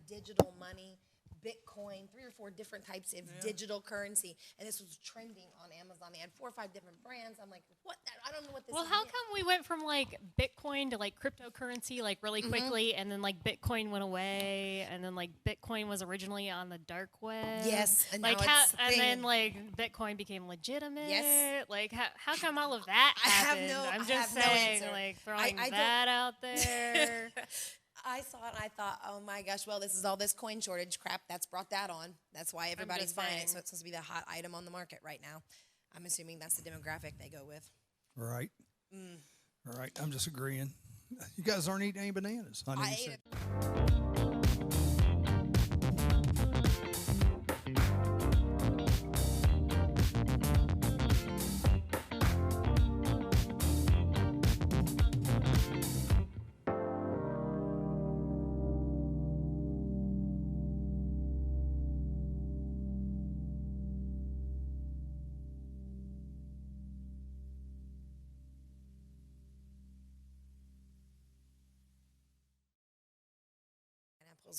digital money, Bitcoin, 3 or 4 different types of digital currency, and this was trending on Amazon. They had 4 or 5 different brands. I'm like, what? I don't know what this is. Well, how come we went from like Bitcoin to like cryptocurrency like really quickly, and then like Bitcoin went away, and then like Bitcoin was originally on the dark web? Yes, and like now it's and then like Bitcoin became legitimate. Yes. Like how come all of that happened? I'm just saying, like throwing that out there. I saw it and I thought, oh my gosh, well, this is all this coin shortage crap that's brought that on. That's why everybody's buying it. So it's supposed to be the hot item on the market right now. I'm assuming that's the demographic they go with. Right. All right. I'm just agreeing. You guys aren't eating any bananas. I ate it.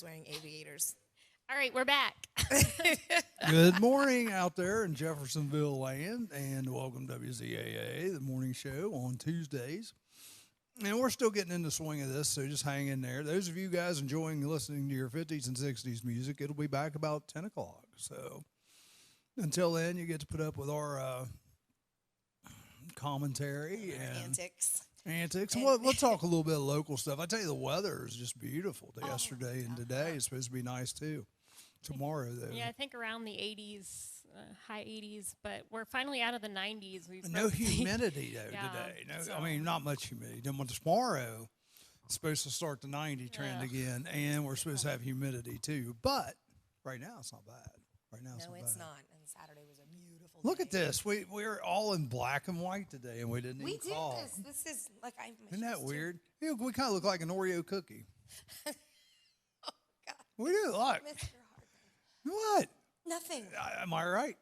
Wearing aviators. All right, we're back. Good morning out there in Jeffersonville land, and welcome to WZAA, the morning show on Tuesdays. And we're still getting in the swing of this, so just hang in there. Those of you guys enjoying listening to your 50s and 60s music, it'll be back about 10 o'clock. So until then, you get to put up with our commentary and antics. And we'll talk a little bit of local stuff. I tell you, the weather is just beautiful yesterday and today. It's supposed to be nice, too. Tomorrow, though. Yeah, I think around the 80s, high 80s, but we're finally out of the 90s. No humidity, though, today. No, I mean, not much humidity. Then tomorrow, it's supposed to start the 90 trend again, and we're supposed to have humidity, too. But right now, it's not bad. Right now, it's not. And Saturday was a beautiful Look day. at this. We're all in black and white today, and we didn't even call. We did this. This is like Isn't that weird? Yeah, we kind of look like an Oreo cookie. Oh, God. We do. Like. Mr. Hardman. What? Nothing. Am I right?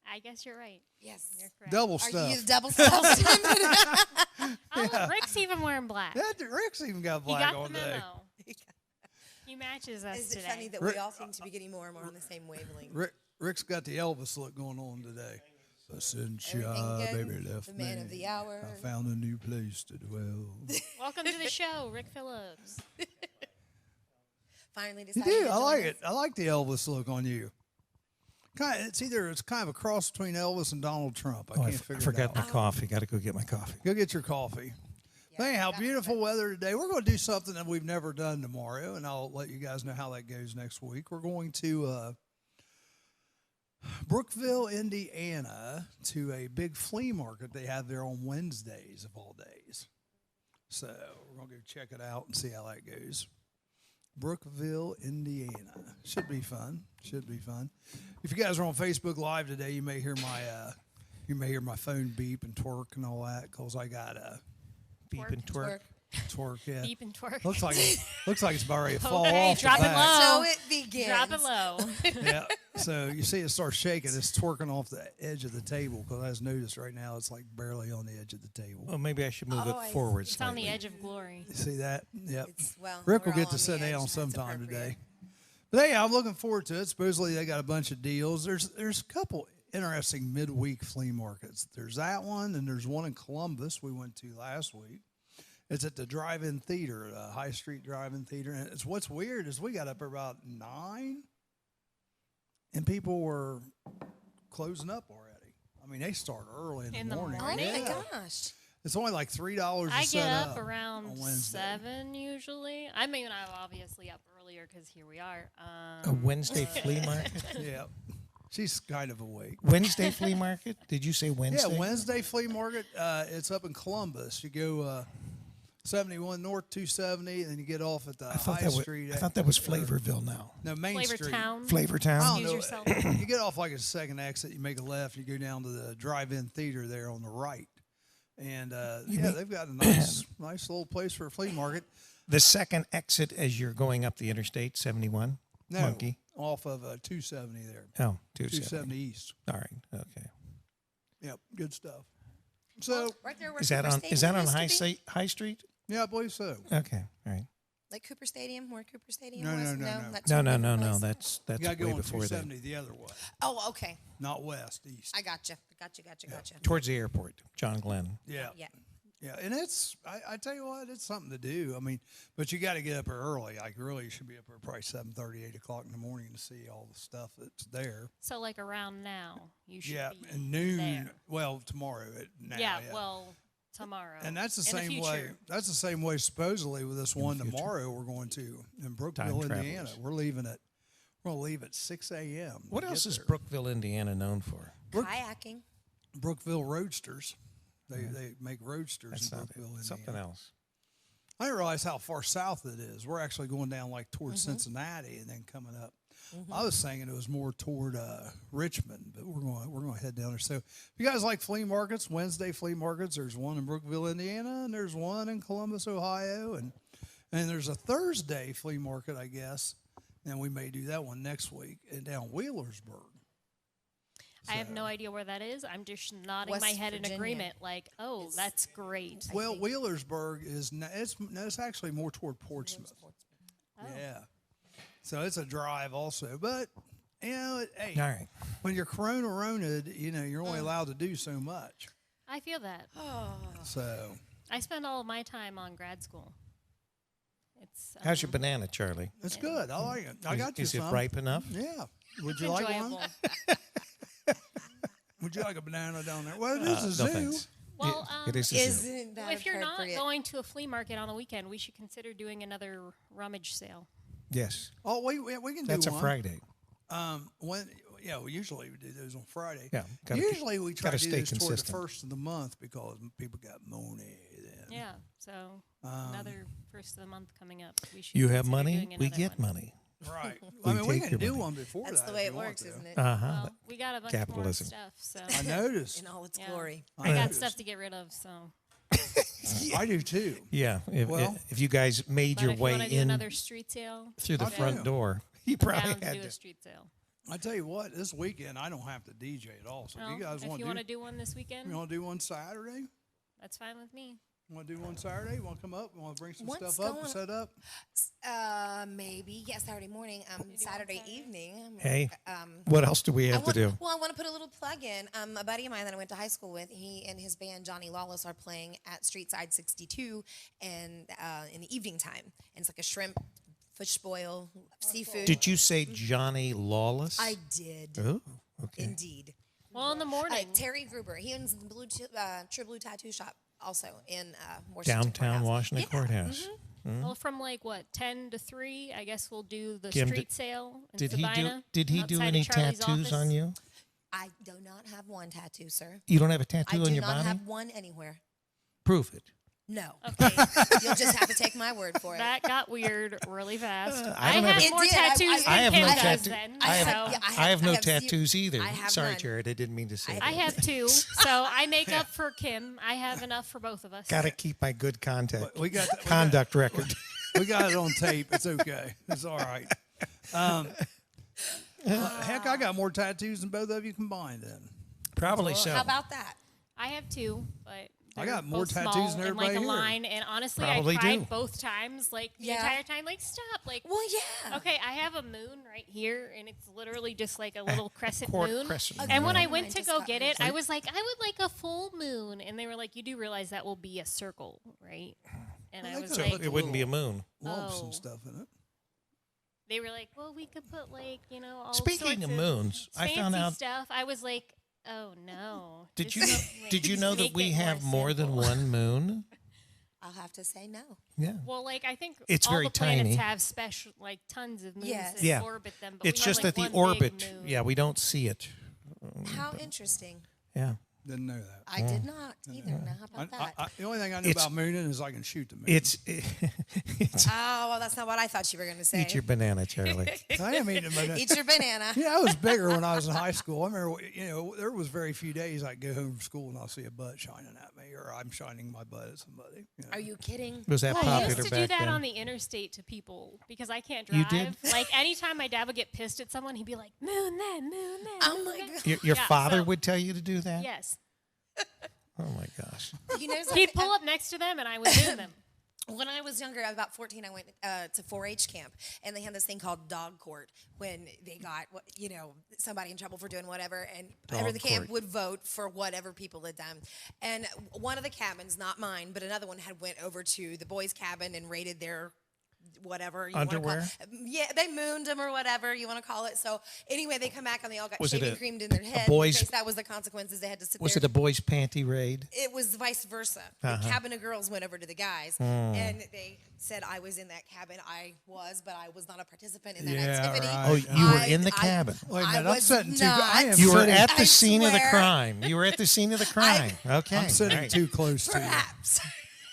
I guess you're right. Yes. You're correct. Double Are stuff. you double stuff? Oh, Rick's even wearing black. Yeah, Rick's even got black he got on the today. memo. He matches us Is today. it funny that we all seem to be getting more and more on the same wavelength? Rick's got the Elvis look going on today. Since baby left the man me, of the hour. I found a new place to dwell. Welcome to the show, Rick Phillips. Finally You decided. do. I like it. I like the Elvis look on you. It's kind of a cross between Elvis and Donald Trump. I can't figure it out. I forgot my coffee. Got to go get my coffee. Go get your coffee. Yeah, Anyhow, beautiful weather today. We're going to do something that we've never done tomorrow, and I'll let you guys know how that goes next week. We're going to Brookville, Indiana, to a big flea market they have there on Wednesdays of all days. So we're going to go check it out and see how that goes. Brookville, Indiana. Should be fun. If you guys are on Facebook Live today, you may hear my phone beep and twerk and all that because I got a Beep and twerk. Twerk, yeah. Beep and twerk. Looks like it's about ready to fall Okay, off. drop the it back. low. So it begins. Drop it low. Yeah. So you see it start shaking. It's twerking off the edge of the table because I just noticed right now it's like barely on the edge of the table. Well, maybe I should move I it forward It's slightly. on the edge of glory. You see that? Yep. we're Rick will all get on to sit the edge. down That's sometime appropriate. today. But hey, I'm looking forward to it. Supposedly they got a bunch of deals. There's a couple interesting midweek flea markets. There's that one, and there's one in Columbus we went to last week. It's at the drive-in theater, High Street Drive-in Theater. And what's weird is we got up about 9, and people were closing up already. I mean, they start early in the morning. Oh my Yeah. gosh. It's only like $3 to I set get up up around on Wednesday. 7 usually. I mean, I'm obviously up earlier because here we are. A Wednesday flea market? Yeah. She's kind of awake. Wednesday flea market? Did you say Wednesday? Yeah, Wednesday flea market. It's up in Columbus. You go 71 North 270, and then you get off at the High Street. I thought that was Flavorville now. No, Main Flavor Street. Town. Flavor Town? I don't Excuse know. yourself. You get off like a second exit. You make a left. You go down to the drive-in theater there on the right. And, they've got a nice little place for a flea market. The second exit as you're going up the interstate, 71? No, Monkey? off of 270 there. Oh, 270. 270 East. All right, okay. Yep, good stuff. So, Right there where Is that on Stadium used to be. High Street? yeah, I believe so. Okay, all right. Like Cooper Stadium, where Cooper Stadium No, was? no. That's No, a no, different no, no. place? That's You got to go way on before that. 270 the other way, Oh, okay. not west, east. I gotcha. Gotcha. Towards the airport, John Glenn. Yeah. Yeah. And I tell you what, it's something to do. I mean, but you got to get up early. Like, really, you should be up there probably 7:30, 8 o'clock in the morning to see all the stuff that's there. So like around now, you should Yeah, be and noon. there. Well, tomorrow. Now, Yeah, well, tomorrow. and that's the In same future. way. That's the same way, supposedly, with this one tomorrow we're going to in Brookville, Time Indiana. travelers. We're leaving at 6 a.m. What to else get is there. Brookville, Indiana known for? Kayaking. Brookville Roadsters. They make roadsters That's in not Brookville, it. Indiana. Something else. I didn't realize how far south it is. We're actually going down like towards Cincinnati and then coming up. I was thinking it was more toward Richmond, but we're going to head down there. So if you guys like flea markets, Wednesday flea markets, there's one in Brookville, Indiana, and there's one in Columbus, Ohio, and there's a Thursday flea market, I guess. And we may do that one next week and down Wheelersburg. I have no idea where that is. I'm just nodding West my head in Virginia. agreement, like, oh, that's great. Well, Wheelersburg is it's actually more toward Portsmouth. Oh. Yeah. So it's a drive also, but hey, All right. when you're Corona-roned, you're only allowed to do so much. I feel that. So I spend all of my time on grad school. It's How's your banana, Charlie? it's good. I like it. I got you Is some. it ripe enough? Yeah. Would you like enjoyable. one? Would you like a banana down there? Well, it is a zoo. No thanks. Well, It is a zoo. Isn't that if you're not appropriate? going to a flea market on the weekend, we should consider doing another rummage sale. Yes. Oh, we can That's do a one. Friday. We usually do those on Friday. Yeah, gotta Usually we try gotta to do stay this toward the consistent. first of the month because people got money then. Yeah, so another first of the month coming up. We should You have consider money, doing we another get one. money. Right. We I mean, we take can your do money. one before That's that. the way if it you want works, to. isn't it? Uh-huh. Well, we got a bunch Capitalism. more stuff, so I noticed. In all its Yeah. glory. I got noticed. stuff to get rid of. So, I do too. Yeah. Well- If you guys made but your if you way want to do in another street sale, through the Okay. front door, you down probably to had do a to. street sale. I tell you what, this weekend I don't have to DJ at all. So Well, if you guys if want you to want do, to do one this weekend, you want to do one Saturday? that's fine with me. You want to do one Saturday? You want to come up? You want to bring some What's stuff up and going- set up? Maybe. Yeah, Saturday morning. Saturday evening. Hey, what else do we have to do? Well, I want to put a little plug in. A buddy of mine that I went to high school with, he and his band Johnny Lawless are playing at Streetside 62 and in the evening time. And it's like a shrimp, fish boil, seafood. Did you say Johnny Lawless? I did. Oh, okay. Indeed. Well, in the morning, Terry Gruber. He owns the True Blue Tattoo Shop also in Washington Downtown Courthouse. Washington Yeah. Courthouse. well, from like what 10 to 3, I guess we'll do the Kim, street sale. In Did he do? Sabina, Did he do outside any of Charlie's tattoos office. on you? I do not have one tattoo, sir. You don't have a I tattoo do on your not body? have one anywhere. Prove it. No. Okay, You'll just have to take my word for it. that got weird really fast. I don't have have a- more It did. I- tattoos I than have Kim no does tattoo- then. I have, so I have no I have zero- tattoos either. I have Sorry, none. Jared. I didn't mean to say I that. have 2, so I make up for Kim. I have enough for both of us. Got to keep my good contact We got conduct record. we got it on tape. It's okay. It's all right. Heck, I got more tattoos than both of you combined. Then Probably so. How about that? I have 2, but I they're got more both tattoos small than and like everybody a here. line. And honestly, Probably I cried do. both times, like the Yeah. entire time. Like, stop! Like, Well, yeah. okay, I have a moon right here, and it's literally just like a little crescent Court moon. crescent And when moon. I went Mine to just go got get hers. it, I was like, I would like a full moon, and they were like, you do realize that will be a circle, right? And I they was could So put like, it wouldn't be a moon. lumps Oh. and stuff in it. they were like, well, we could put like, you know, all Speaking sorts of moons, I fancy found out. stuff. I was like, oh no. Did This you know? is, like, Did you know that make we it have more than simple. one moon? I'll have to say no. Yeah. Well, like I think It's all very the planets tiny. have special, like tons of moons Yes. that Yeah. orbit them. But It's we just have, that like, the one big orbit. moon. Yeah, we don't see it. How interesting. Yeah. Didn't know that. I did not either. Now, how about that? The only thing I know It's- about mooning is I can shoot the moon. It's Oh, well, that's not what I thought you were going to say. eat your banana, Charlie. I am eating a banana. Eat your banana. Yeah, I was bigger when I was in high school. I remember, there was very few days I'd go home from school and I'll see a butt shining at me, or I'm shining my butt at somebody. Are you kidding? Was that I popular used to do back that then? on the interstate to people because I can't You drive. did? Like anytime my dad would get pissed at someone, he'd be like, "Moon that, moon that." Oh moon my that." God. Your Yeah, father so- would tell you to do that? Yes, Oh my gosh. You know he'd pull up next to them and I would moon them. When I was younger, about 14, I went to 4-H camp, and they had this thing called dog court when they got, somebody in trouble for doing whatever, and the camp would vote for whatever people had done. And one of the cabins, not mine, but another one, had went over to the boys' cabin and raided their whatever you underwear. Want to call it. Yeah, they mooned them or whatever you want to call it. So anyway, they come back and they all got Was it shaving a- creamed in their head. boys- Because that was the consequences. They had to sit Was there. it a boys' panty raid? It was vice versa. The cabin of girls went over to the guys, and they said I was in that cabin. I was, but I was not a participant in that activity. right. Oh, you were in the cabin. Wait a I minute, I'm was sitting too. not. I am You were sitting, at the I scene of the swear. crime. You were at the scene of the crime. Okay. I'm sitting right. too close to you. Perhaps.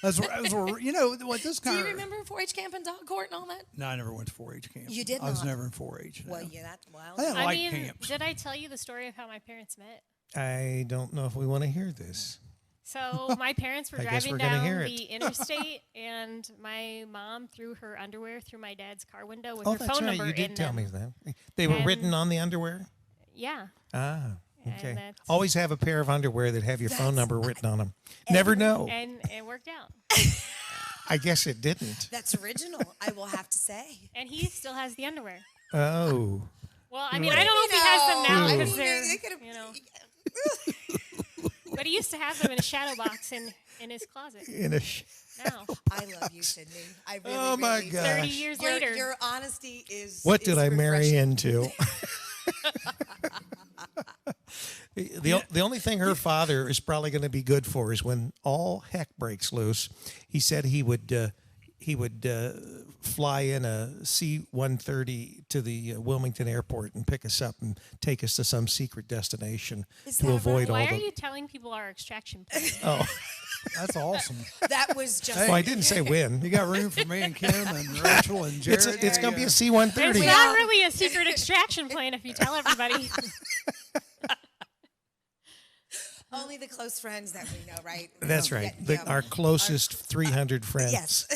That's what what this Do kind you of. remember 4-H camp and dog court and all that? No, I never went to 4-H camp. You did I was not? never in 4-H. No. Well, yeah, that's wild. I didn't I like mean, camps. did I tell you the story of how my parents met? I don't know if we want to hear this. So my parents were I guess driving we're gonna down hear it. the interstate, and my mom threw her underwear through my dad's car window with Oh, her that's phone right. number You did in tell them. me that. They were And- written on the underwear? Yeah. Ah, And okay. that's- Always have a pair of underwear that have your phone number written on them. Never know. And it worked out. I guess it didn't. That's original, I will have to say. And he still has the underwear. Oh. Well, I mean, I don't know if he has them now I because mean, they're, they could've- But he used to have them in a shadow box in his closet. Now, I love you, Sydney. I really, Oh, my really do. God. 30 years later. Your honesty is. What did is I marry refreshing. into? The only thing her father is probably going to be good for is when all heck breaks loose. He said he would fly in a C-130 to the Wilmington airport and pick us up and take us to some secret destination Is to that avoid right? why all are the. you telling people our extraction plan? Oh, That's awesome. That was just. well, I didn't say when. You got room for me and Kim and Rachel and Jared. It's going to be a It's C-130. not really a secret extraction plan if you tell everybody. Only the close friends that we know, right? That's right. Yeah. Our closest 300 friends. Yes.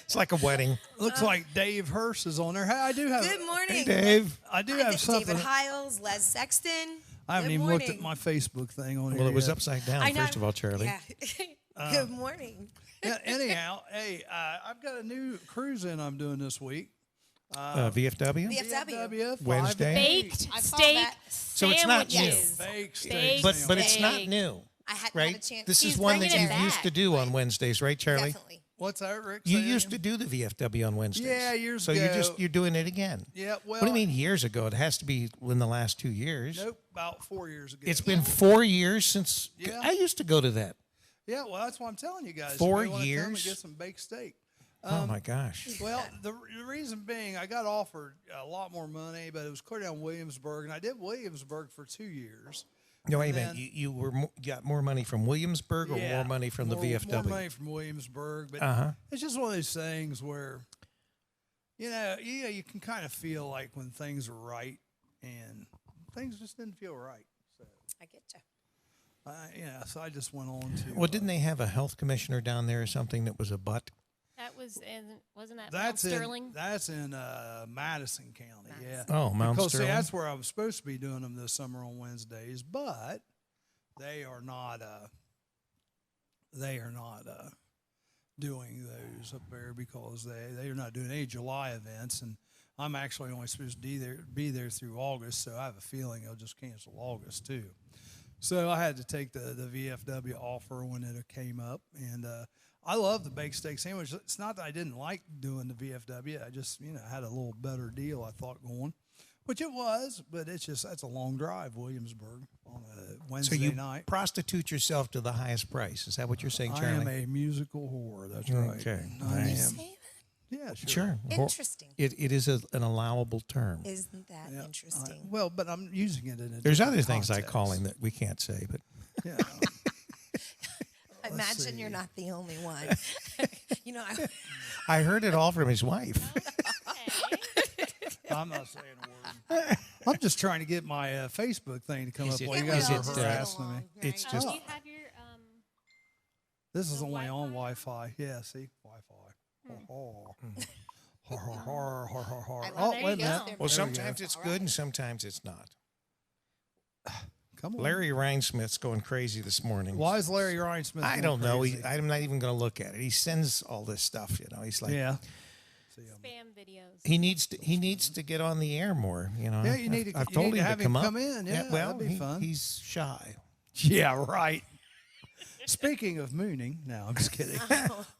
It's like a wedding. Looks like Dave Hurst is on there. Hey, I do have. Good morning. Hey, Dave. I do Hi, have something. David Hiles, Les Sexton. I haven't Good even looked at morning. my Facebook thing on here. Well, it was yet. upside down, I know. first of all, Charlie. Yeah. Good morning. Yeah, anyhow, hey, I've got a new cruise in I'm doing this week. VFW? VFW. Wednesday? Baked I saw steak that. So it's not sandwiches. Baked steak. Baked But it's not Steak. new, I hadn't right? had a chance. This is He's one that bringing you it used back. to do on Wednesdays, right, Charlie? Definitely. What's that, Rick? You Say that used to again? do the VFW on Wednesdays. Yeah, years so ago. you're doing it again. Yeah, well. What do you mean years ago? It has to be in the last 2 years. Nope, about 4 years ago. It's been 4 years since Yeah. I used to go to that. Yeah, well, that's what I'm telling you guys. 4 You may wanna come and years? get some baked steak. Oh my gosh. Well, the reason being, I got offered a lot more money, but it was clear down Williamsburg, and I did Williamsburg for 2 years. No, wait a then- minute. You got more money from Williamsburg or more money from the VFW? More money from Williamsburg, but it's just one of those things where, you can kind of feel like when things are right, and things just didn't feel right. So, I get you. so I just went on to. Well, didn't they have a health commissioner down there or something that was a butt? That was wasn't that Mount That's Sterling? That's in Madison County. Yeah. Oh, Mount Because Sterling. see, that's where I was supposed to be doing them this summer on Wednesdays, but they are not. They are not doing those up there because they are not doing any July events, and I'm actually only supposed to be there through August, so I have a feeling they'll just cancel August too. So I had to take the VFW offer when it came up, and I love the baked steak sandwich. It's not that I didn't like doing the VFW. I just had a little better deal I thought going, which it was, but that's a long drive, Williamsburg, on a Wednesday So you night. prostitute yourself to the highest price. Is that what you're saying, I Charlie? am a musical whore. That's right. Okay. I am. Say that? Yeah, sure. Sure. Interesting. It is an allowable term. Isn't that interesting? Well, but I'm using it in a There's different other things I context. call him that we can't say, but Yeah. I imagine you're not the only one. I heard it all from his wife. I'm not saying a word. I'm just trying to get my Facebook thing to come Is up it- while you We guys all are just harassing get me. along, It's right? just- You have your This is The only on Wi-Fi? Wi-Fi. Yeah, see? Wi-Fi. Oh, I love oh that. wait a There you minute. go. Well, There we go. sometimes it's good and sometimes it's not. Come on. Larry Rhinesmith's going crazy this morning. Why is Larry Rhinesmith? I going don't know. crazy? I'm not even going to look at it. He sends all this stuff. He's like, Yeah. Spam videos. He needs to get on the air more. Yeah, you need to. I've you told need him to have to come up. come in. Yeah, well, that'd be fun. He's shy. Yeah, right. Speaking of mooning, no, I'm just kidding.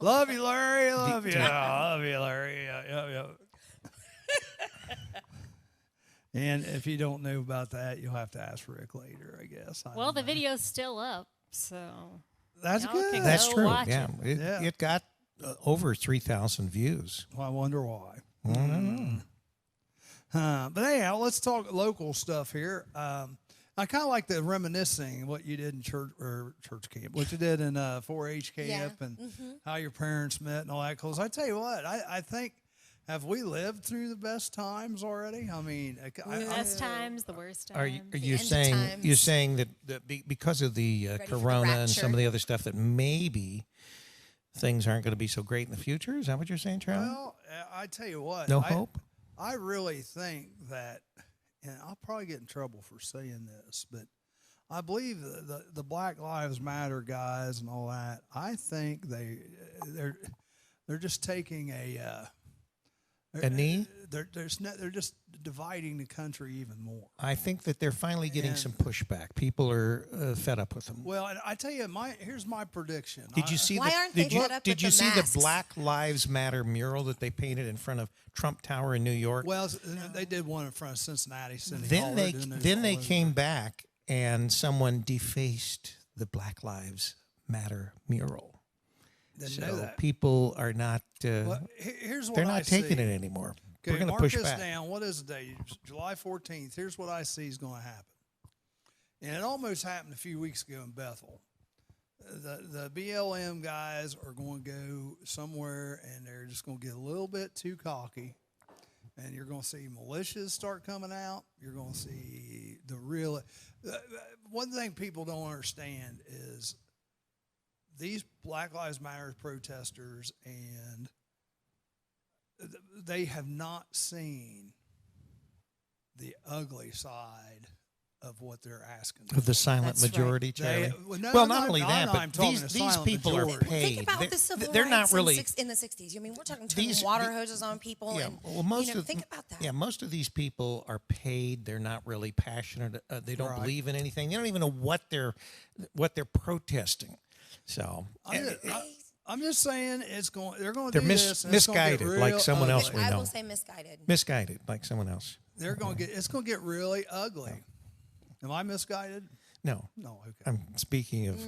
Love you, Larry. Love you. Love you, Larry. Yeah. And if you don't know about that, you'll have to ask Rick later, I guess. Well, the video's still up, so That's y'all good. can That's go true. watch Yeah. it. It got over 3,000 views. Well, I wonder why. I don't know. But anyhow, let's talk local stuff here. I kind of like the reminiscing what you did in church camp, what you did in 4-H camp, and how your parents met and all that. Because I tell you what, I think. Have we lived through the best times already? I mean, The best times, the worst times. Are you end of saying times. that because of the for the corona and some rapture. of the other stuff that maybe things aren't going to be so great in the future? Is that what you're saying, Charlie? well, I tell you what, No hope? I really think that, and I'll probably get in trouble for saying this, but I believe the Black Lives Matter guys and all that. I think they're just taking a knee? They're just dividing the country even more. I think that they're finally getting some pushback. People are fed up with them. Well, and I tell you, here's my prediction. Did you see Why the aren't they did you, fed up did with you the see masks? the Black Lives Matter mural that they painted in front of Trump Tower in New York? Well, they did one in front of Cincinnati City Hall. then They're doing those then all they over. came back and someone defaced the Black Lives Matter mural. Didn't know So that. people are not Well, here's what they're I not taking see. it anymore. Okay, We're going to mark push this back. down. What is the day? July 14th. Here's what I see is going to happen. And it almost happened a few weeks ago in Bethel. The BLM guys are going to go somewhere, and they're just going to get a little bit too cocky. And you're going to see militias start coming out. You're going to see the real. One thing people don't understand is these Black Lives Matter protesters, and they have not seen the ugly side of what they're asking Of the for. silent That's right. majority, Charlie. No, well, I'm not only that, I'm but talking these the silent people are majority. paid. Think about They're- the civil they're rights not really. in the 60s. I mean, we're talking turning These- water hoses on people. Yeah, and, well, most of think about that. Yeah, most of these people are paid. They're not really passionate. They don't Right. believe in anything. They don't even know what they're protesting. So I'm just saying they're going to they're do this. and it's gonna get misguided, like real someone else ugly. we I know. will say misguided. Misguided, like someone else. It's going to get really ugly. Am I misguided? No, No, okay. I'm speaking of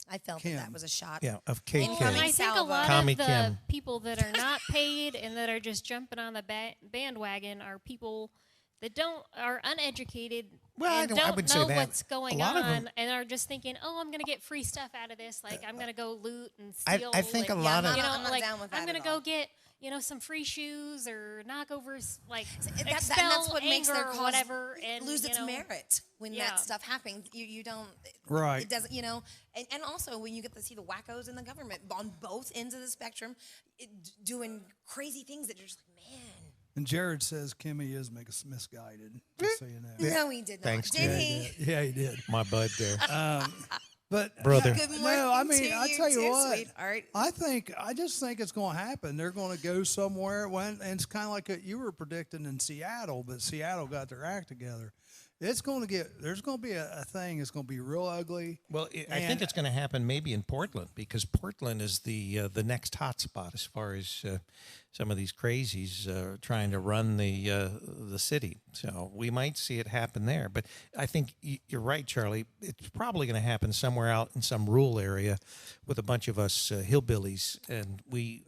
I felt Kim. that was a shot. of K Incoming And I Kim. think a salvo. lot Tommy of the Kim. people that are not paid and that are just jumping on the bandwagon are people that are uneducated Well, I and don't- I don't wouldn't say know that. what's going A lot of on them- and are just thinking, oh, I'm going to get free stuff out of this. Like, I'm going to go loot and I steal. think a and, lot of- you know, I'm not like, down with I'm that going to at go all. get, some free shoes or knockovers, like, And expel that's what makes anger their or cause whatever. And, lose its merit when yeah. that stuff happens. You don't. Right. It doesn't. And also when you get to see the wackos in the government on both ends of the spectrum, doing crazy things that you're just like, man. And Jared says Kimmy is misguided, just so you know. No, he did not. Thanks, did Jared. he? Yeah, he did. My bud there. But Brother. Good morning no, I mean, to I you tell you too, what, sweetheart. I just think it's going to happen. They're going to go somewhere, and it's kind of like you were predicting in Seattle, but Seattle got their act together. There's going to be a thing. It's going to be real ugly. Well, I think it's going to happen maybe in Portland because Portland is the next hot spot as far as some of these crazies trying to run the city. So we might see it happen there. But I think you're right, Charlie. It's probably going to happen somewhere out in some rural area with a bunch of us hillbillies, and we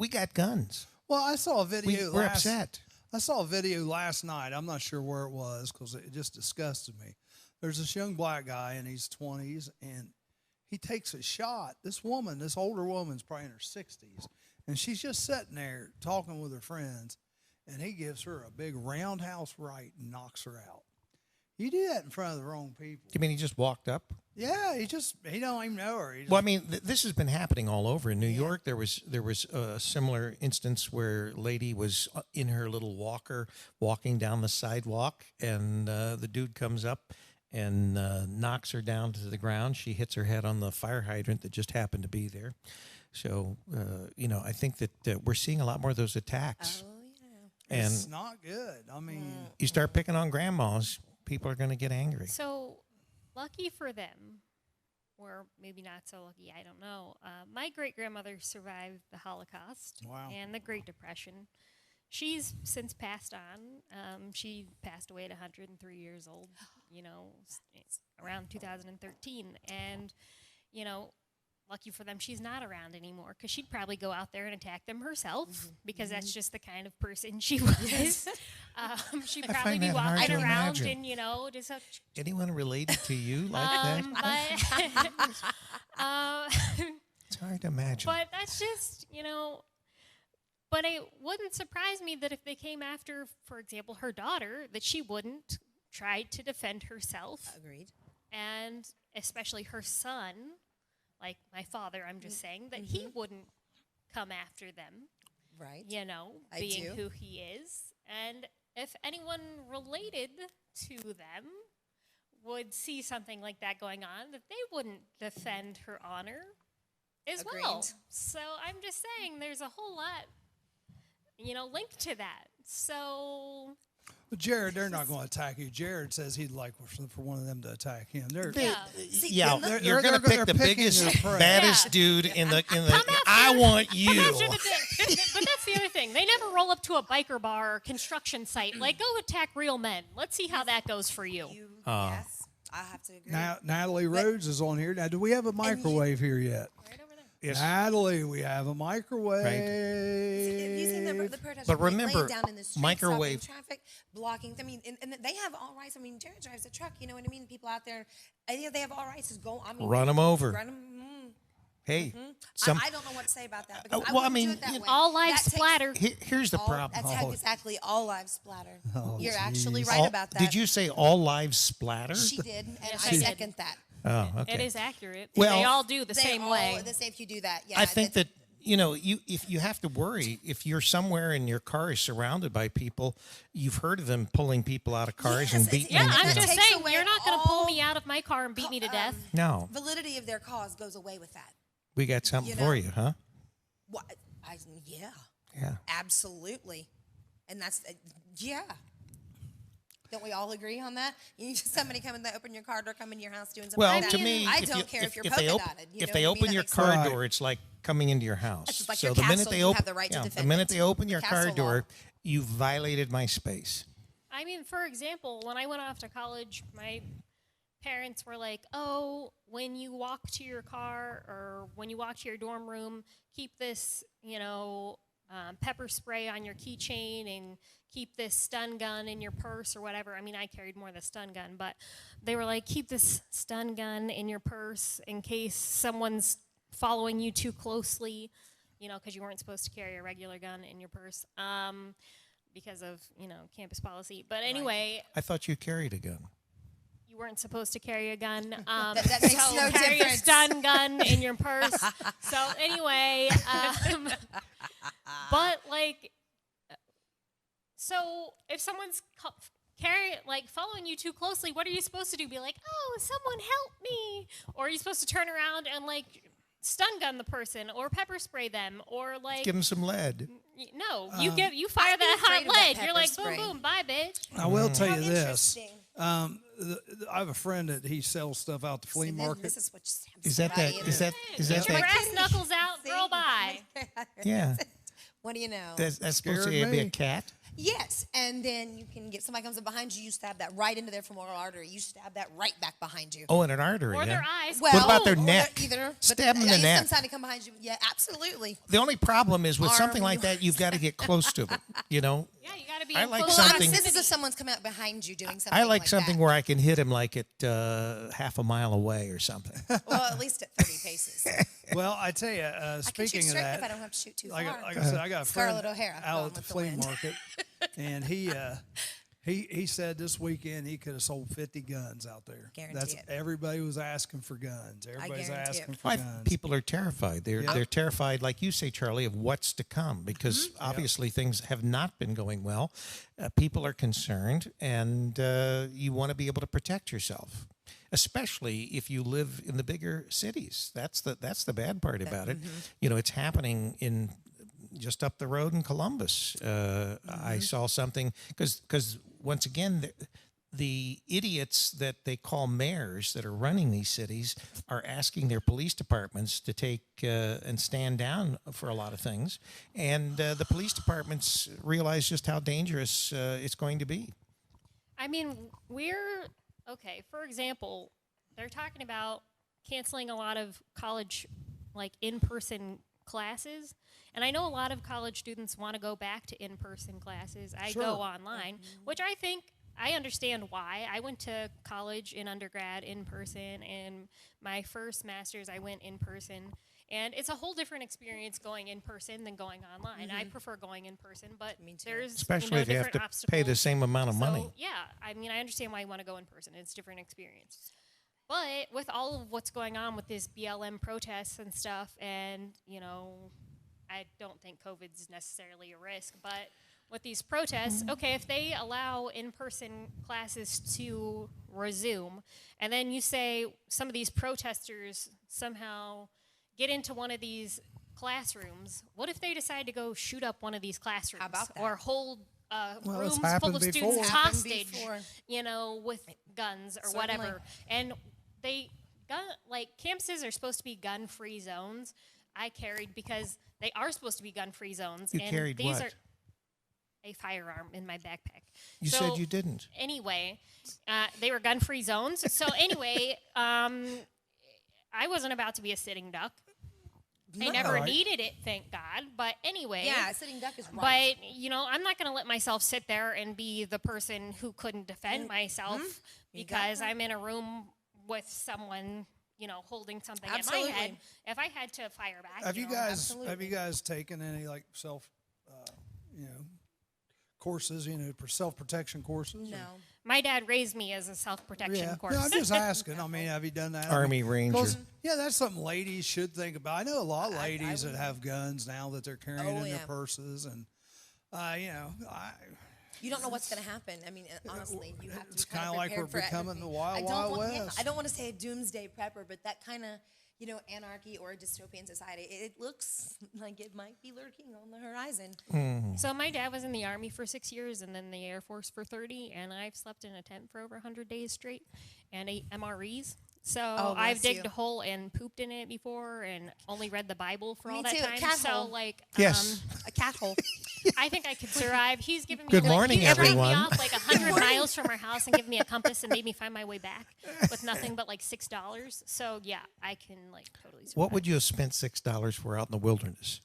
got guns. Well, I saw a video. We're upset. I saw a video last night. I'm not sure where it was because it just disgusted me. There's this young black guy in his 20s, and he takes a shot. This older woman's probably in her 60s, and she's just sitting there talking with her friends, and he gives her a big roundhouse right and knocks her out. You do that in front of the wrong people. You mean he just walked up? Yeah, he don't even know her. Well, I mean, this has been happening all over. In New York, there was a similar instance where a lady was in her little walker walking down the sidewalk, and the dude comes up and knocks her down to the ground. She hits her head on the fire hydrant that just happened to be there. So, I think that we're seeing a lot more of those attacks. Oh, yeah. And It's not good. I mean, you start picking on grandmas, people are going to get angry. So, lucky for them, or maybe not so lucky, I don't know. My great-grandmother survived the Holocaust and the Great Depression. She's since passed on. She passed away at 103 years old, around 2013. And, lucky for them, she's not around anymore because she'd probably go out there and attack them herself because that's just the kind of person she was. She'd probably be walking around and, just anyone related to you like that? It's hard to imagine. But that's just, but it wouldn't surprise me that if they came after, for example, her daughter, that she wouldn't try to defend herself. Agreed. And especially her son, like my father, I'm just saying, that he wouldn't come after them. Right. Being who he is. And if anyone related to them would see something like that going on, that they wouldn't defend her honor as well. So I'm just saying there's a whole lot, linked to that. So... But Jared, they're not going to attack you. Jared says he'd like for one of them to attack him. You're they're going to pick they're the picking biggest, your prey. baddest dude in the. I want you. But that's the other thing. They never roll up to a biker bar or construction site. Like, go attack real men. Let's see how that goes for you. Yes, I have to agree. Now, Natalie Rhodes is on here. Now, do we have a microwave here yet? Right over there. Yes. Natalie, we have a microwave. Have you seen the protests But laying remember, down in the streets, microwave- stopping traffic, blocking? I mean, and they have all rights. I mean, Jared drives a truck. You know what I mean? People out there, they have all rights to go. I mean, Run them over. Run them. Hey, I don't know what to say about that because well, I I mean, do it that way. All lives That takes splatter. here's the problem. That's exactly all lives splatter. You're geez. actually right All- about that. Did you say all lives splatter? She did, and Yes, I I did. second that. Oh, okay. It is accurate. Well, they all do the They same all- way. The same if you do that. Yeah, I think that if you have to worry if you're somewhere and your car is surrounded by people, you've heard of them pulling people out of cars and Yes, beating Yeah, them. And I'm that just takes saying, away you're not going to pull all me out of my car and beat me to death. No, validity of their cause goes away with that. we got something you for know. you, huh? What? Yeah, Yeah. absolutely, and that's yeah. Don't we all agree on that? You need somebody coming to open your car door, come in your house doing something Well, like that. to me, I if don't you- care if you're if polka they op- dotted. if they open your car sense. door, it's like coming into your house. It's just like so your the minute castle, they you open, have the right to the defend minute it. they open your The car castle door, law. you violated my space. I mean, for example, when I went off to college, my parents were like, oh, when you walk to your car or when you walk to your dorm room, keep this, pepper spray on your keychain and keep this stun gun in your purse or whatever. I mean, I carried more the stun gun, but they were like, keep this stun gun in your purse in case someone's following you too closely, because you weren't supposed to carry a regular gun in your purse because of, campus policy. But anyway, I thought you carried a gun. you weren't supposed to carry a gun. That makes so no carry difference. a stun gun in your purse. So anyway, but so if someone's following you too closely, what are you supposed to do? Be like, oh, someone help me, or are you supposed to turn around and stun gun the person or pepper spray them or Give them some lead. No, you fire that hot afraid of that lead. You're pepper like spray. boom boom, bye bitch. I will tell you this. Interesting. I have a friend that he sells stuff out the flea See, market. This is what Is that somebody that? Is that? Is that Get your that? brass knuckles out, See? girl, bye. Yeah. What do you know? That's supposed to Scared be a me. cat. Yes, and then you can get somebody comes up behind you, you stab that right into their femoral artery. You stab that right back behind you. Oh, in an artery. Or yeah. their eyes. Well, What about their or neck? Either. Stab 'em in the neck. Sometimes they come behind you. Yeah, absolutely. The only problem is with something Arm. like that, you've got to get close to them. You know. Yeah, you got to be. I in like close something- This is proximity. if someone's coming up behind you doing something. I like something that. where I can hit him like at half a mile away or something. Well, at least at 30 paces. Well, I tell you, I can speaking shoot of straight that, if I don't have to shoot too like, far. like I said, I got a friend Scarlett O'Hara out going at the with the flea wind. market, and he He said this weekend he could have sold 50 guns out there. Guarantee it. Everybody was asking for guns. Everybody's guarantee asking it. for guns. People are terrified. They're terrified, like you say, Charlie, of what's to come because obviously things have not been going well. People are concerned, and you want to be able to protect yourself, especially if you live in the bigger cities. That's the bad part about it. You know, it's happening in just up the road in Columbus. I saw something because once again, the idiots that they call mayors that are running these cities are asking their police departments to take and stand down for a lot of things. And the police departments realize just how dangerous it's going to be. I mean, okay, for example, they're talking about canceling a lot of college, like, in-person classes. And I know a lot of college students want to go back to in-person classes. I go online, which I understand why. I went to college in undergrad in person, and my first master's I went in person. And it's a whole different experience going in person than going online. I prefer going in person, but there's especially if you have to pay the same amount of money. Yeah, I mean, I understand why you want to go in person. It's a different experience. But with all of what's going on with this BLM protests and stuff, and, you know, I don't think COVID's necessarily a risk, but with these protests, okay, if they allow in-person classes to resume, and then you say some of these protesters somehow get into one of these classrooms, what if they decide to go shoot up one of these classrooms? How about that? Or hold rooms happened full of students before. hostage, Before. you know, with guns or Certainly. whatever. And campuses are supposed to be gun-free zones. I carried because they are supposed to be gun-free zones. You and carried these what? are a firearm in my backpack. You So, said you didn't. Anyway, they were gun-free zones. So anyway, I wasn't about to be a sitting duck. I never Right. needed it, thank God. But anyway. Yeah, sitting duck is right. But, you know, I'm not going to let myself sit there and be the person who couldn't defend myself because I'm in a room with someone, you know, holding something at my head. Absolutely. If I had to fire back, Have you guys absolutely. taken any like courses, self-protection courses? No. my dad raised me as a self-protection course. No, I'm just asking. I mean, have you done that? Army Ranger. 'Cause, yeah, that's something ladies should think about. I know a lot of ladies that have guns now that they're carrying in their purses, and You don't know what's going to happen. I mean, honestly, you have to. It's kind kinda of like we're becoming the Wild Wild West. I don't want to say a doomsday prepper, but that kind of, anarchy or dystopian society. It looks like it might be lurking on the horizon. So my dad was in the Army for 6 years and then the Air Force for 30, and I've slept in a tent for over 100 days straight and ate MREs. So I've bless digged you. a hole and pooped in it before and only read the Bible for Me all that too, time. cat So hole. Yes. A cat hole. I think I could survive. He's given me Good morning, he dropped everyone. me off like 100 miles from our house and given me a compass and made me find my way back with nothing but like $6. So yeah, I can totally survive. What would you have spent $6 for out in the wilderness?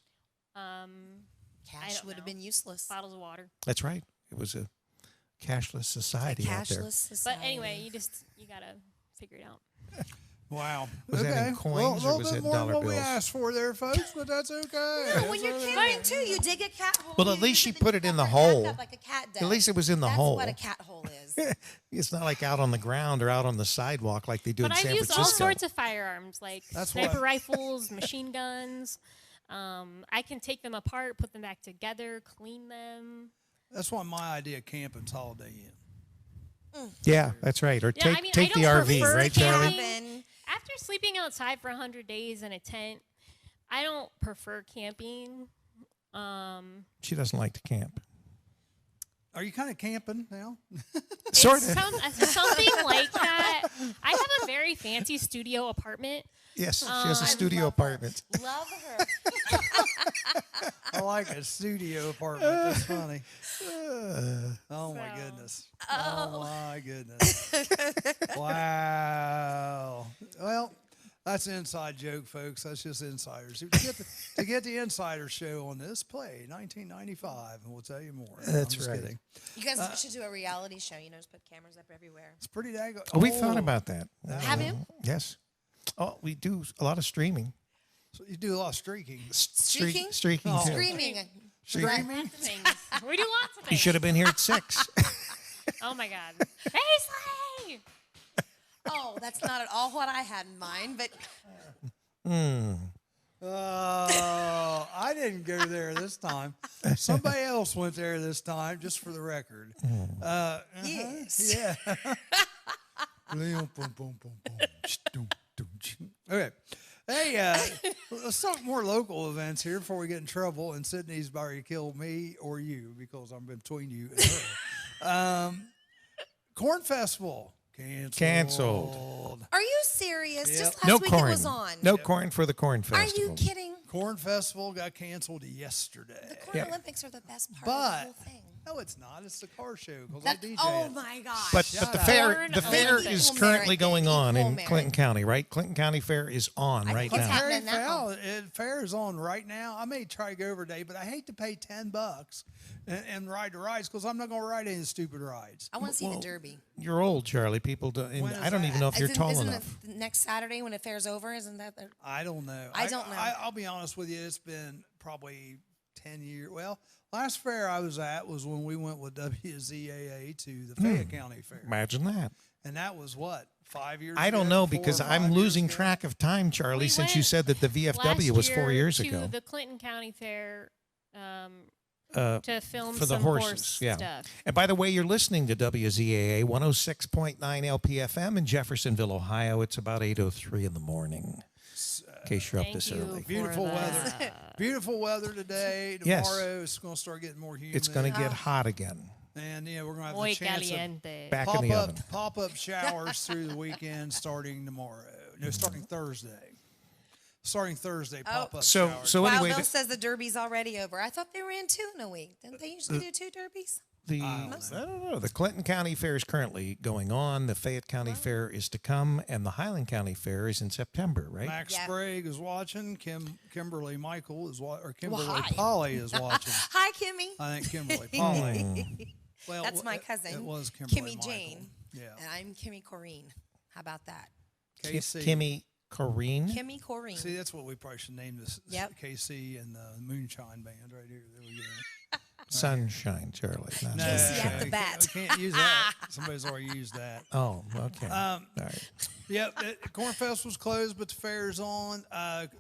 Cash don't would have know. been useless. Bottles of water. That's right. It was a cashless society out there. Cashless society. But anyway, you gotta figure it out. Wow. Was that in coins a or little was bit that more than dollar what we bills? asked for there, folks, but that's okay. No, when you're camping too, you dig a cat hole. Well, at you least use she it, put you it in the cover back hole. up like a cat does. At least it was in the That's hole. what a cat hole is. It's not like out on the ground or out on the sidewalk like they do But in I've San used Francisco. all sorts of firearms, like That's sniper what- rifles, machine guns. I can take them apart, put them back together, clean them. That's why my idea of camping's Holiday Inn. Yeah, that's right. Or Yeah, take the don't RV, prefer right, Charlie? camping. After sleeping outside for 100 days in a tent, I don't prefer camping. She doesn't like to camp. Are you kind of camping now? Sort of. Something like that. I have a very fancy studio apartment. Yes, she has a studio apartment. Love her. I like a studio apartment. That's funny. Oh my So- goodness. Oh my goodness. Wow. Well, that's an inside joke, folks. That's just insiders. To get the insider show on this, play 1995, and we'll tell you more. That's I'm just right. kidding. You guys should do a reality show. Just put cameras up everywhere. It's pretty daggone. Oh, we thought about that. Have you? Yes. Oh, we do a lot of streaming. So you do a lot of streaking. Streaking? Streaking too. Screaming. Lots of things. We do lots of things. You should have been here at 6. Oh my God. Paisley! Oh, that's not at all what I had in mind, but Oh, I didn't go there this time. Somebody else went there this time, just for the record. yes. Yeah. Okay. Hey, let's talk more local events here before we get in trouble. And Sydney's about to kill me or you because I'm between you and her. Corn Festival canceled. Are you serious? Yep. Just No last week corn. it was on. No corn for the corn Are festival. you kidding? Corn Festival got canceled yesterday. Corn Yeah. Olympics are the best part of the But whole thing. no, it's not. It's the car show because I That's, DJ. oh it. my gosh. But Shut the up. fair Corn is Equal currently merit. going on Equal in merit. Clinton County, right? Clinton County Fair is on I right think it's now. happening Very now. fair is on right now. I may try to go over today, but I hate to pay $10 and ride the rides because I'm not going to ride any stupid rides. I want to see the Derby. You're old, Charlie. People don't. And When is I don't that? even know if you're tall isn't enough. it next Saturday when the fair's over? Isn't that the, I don't know. I don't know. I'll be honest with you. It's been probably 10 years. Well, last fair I was at was when we went with WZAA to the Fayette County Fair. Imagine that. And that was what, 5 years I ago? don't know 4 or because 5 I'm years losing ago? track of time, Charlie, We since you went said that the VFW was 4 years to ago. the Clinton County Fair to film For the some horses, horse yeah. stuff. And by the way, you're listening to WZAA 106.9 LPFM in Jeffersonville, Ohio. It's about 8:03 in the morning. In case you're up Thank this you early. for Beautiful that. weather. Beautiful weather today. Yes. Tomorrow it's going to start getting more humid. It's going to get hot again. And we're going to have Muy the chance caliente. Back in the oven. pop-up showers through the weekend starting tomorrow. No, starting Thursday. Starting Thursday, pop-up So showers. so anyway, Bill says the Derby's already over. I thought they ran 2 in a week. Didn't they usually do 2 Derbies? I don't know. The Clinton County Fair is currently going on. The Fayette County Fair is to come, and the Highland County Fair is in September, right? Max Yeah. Sprague is watching. Kimberly Michael is watching. Or Kimberly hi. Polly is watching. Hi, Kimmy. I think Kimberly Polly. Well, That's my cousin. It was Kimberly Kimmy Michael. Jane. Yeah. And I'm Kimmy Corrine. How about that? KC. Kimmy Corrine. Kimmy Corine. See, that's what we probably should name this. Yep. KC and the Moonshine Band right here. There we go. Sunshine, Charlie. not No, KC at the Sunshine. bat. We can't use that. Somebody's already used that. Oh, okay. All right. Yep, Corn Festival's closed, but the fair's on.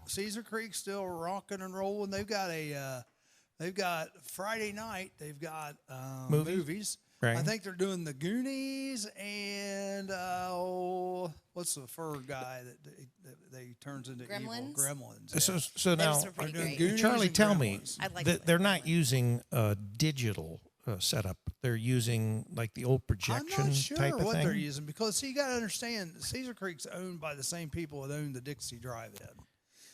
Cedar Creek's still rocking and rolling. They've got Friday night. They've got movies. Right. I think they're doing the Goonies and what's the fur guy that they turns into Gremlins? evil? Gremlins. Yeah. So now, Those are pretty doing great. Goonies Charlie, and tell me, Gremlins. I'd like that to they're look not using a digital setup. They're using like the old I'm projection not sure type of what thing. they're using because see, you got to understand, Cedar Creek's owned by the same people that own the Dixie Drive-In.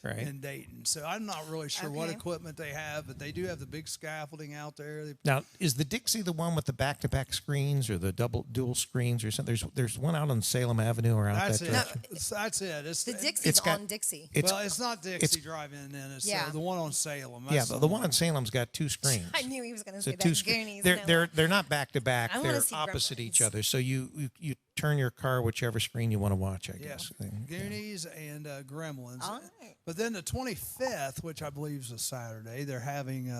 Right. In Dayton. So I'm not really sure what Okay. equipment they have, but they do have the big scaffolding out there. Now, is the Dixie the one with the back-to-back screens or the dual screens or something? There's one out on Salem Avenue or out That's that it. direction. That's it. It's The it- Dixie's it's got- on Dixie. It's, well, it's not Dixie Drive-In, then it's Yeah. the one on Salem. yeah, That's the one in Salem's got 2 screens. I knew he was going to So say two that. screens. Goonies. They're not back to back. I wanna They're see opposite each Gremlins. other. So you turn your car whichever screen you want to watch. I Yeah, guess. Goonies and Gremlins. All right. But then the 25th, which I believe is a Saturday, they're having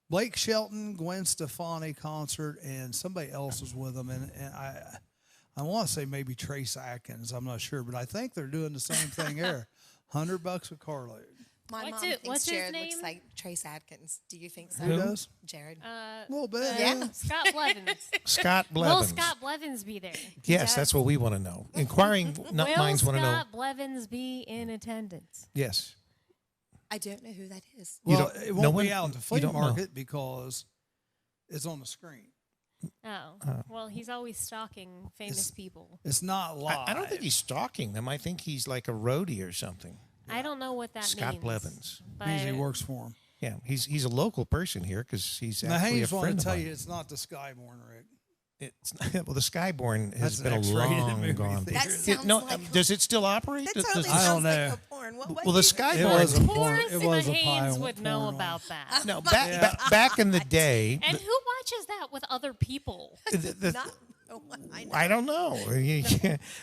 Blake Shelton, Gwen Stefani concert, and somebody else is with them. And I want to say maybe Trace Atkins. I'm not sure, but I think they're doing the same thing there. $100 a carload. My What's mom it- thinks what's his Jared name? looks like Trace Atkins. Do you think so? Who does? Jared. A little bit. Yeah. Scott Blevins. Scott Will Blevins. Scott Blevins be there? Yes, that's what we want to know. Inquiring nut Will minds want to know. Scott Blevins be in attendance? Yes. I don't know who that is. You Well, don't- it no won't one- be out at the you flea don't know. market because it's on the screen. Oh, well, he's always stalking famous people. It's not live. I don't think he's stalking them. I think he's like a roadie or something. I don't know what that Scott means. Blevins. But means he works for him. Yeah, he's a local person here because he's Now, actually a Haynes wanted friend to of tell mine. you it's not the Skyborn, Rick. It's well, the Skyborn has That's been an a X-rated long movie gone. theater. That sounds no, like does it still operate? that Does- totally does- I don't sounds like know. a porn. What well, the is it? It Skyborn. was a Of porn. course, It was a Haynes porn would know one. about that. no, Yeah. back in the day, And who watches that with other people? Not, oh, I know. I don't know.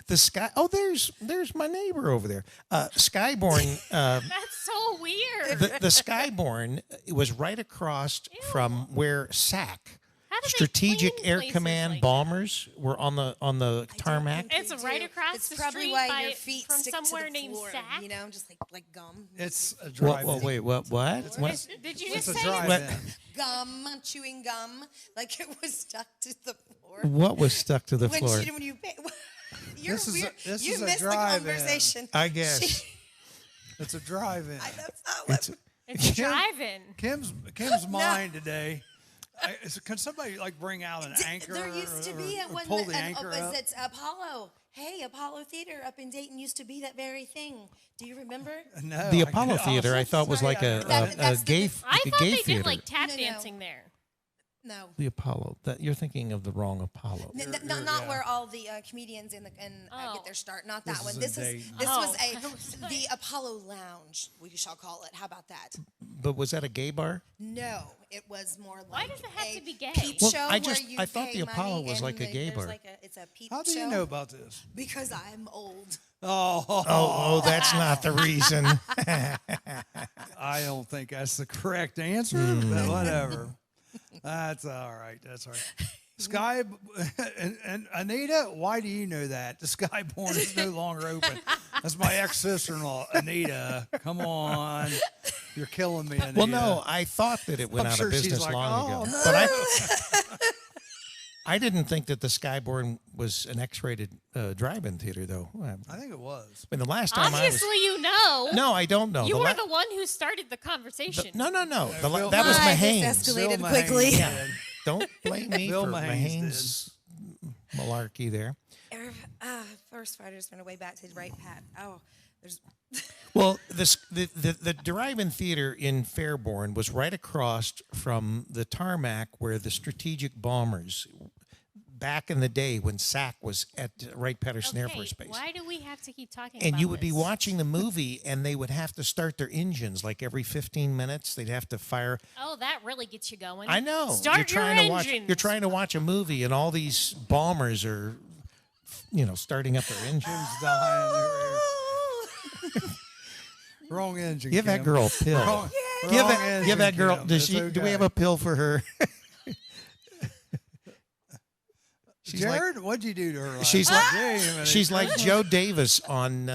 The sky. Oh, there's my neighbor over there. Skyborn. That's so weird. the Skyborn was right across from where SAC. How do strategic they air clean command places like bombers were on the tarmac. It's right across it's the probably street why your feet from stick somewhere to the named floor, Sac. you know, just like gum. It's a What? drive-in. Well, wait, what? What? Did you It's just a say drive-in. Gum, chewing gum, like it was stuck to the floor. What was stuck to the When floor? when you pay, you're This is a- weird. this You is a missed the drive-in. conversation. I guess. It's a drive-in. That's not what. it's a drive-in? Kim's mind today. Can somebody like bring out an anchor? There used to or- be or at one. pull the anchor up? Was it Apollo? Hey, Apollo Theater up in Dayton used to be that very thing. Do you remember? No, The I Apollo was Theater, I so thought was sorry, like I a, heard That- that. that's a the- gay, I a thought gay they theater. did like tap No. dancing there. No. The Apollo. That you're thinking of the wrong Apollo. Not where all the comedians get Oh. their start. Not This that one. is in This Dayton. was Oh. the Apollo Lounge. We shall call it. How about that? But was that a gay bar? No, it was more like Why does it have a to be gay? peep Well, show I where just- you I thought pay the Apollo money was like a and gay there's bar. Like it's a peep How do show. you know about this? Because I'm old. Oh, That's not the reason. I don't think that's the correct answer, but whatever. That's all right. That's all right. Sky and Anita, why do you know that? The Skyborn is no longer open. That's my ex-sister-in-law, Anita. Come on. You're killing me, Anita. Well, no, I thought that it went I'm out sure of she's business like, long "Oh, ago. no." But I didn't think that the Skyborn was an X-rated drive-in theater, though. I think it was. I mean, the last time Obviously, you know. No, I don't know. You The were la- the one who started the conversation. No. Bill- That was Why? Mahane's. This escalated Bill quickly. Mahane's Yeah. did. Don't blame me Bill for Mahane's Mahane's malarkey there. First fighters went way back to right, Pat. Oh, there's. Well, the drive-in theater in Fairborn was right across from the tarmac where the strategic bombers, back in the day when SAC was at Wright-Patterson Air Okay, Force Base. why do we have to keep talking And about you would be this? watching the movie, and they would have to start their engines like every 15 minutes. They'd have to fire. Oh, that really gets you going. I know. Start you're trying your to watch. engines. You're trying to watch a movie, and all these bombers are, starting up their engines. Jim's dying. Wrong engine. Give that Kim. girl a pill. Wrong, Give wrong that. engine, Give that girl. Kim. Does It's she? Do we okay. have a pill for her? She's like- Jared, what'd you do to her? She's last like- night? Damn it. She's like Joe Davis on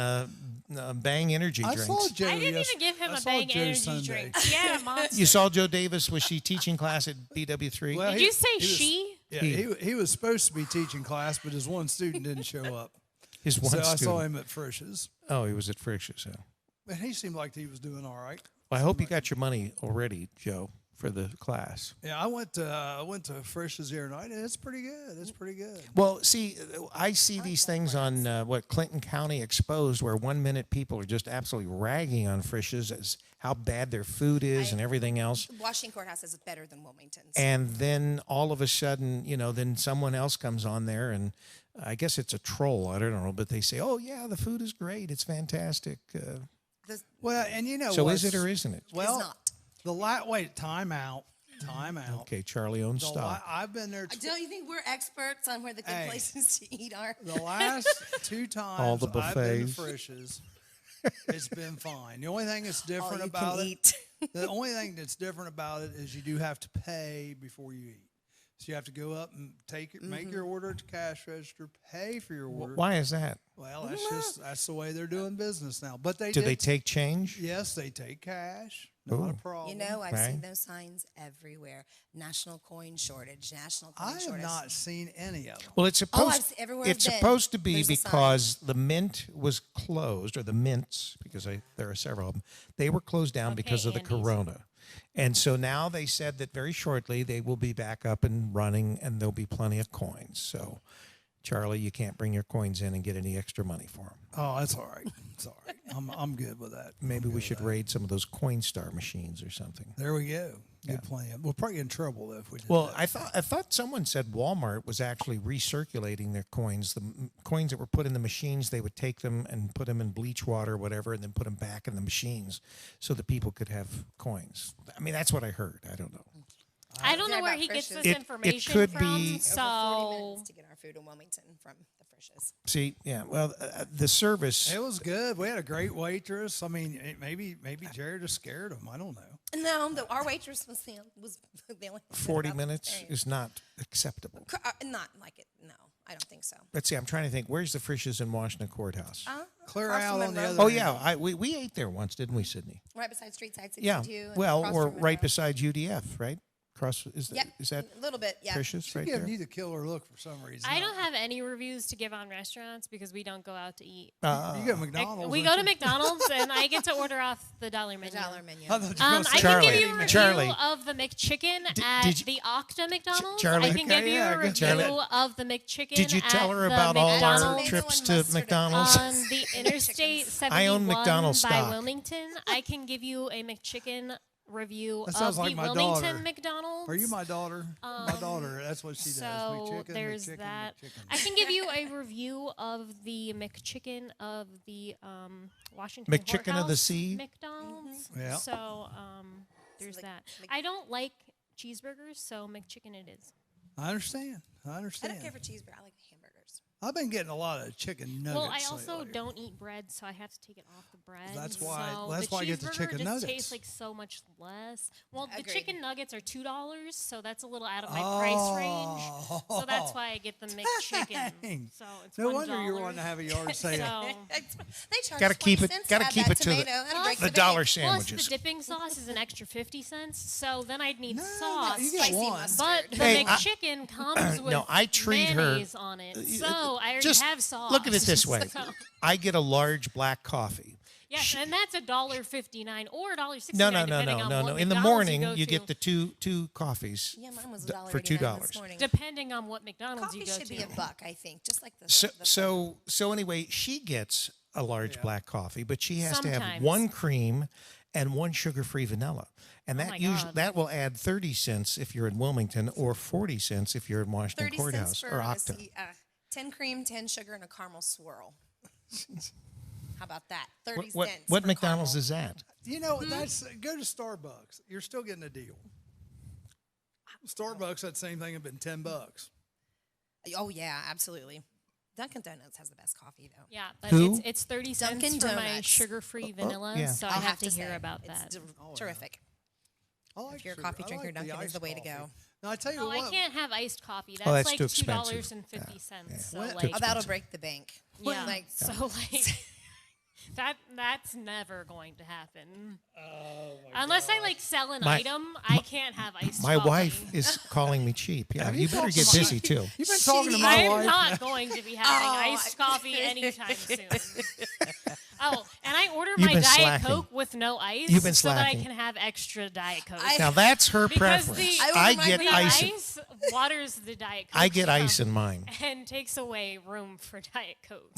Bang Energy I drinks. saw Joe. I didn't yes- even give him I a saw Bang Joe energy Sunday. drink. Yeah, monster. You saw Joe Davis? Was she teaching class at BW3? Well, Did he- you say he was- she? Yeah, he was supposed to be teaching class, but his one student didn't show up. His one So I saw student. him at Frisch's. Oh, he was at Frisch's. Yeah. And he seemed like he was doing all right. Well, I hope you got your money already, Joe, for the class. Yeah, I went to Frisch's the other night, and it's pretty good. It's pretty good. Well, see, I see these things on Clinton County Exposed, where 1 minute people are just absolutely ragging on Frisch's as how bad their food is and everything else. Washington Courthouse is better than Wilmington's. And then all of a sudden, then someone else comes on there, and I guess it's a troll. I don't know, but they say, "Oh yeah, the food is great. It's fantastic." Well, and So what's- is it or isn't it? Well, not. wait, time out. Okay, Charlie owns stock. I've been there. Don't you think we're experts on where the good Hey. places to eat are? The last two times All the I've been to buffets. Frisch's, it's been fine. The only thing that's different you about can it, eat. the only thing that's different about it is you do have to pay before you eat. So you have to go up and make your order at the cash register, pay for your order. Why is that? Well, that's the way they're doing business now. But Do they take change? Yes, they take cash. Not a Ooh. problem. You know, I've Right. seen those signs everywhere. National coin shortage. National coin I have shortage. not seen any of them. Well, it's supposed. I've seen- everywhere I've it's been, supposed to be there's a sign. because the mint was closed, or the mints, because there are several of them. They were closed down because of the Andes. corona, and so now they said that very shortly they will be back up and running, and there'll be plenty of coins. So, Charlie, you can't bring your coins in and get any extra money for them. Oh, that's all right. It's all right. I'm good with that. Maybe we should raid some of those Coinstar machines or something. There we go. Get plenty of. We'll probably get in trouble though if we did Well, that. I thought someone said Walmart was actually recirculating their coins. The coins that were put in the machines, they would take them and put them in bleach water or whatever, and then put them back in the machines so that people could have coins. I mean, that's what I heard. I don't know. I don't know They're where about he gets Frisch's. this It information could from. be- Over 40 So minutes to get our food in Wilmington from the Frisch's. See, yeah. Well, the service. It was good. We had a great waitress. I mean, maybe Jared just scared him. I don't know. No, our waitress was the only 40 minutes is not acceptable. Not like it. No, I don't think so. Let's see. I'm trying to think. Where's the Frisch's in Washington Courthouse? Clear Across out from on the Monroe. other Oh end. yeah, we ate there once, didn't we, Sydney? Right beside Street Side 62. Yeah. and Well, across or from right Monroe. beside UDF, right? Across is Yep. that a little bit. Yeah. Frisch's She right gave there? you the killer look for some reason. I don't have any reviews to give on restaurants because we don't go out to eat. You got McDonald's. We don't go to you? McDonald's and I get to order off the dollar The menu. dollar menu. I thought you were gonna say I can Charlie. give you a review Charlie. of the McChicken at did you- the Octa McDonald's. Charlie. I can Okay, give you yeah, a good. review Charlie. of the McChicken. Did you tell at her the about all our McDonald's trips Tomato and to mustard McDonald's? on the Interstate 71 I own McDonald's by stock. Wilmington? I can give you a McChicken review That of sounds the like my Wilmington daughter. McDonald's. Are you my daughter? My daughter. That's what she does. So McChicken, there's McChicken, that. McChicken. I can give you a review of the McChicken of the Washington McChicken of the Courthouse Sea? McDonald's. Yeah. So there's like that. Mc- I don't like cheeseburgers, so McChicken it is. I understand. I I understand. don't care for cheeseburger. I like hamburgers. I've been getting a lot of chicken nuggets. Well, I also lately. don't eat bread, so I have to take it off the bread. That's why- So that's the why I get the cheeseburger chicken just nuggets. tastes like so much less. Well, the Agreed. chicken nuggets are $2, so that's a little out of my price range. So that's why I get the McChicken. Dang. So it's No $1. wonder you want to have a yard sale. So, They charge Gotta keep 20 it- cents gotta add keep that it to the- tomato and Plus break the bank. dollar Plus, sandwiches. the dipping sauce is an extra 50 cents, so then I'd need No, sauce. you get Spicy one. mustard. But the Hey, McChicken comes with no, I treat her- mayonnaise on it, so I already Just have sauce. look at it this way. So- I get a large black coffee. yes, and that's $1.59 or $1.69 No. depending on what In the McDonald's morning, you you go get to. the two coffees Yeah, mine was for $1.89 this $2. morning. Depending on what McDonald's Coffee you go should to. be $1, I think, just like the. So anyway, she gets a large black coffee, but she has to have Sometimes. one cream and one sugar-free vanilla, and Oh that my usually God. that will add 30 cents if you're in Wilmington, or 40 cents if you're in Washington 30 Courthouse cents or for Octa. 10 cream, 10 sugar, and a caramel swirl. How about that? 30 What cents. what for McDonald's caramel. is that? You know, that's go to Starbucks. You're still getting a deal. Starbucks, that same thing, have been $10. Oh, yeah, absolutely. Dunkin' Donuts has the best coffee, though. Yeah, but Who? it's 30 cents Dunkin' for my Donuts. sugar-free vanilla, yeah. so I I'll have to say, hear about it's that. terrific. I like If you're a sugar. coffee I drinker, like the Dunkin' is iced the way to coffee. go. Now, I tell you Oh, what. I can't have iced coffee. That's, that's like too expensive. $2.50. So When- like, That'll break the bank. yeah. Like, So like, that's never going to happen. Unless I like sell an item, I can't have iced My coffee. wife is calling me cheap. Yeah, Have you you better talked get to my- busy too. You've been talking to She- my I'm wife. not going to be having iced coffee anytime soon. Oh, and I order You've my been Diet slacking. Coke with no ice You've been so that I slacking. can have extra Diet Coke. Now that's her because preference. the, I I order get my the ice. ice waters the Diet Coke. I get down ice in mine. and takes away room for Diet Coke.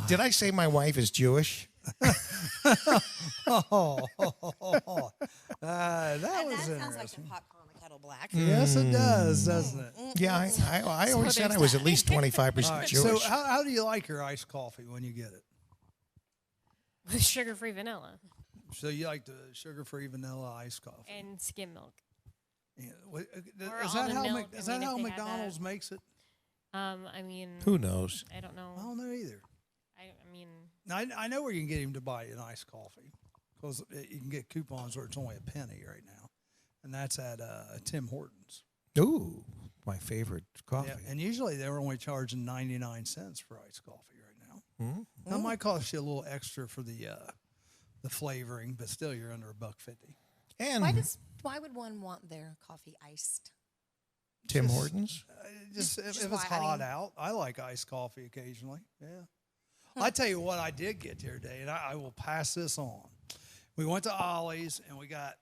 Did I say my wife is Jewish? That was that sounds like the interesting. popcorn on the kettle black. Yes, it does, doesn't it? Yeah, I always said I there's was at least 25% All right, Jewish. so how do you like your iced coffee when you get it? With sugar-free vanilla So you like the sugar-free vanilla iced coffee? and skim milk. Yeah. Or Is that almond how, milk, is I that mean, how if they have McDonald's that. makes it? I mean, Who knows? I don't know. I don't know either. I mean, I know where you can get him to buy an iced coffee because you can get coupons where it's only a penny right now, and that's at Tim Hortons. Ooh, my favorite coffee. Yeah, and usually they're only charging 99 cents for iced coffee right now. Hmm? That might cost you a little extra for the flavoring, but still you're under $1.50. And Why would one want their coffee iced? Tim Just- Hortons. Just if it's why, I hot mean- out, I like iced coffee occasionally. Yeah. I tell you what, I did get the other day, and I will pass this on. We went to Ollie's and we got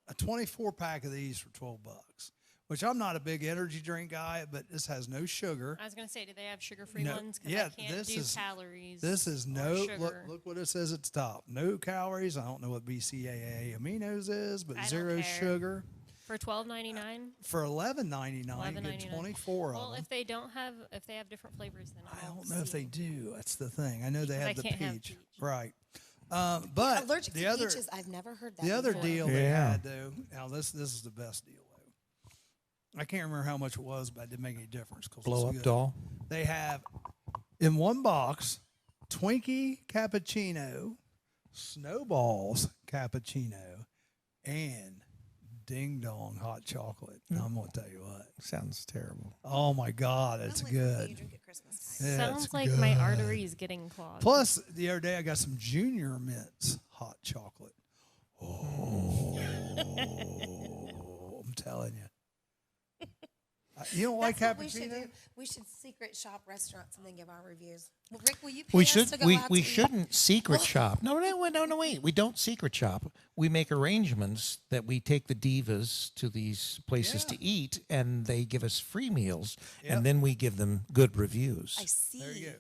a 24 pack of these for $12, which I'm not a big energy drink guy, but this has no sugar. I was gonna say, do they have sugar-free No, ones? Because yeah, I can't this do is- calories. This is or no sugar. look what it says at the top. No calories. I don't know what BCAA aminos is, but I don't zero care. sugar For $12.99. for $11.99. You get 24 Well, of them. if they don't have, if they have different flavors, then I don't know if they do. That's the thing. I know they Because I have the can't have peach, peach. right? But Allergic the to other peaches? I've never heard that. the other before. deal they Yeah. had though. Now this is the best deal though. I can't remember how much it was, but it didn't make any difference. 'Cause Blow it's up good. doll. They have in one box Twinkie cappuccino, Snowballs cappuccino, and Ding Dong hot chocolate. And I'm gonna tell you what. Sounds terrible. Oh my God, it's Sounds like something good. you drink at Christmas time. Yeah, Sounds it's like my good. arteries getting clogged. Plus, the other day I got some Junior Mints hot chocolate. Oh, I'm telling you. You don't like That's what we should cappuccino? do. We should secret shop restaurants and then give our reviews. Well, Rick, will you pay We us should. to go We out we to eat? shouldn't secret shop. No, wait. We don't secret shop. We make arrangements that we take the divas to these places Yeah. to eat, and they give us free meals, Yep. and then we give them good reviews. I see. There you go.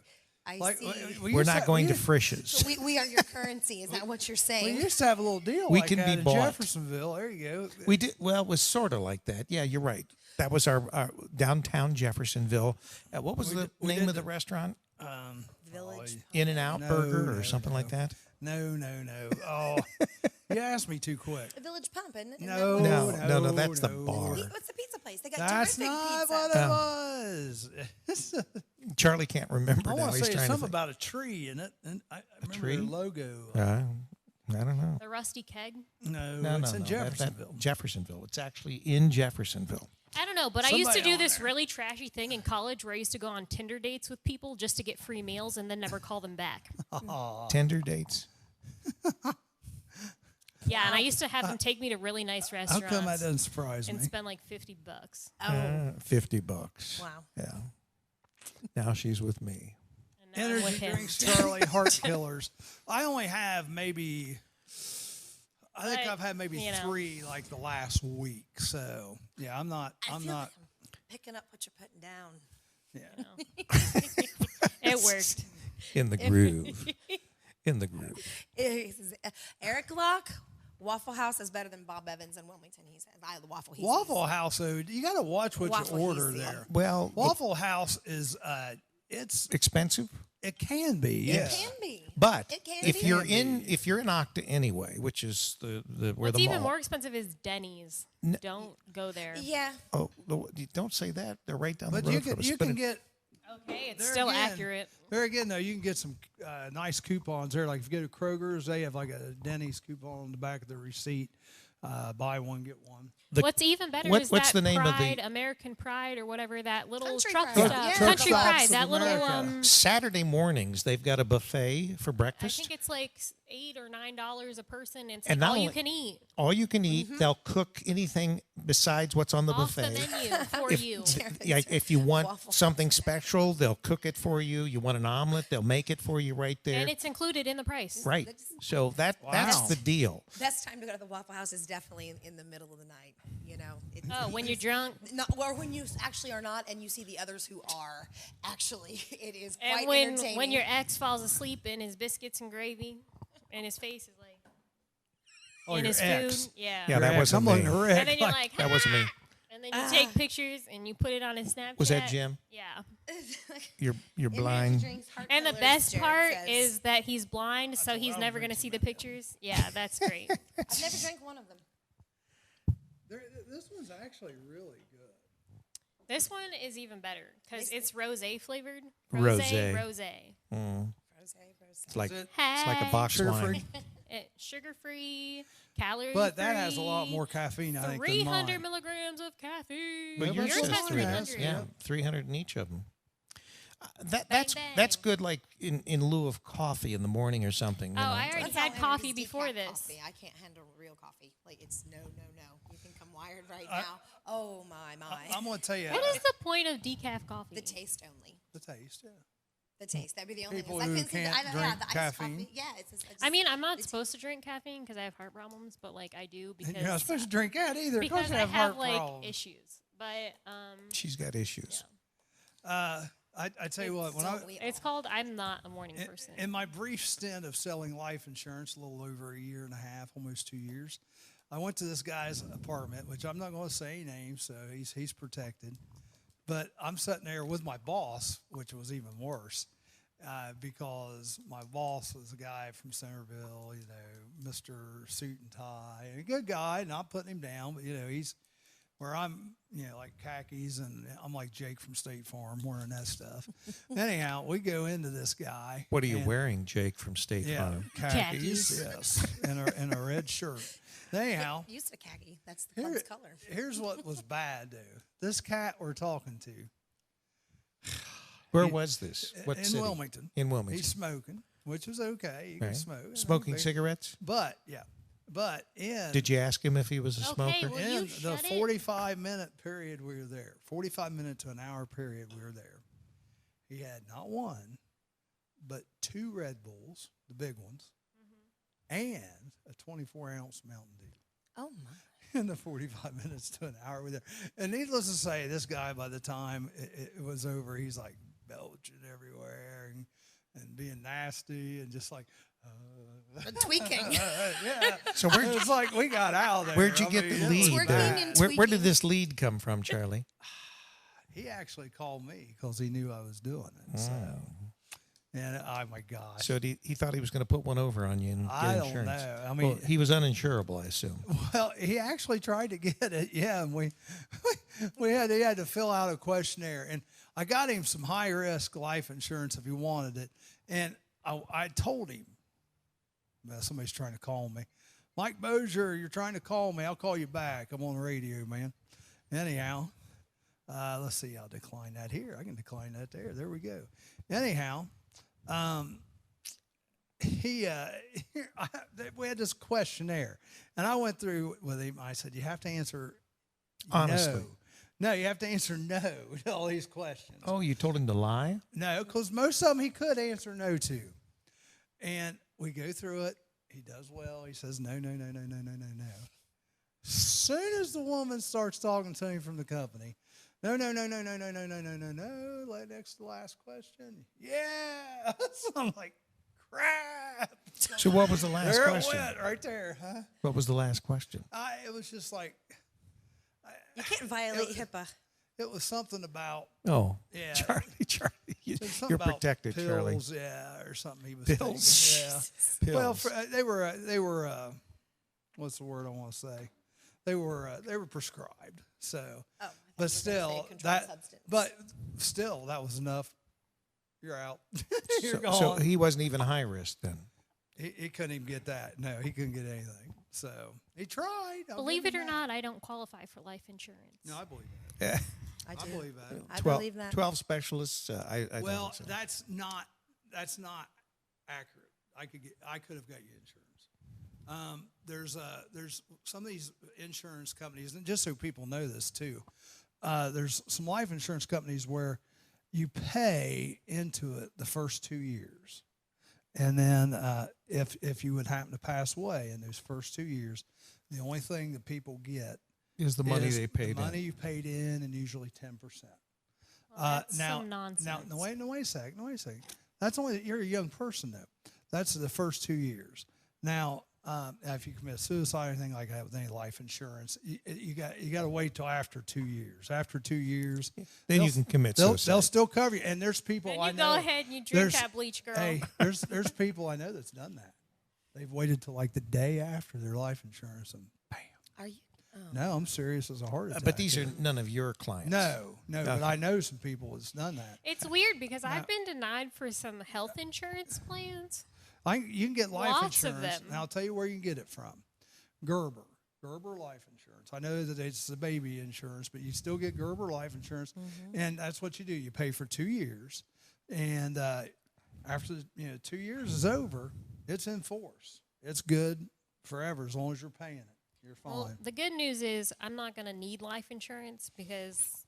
I Like, see. we We're used not to- going we to used- Frisch's. We are your currency. Is that what you're We saying? used to have a little deal We like can that be in bought. Jeffersonville. There you go. We did well. It was sort of like that. Yeah, you're right. That was our downtown Jeffersonville. What was the we name did of the restaurant? Village. In and Out No, Burger or no, something like no. that. No. Oh, you asked me too quick. The Village Pump, isn't it? No, No, that's the no. bar. What's the pizza place? They got That's terrific not pizza. what it was. Charlie can't remember I now. want to He's say trying to something think. about a tree in it, and I remember tree? their logo. I don't know. The Rusty Keg. No, it's in Jeffersonville. Jeffersonville. It's actually in Jeffersonville. I don't know, but I used to Somebody do on this there. really trashy thing in college where I used to go on Tinder dates with people just to get free meals and then never call them back. Tender dates. Yeah, and I used to have them take me to really nice How restaurants come that doesn't surprise and me? spend like $50. Oh, $50. wow. Yeah. Now she's with me. And now I'm with Energy him. drinks, Charlie, heart killers. I only have maybe. I think But, I've had maybe you know. 3 like the last week. So yeah, I'm not. I I'm feel not. like I'm picking up what you're putting down. Yeah. It worked. In the groove. In the groove. Eric Locke, Waffle House is better than Bob Evans in Wilmington. He says, "I the waffle." He Waffle House, though, you got to watch what Waffle you order He's the- there. Well, Waffle House is it's expensive. it can be. Yeah. It can be. But It can if be. you're in Octa anyway, which is the where What's the even mall. more expensive is Denny's. Don't go there. Yeah. Oh, don't say that. They're right down But the road you from can us. you But can it- get Okay, it's there still again- accurate. There again, though, you can get some nice coupons there. Like if you go to Kroger's, they have like a Denny's coupon on the back of the receipt. Buy one, get one. What's even better what- is what's that the name of the- Pride, American Pride, or whatever that little Country truck Pride. stuff. Yeah. Country Truck Pride, Stops that of little America. Saturday mornings they've got a buffet for I breakfast. think it's like $8 or $9 a person. It's And like not all you only- can eat All you can eat. They'll cook anything besides what's on the off the buffet. menu for you. Yeah, if you want Waffle. something special, they'll cook it for you. You want an omelet, they'll make it for you right there. And it's included in the price. Right. So that's Wow. the deal. Best time to go to the Waffle House is definitely in the middle of the night. You know. Oh, when you're drunk. Or when you actually are not, and you see the others who are. Actually, it is quite And when entertaining. your ex falls asleep in his biscuits and gravy, and his face is like Oh, in your his ex. food, yeah. Yeah, that Rick, wasn't I'm looking me. at Rick. And then you're like, That wasn't me. and then you take pictures and you put it on his Snapchat. Was that Jim? Yeah. You're Energy blind. drinks, heart And the killers, best Jared part says. is that he's blind, so he's never going to see the pictures. Yeah, that's great. I've never drank one of them. This one's actually really good. This one is even better because it's rosé flavored. Rosé. Rosé. It's like Is it- it's like a box wine. Sugar free, calorie But that has a lot more caffeine, I think, than 300 mine. milligrams of caffeine. But yours yours says has 300. 300. Yeah, 300 in each of them. That's bang. that's good. Like in lieu of coffee in the morning or something. You Oh, know? I already That's all had I need coffee is before decaf this. Coffee. I can't handle real coffee. Like it's no. You think I'm wired right now? Oh my. I'm going to tell you What is the point of decaf coffee? The taste only. the taste. Yeah. The taste. That'd be the only. People 'cause I who couldn't see the- can't I- drink yeah, the iced caffeine. Coffee. Yeah, it's just, I mean, I'm not it's- supposed to drink caffeine because I have heart problems, but like I do because You're not supposed to drink that either. Of course because you I have have heart like problems. issues. But She's got issues. I tell you what, when I Don't we it's all? called I'm not a morning person. in my brief stint of selling life insurance, a little over a year and a half, almost 2 years, I went to this guy's apartment, which I'm not going to say names, so he's protected. But I'm sitting there with my boss, which was even worse, because my boss was a guy from Centerville, you know, Mr. Suit and Tie, a good guy, not putting him down, but you know, where I'm, like khakis, and I'm like Jake from State Farm wearing that stuff. Anyhow, we go into this guy. What are you wearing, Jake from State Farm? Khakis, yes, and a red shirt. Anyhow, Used to khaki. That's the club's color. here's what was bad, though. This cat we're talking to. Where was this? What in city? Wilmington. In Wilmington. He's smoking, which is okay. You can smoke. Smoking cigarettes? But in Did you ask him if he was a Okay, smoker? well, in you the shut it. 45-minute period we were there, 45 minute to an hour period we were there, he had not one, but 2 Red Bulls, the big ones, and a 24-ounce Mountain Dew. Oh my! In the 45 minutes to an hour we were there. And needless to say, this guy, by the time it was over, he's like belching everywhere and being nasty and just like, Tweaking. yeah. So It's like we got out of there. Where'd you I get mean, the it was lead? Twerking bad. and Where did tweaking. this lead come from, Charlie? He actually called me because he knew I was doing it. So, and oh my gosh, So he thought he was going to put one over on you and I get don't insurance. know. I mean, Well, he was uninsurable, I assume. well, he actually tried to get it. Yeah, and he had to fill out a questionnaire, and I got him some high risk life insurance if he wanted it, and I told him. Well, somebody's trying to call me. Mike Bozier, you're trying to call me. I'll call you back. I'm on the radio, man. Anyhow, let's see. I'll decline that here. I can decline that there. There we go. Anyhow, we had this questionnaire, and I went through with him. I said, you have to answer Honestly. No, you have to answer no to all these questions. Oh, you told him to lie? No, because most of them he could answer no to. And we go through it. He does well. He says no, no, no, no, no, no, no, no. Soon as the woman starts talking to him from the company, no, no, no, no, no, no, no, no, no, no, no. Next to the last question. Yeah. So I'm like, crap. So what was the last There question? it went right there, huh? What was the last question? It was just like, You can't violate HIPAA. it was something about, Oh, yeah. Charlie, it was something you're about protected, Charlie. pills, yeah, or something he was Pills? taking. Yeah. Well, Pills. they were what's the word I want to say? They were prescribed. So, but still that was enough. You're out. You're gone. So he wasn't even high risk then. He couldn't even get that. No, he couldn't get anything. So he tried. I'll Believe give it him or that. not, I don't qualify for life insurance. No, I believe that. Yeah. I do. I believe that. I believe that. 12 specialists. I Well, don't think so. that's not accurate. I could have got you insurance. There's some of these insurance companies, and just so people know this too, there's some life insurance companies where you pay into it the first 2 years, and then if you would happen to pass away in those first 2 years, the only thing that people get Is the money is they paid the money in. you paid in, and usually 10%. Well, that's some nonsense. Now, wait a second. That's only you're a young person though. That's the first 2 years. Now, if you commit suicide or anything like that with any life insurance, you got to wait till after 2 years. After 2 years, Then you can commit suicide. They'll still cover you. And there's people Then I you know. go ahead and you drink there's- that bleach, girl. Hey, there's people I know that's done that. They've waited till like the day after their life insurance, and bam. Are you? Oh. No, I'm serious as a heart attack. But these are none of your clients. no. But I know some people that's done that. It's weird because I've been denied for some health insurance plans. You can get life Lots of insurance, them. and I'll tell you where you can get it from. Gerber Life Insurance. I know that it's the baby insurance, but you still get Gerber Life Insurance, and that's what you do. You pay for 2 years, and after 2 years is over, it's in force. It's good forever as long as you're paying it. You're fine. Well, the good news is I'm not going to need life insurance because,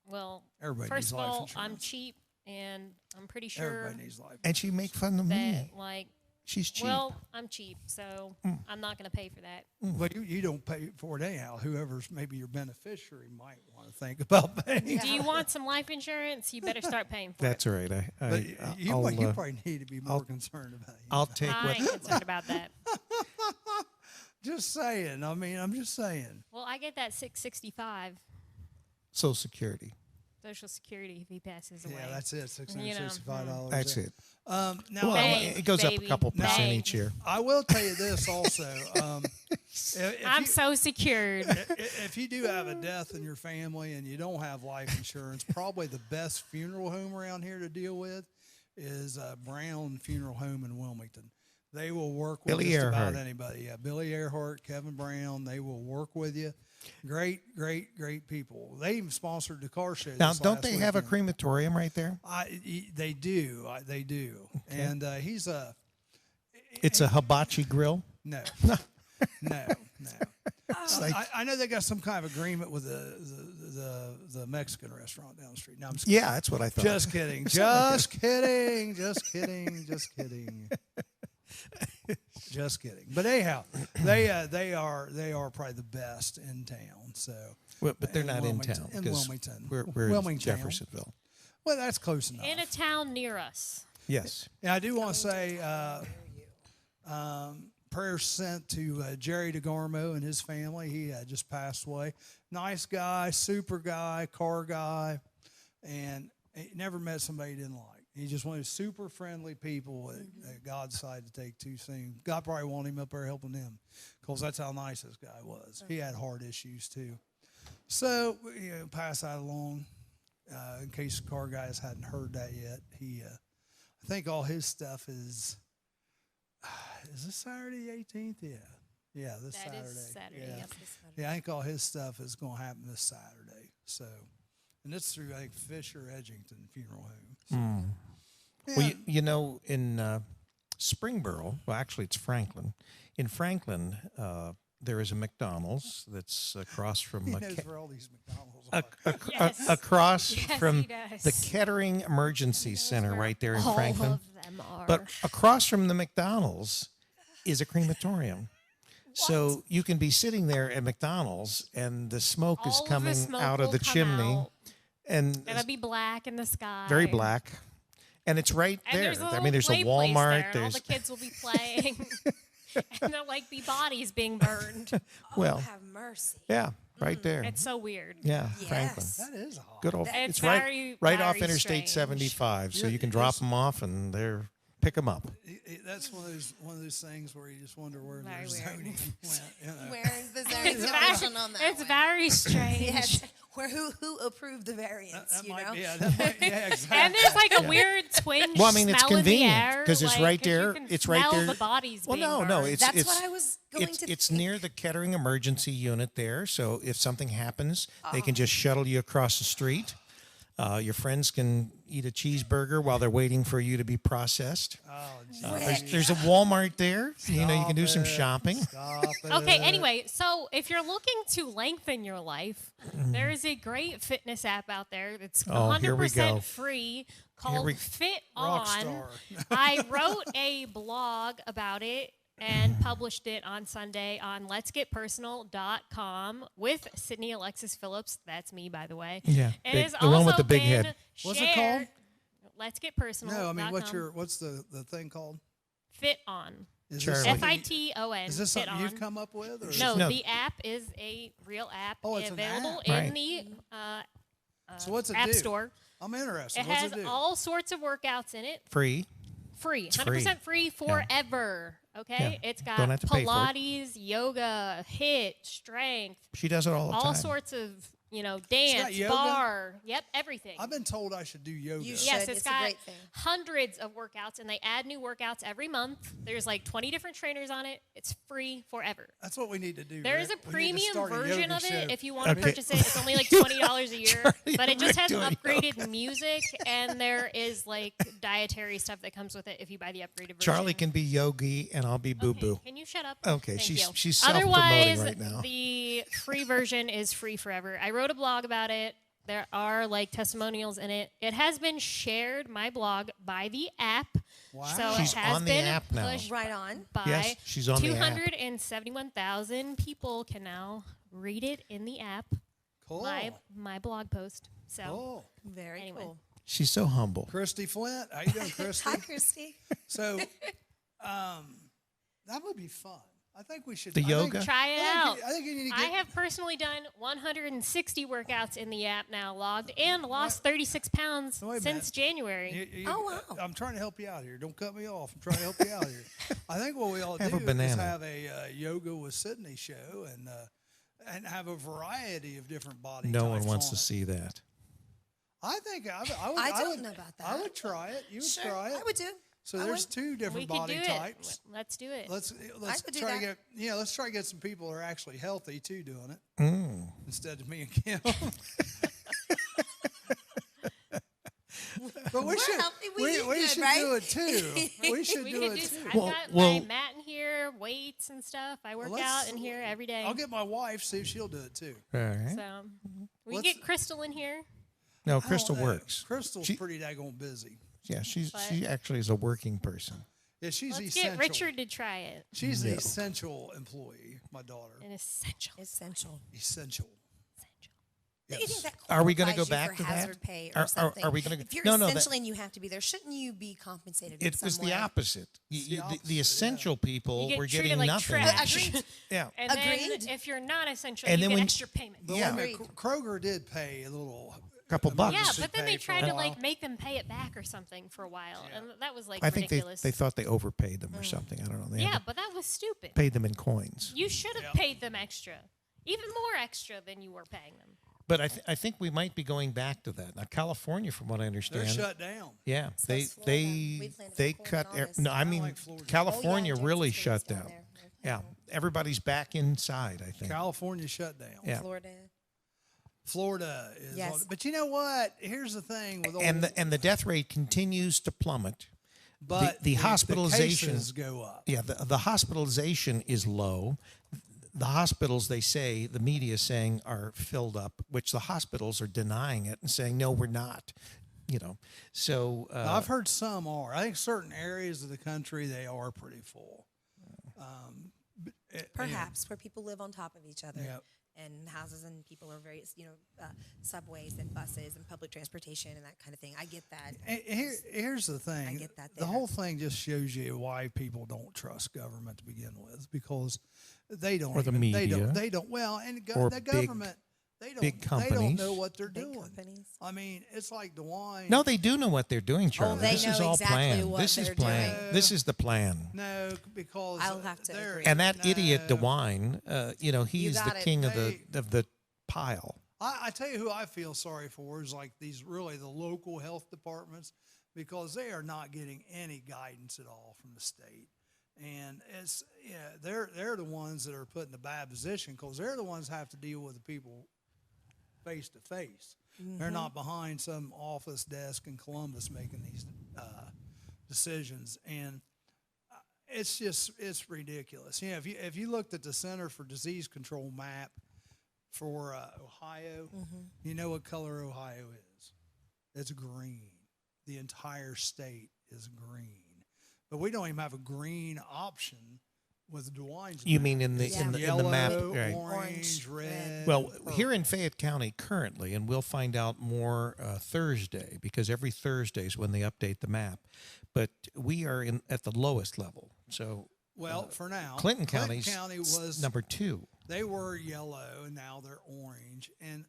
well, Everybody first needs of life all, insurance. I'm cheap, and I'm pretty sure Everybody needs life. And she make fun of me. that, like, She's cheap. well, I'm cheap, so I'm not going to pay for that. But you don't pay for it anyhow. Whoever's maybe your beneficiary might want to think about paying. Do you want some life insurance? You better start paying for That's it. all right. But you I'll, probably need to be more concerned about it. I'll take I what ain't concerned about that. Just saying. I mean, I'm just saying. Well, I get that 665 Social Security. Social Security if he passes away. Yeah, that's it. You know, $665. That's it. Now, Well, Thanks, it goes up a baby. couple percent Thanks. each year. I will tell you this also. I'm so secured. If you do have a death in your family and you don't have life insurance, probably the best funeral home around here to deal with is Brown Funeral Home in Wilmington. They will work with Billy just Earhart. about anybody. Yeah, Billy Earhart, Kevin Brown, they will work with you. Great people. They even sponsored the car show. Now, this don't last they have a weekend. crematorium right there? They do. They do. Okay. And he's a It's a hibachi grill. no. It's like, I know they got some kind of agreement with the Mexican restaurant down the street. No, I'm just yeah, that's what I thought. Just kidding. Just kidding. Just kidding. Just kidding. Just kidding. But anyhow, they are probably the best in town. So, But they're not in Wilmington- town. in 'cause Wilmington. We're in Wilmington. Jeffersonville. Well, that's close enough. In a town near us. Yes. Yeah, I do want to say prayers sent to Jerry DeGarmo and his family. He just passed away. Nice guy, super guy, car guy, and he never met somebody he didn't like. He just one of those super friendly people that God decided to take too soon. God probably wanted him up there helping him because that's how nice this guy was. He had heart issues too. So, pass that along in case car guys hadn't heard that yet. I think all his stuff is this Saturday 18th? Yeah, this That Saturday. is Saturday. Yeah. Yep. Yeah, I think all his stuff is going to happen this Saturday. So, and it's through I think Fisher Edgington Funeral Home. So, yeah. Well, you know, in Springboro, well, actually, it's Franklin. In Franklin, there is a McDonald's that's across from He a knows Ke- where all these McDonald's are. Yes. across Yes, from he does. the Kettering Emergency Center right there in All Franklin. of them are. But across from the McDonald's is a crematorium. So you can be sitting there at McDonald's and the smoke is All of the coming smoke out of will the come chimney out. and It'll be black in the sky. very black. And it's right And there. there's a I little mean, there's a play place Walmart. there, and all There's the kids will be playing. And there'll like be bodies being burned. well, Have mercy. yeah, right there. It's so weird. Yeah, Yes. Franklin. That is hot. Good old. It's It's right, very, right off very Interstate strange. 75, so Yeah, you can drop there's- them off and pick them up. That's one of those things where you just wonder where Very their weird. zoning went. You know. Where is the It's variation on that it's one? very strange. Yes. Who approved the variance? That you might know. be, yeah, exactly. And there's like a weird twinge Well, I mean, it's smell in the convenient air, 'cause it's like, right 'cause you there. can It's right smell there. The bodies Well, being no, burned. it's That's what I was going to it's think. near the Kettering Emergency Unit there. So if something happens, they can just shuttle you across the street. Your friends can eat a cheeseburger while they're waiting for you to be processed. Oh, There's a Walmart there. You know, you can do some Stop it. shopping. Stop Okay, it. anyway, so if you're looking to lengthen your life, there is a great fitness app out there that's Oh, here we go. 100% free called we- Fit Rock On. star. I wrote a blog about it and published it on Sunday on letsgetpersonal.com with Sydney Alexis Phillips. That's me, by the way. Yeah, It big- has the one with also the big been head. What's it called? shared- Let's Get Personal. No, I mean, what's the thing called? Fit On. Is Charlie. something- Fiton. Is this Fit something you've On. come up with? Or No, No. the app is a real app Oh, it's an available app. in Right. the So what's it App do? Store. I'm interested. It What's has it do? all sorts of workouts in it. Free. Free. It's 100% free forever. Okay? Yeah. It's got Don't have to pay for it. Pilates, yoga, HIIT, strength, She does it all the all time. sorts of, got dance, yoga? bar. Yep, everything. I've been told I should do yoga. You Yes, should. it's It's a got great thing. hundreds of workouts, and they add new workouts every month. There's like 20 different trainers on it. It's free forever. That's what we need to do. There is Rick. a We need to premium start a version yoga of it show. if you want to Okay. purchase it. It's only like $20 a year, but it just has doing upgraded music, and there is like dietary stuff that comes with it if you buy the upgraded version. Charlie can be Yogi and I'll be Boo Okay, Boo. can you shut up? Okay, Thank you. she's self-promoting Otherwise, right now. the free version is free forever. I wrote a blog about it. There are like testimonials in it. It has been shared, my blog, by the app. Wow. So She's it has on the been app now. pushed Right on. by Yes, she's on the app. 271,000 people can now read it in the app. Cool. My blog post. So Cool. Very Anyway. cool. She's so humble. Christy Flint, how you doing, Christy? Hi, Christy. So, that would be fun. I think we should. The yoga? Try it out. I think you need to I get. have personally done 160 workouts in the app now logged and lost 36 pounds Wait a since January. Oh, wow. I'm trying to help you out here. Don't cut me off. I'm trying to help you out here. I think what we all Have do a banana. is have a yoga with Sydney show and have a variety of different body No one types wants on to it. see that. I think I would. I don't would, know about I that. would try it. You would Sure, try it. I would too. So I there's would. two We different could body do types. it. Let's do it. Let's could do try to that. get let's try to get some people who are actually healthy too doing it instead of me and Kim. But we We're should healthy, we eat good, should right? do it too. We should we do could it do. too. I've Well- got well- my mat in here, weights and stuff. I work Well, out in here every day. I'll get my wife, see if she'll do it too. All right. So we Let's- get Crystal in here. No, I Crystal don't know. works. Crystal's She- pretty daggone busy. Yeah, she But- actually is a working person. Yeah, she's Let's essential. get Richard to try it. She's No. the essential employee, my daughter. An essential. Essential. Essential. Don't you think that Are we gonna qualifies go you back for to that? hazard pay Are- or something? are we gonna go- If you're No, no, that- essential and you have to be there, shouldn't you be compensated? in It was some the way? opposite. the opposite, The yeah. essential people You get were treated getting like nothing. trash. Agreed. Yeah. And Agreed. then if you're not essential, And you then get when- extra payment. But Yeah. wait a minute, Agreed. Kroger did pay a little. Couple bucks. Yeah, should but then pay they for tried a to while. like make them pay it back or something for a while, and that was like I think ridiculous. they thought they overpaid them or something. I don't know. They had yeah, to but that was stupid. paid them in coins. You should have paid them extra, even more extra than you were paying them. But I think we might be going back to that. Now, California, from what I They're understand, shut down. yeah, So they is Florida. We they planted they corn in cut. August. No, I I mean like Florida. California Oh, yeah, really Jeffersonville's shut down down. there. They're Yeah, planting. everybody's back inside. I think. California shut down. Yeah. Florida is. Yes. But you know what? Here's the thing with And the death rate continues to plummet. but the hospitalization- cases go up. Yeah, the hospitalization is low. The hospitals, they say, the media is saying, are filled up, which the hospitals are denying it and saying, no, we're not. You know, so I've heard some are. I think certain areas of the country they are pretty full. Perhaps where people live on top of each other. Yep. And houses and people are very, subways and buses and public transportation and that kind of thing. I get that. Here's the thing. I get that The there. whole thing just shows you why people don't trust government to begin with, because they don't. Or the even, media. They don't. Well, and Or the big- government. They don't. big They don't companies. know what they're Big doing. companies. I mean, it's like DeWine. no, they do know what they're doing, Charlie. they this is know all exactly planned. what This is they're planned. doing. This is the plan. No, because I'll have to they're- agree. And that idiot no. DeWine, he's the got it. king of They- the pile. I tell you who I feel sorry for is like the local health departments, because they are not getting any guidance at all from the state. And they're the ones that are put in the bad position, because they're the ones that have to deal with the people face to face. They're not behind some office desk in Columbus making these decisions. And it's ridiculous. If you looked at the Center for Disease Control map for Ohio, you know what color Ohio is? It's green. The entire state is green. But we don't even have a green option with DeWine's You map. mean in the It's in the yellow, map? Right. orange, red. Well, purple. here in Fayette County currently, and we'll find out more Thursday, because every Thursday is when they update the map. But we are at the lowest level. So For now, Clinton County was number 2. They were yellow, and now they're orange, and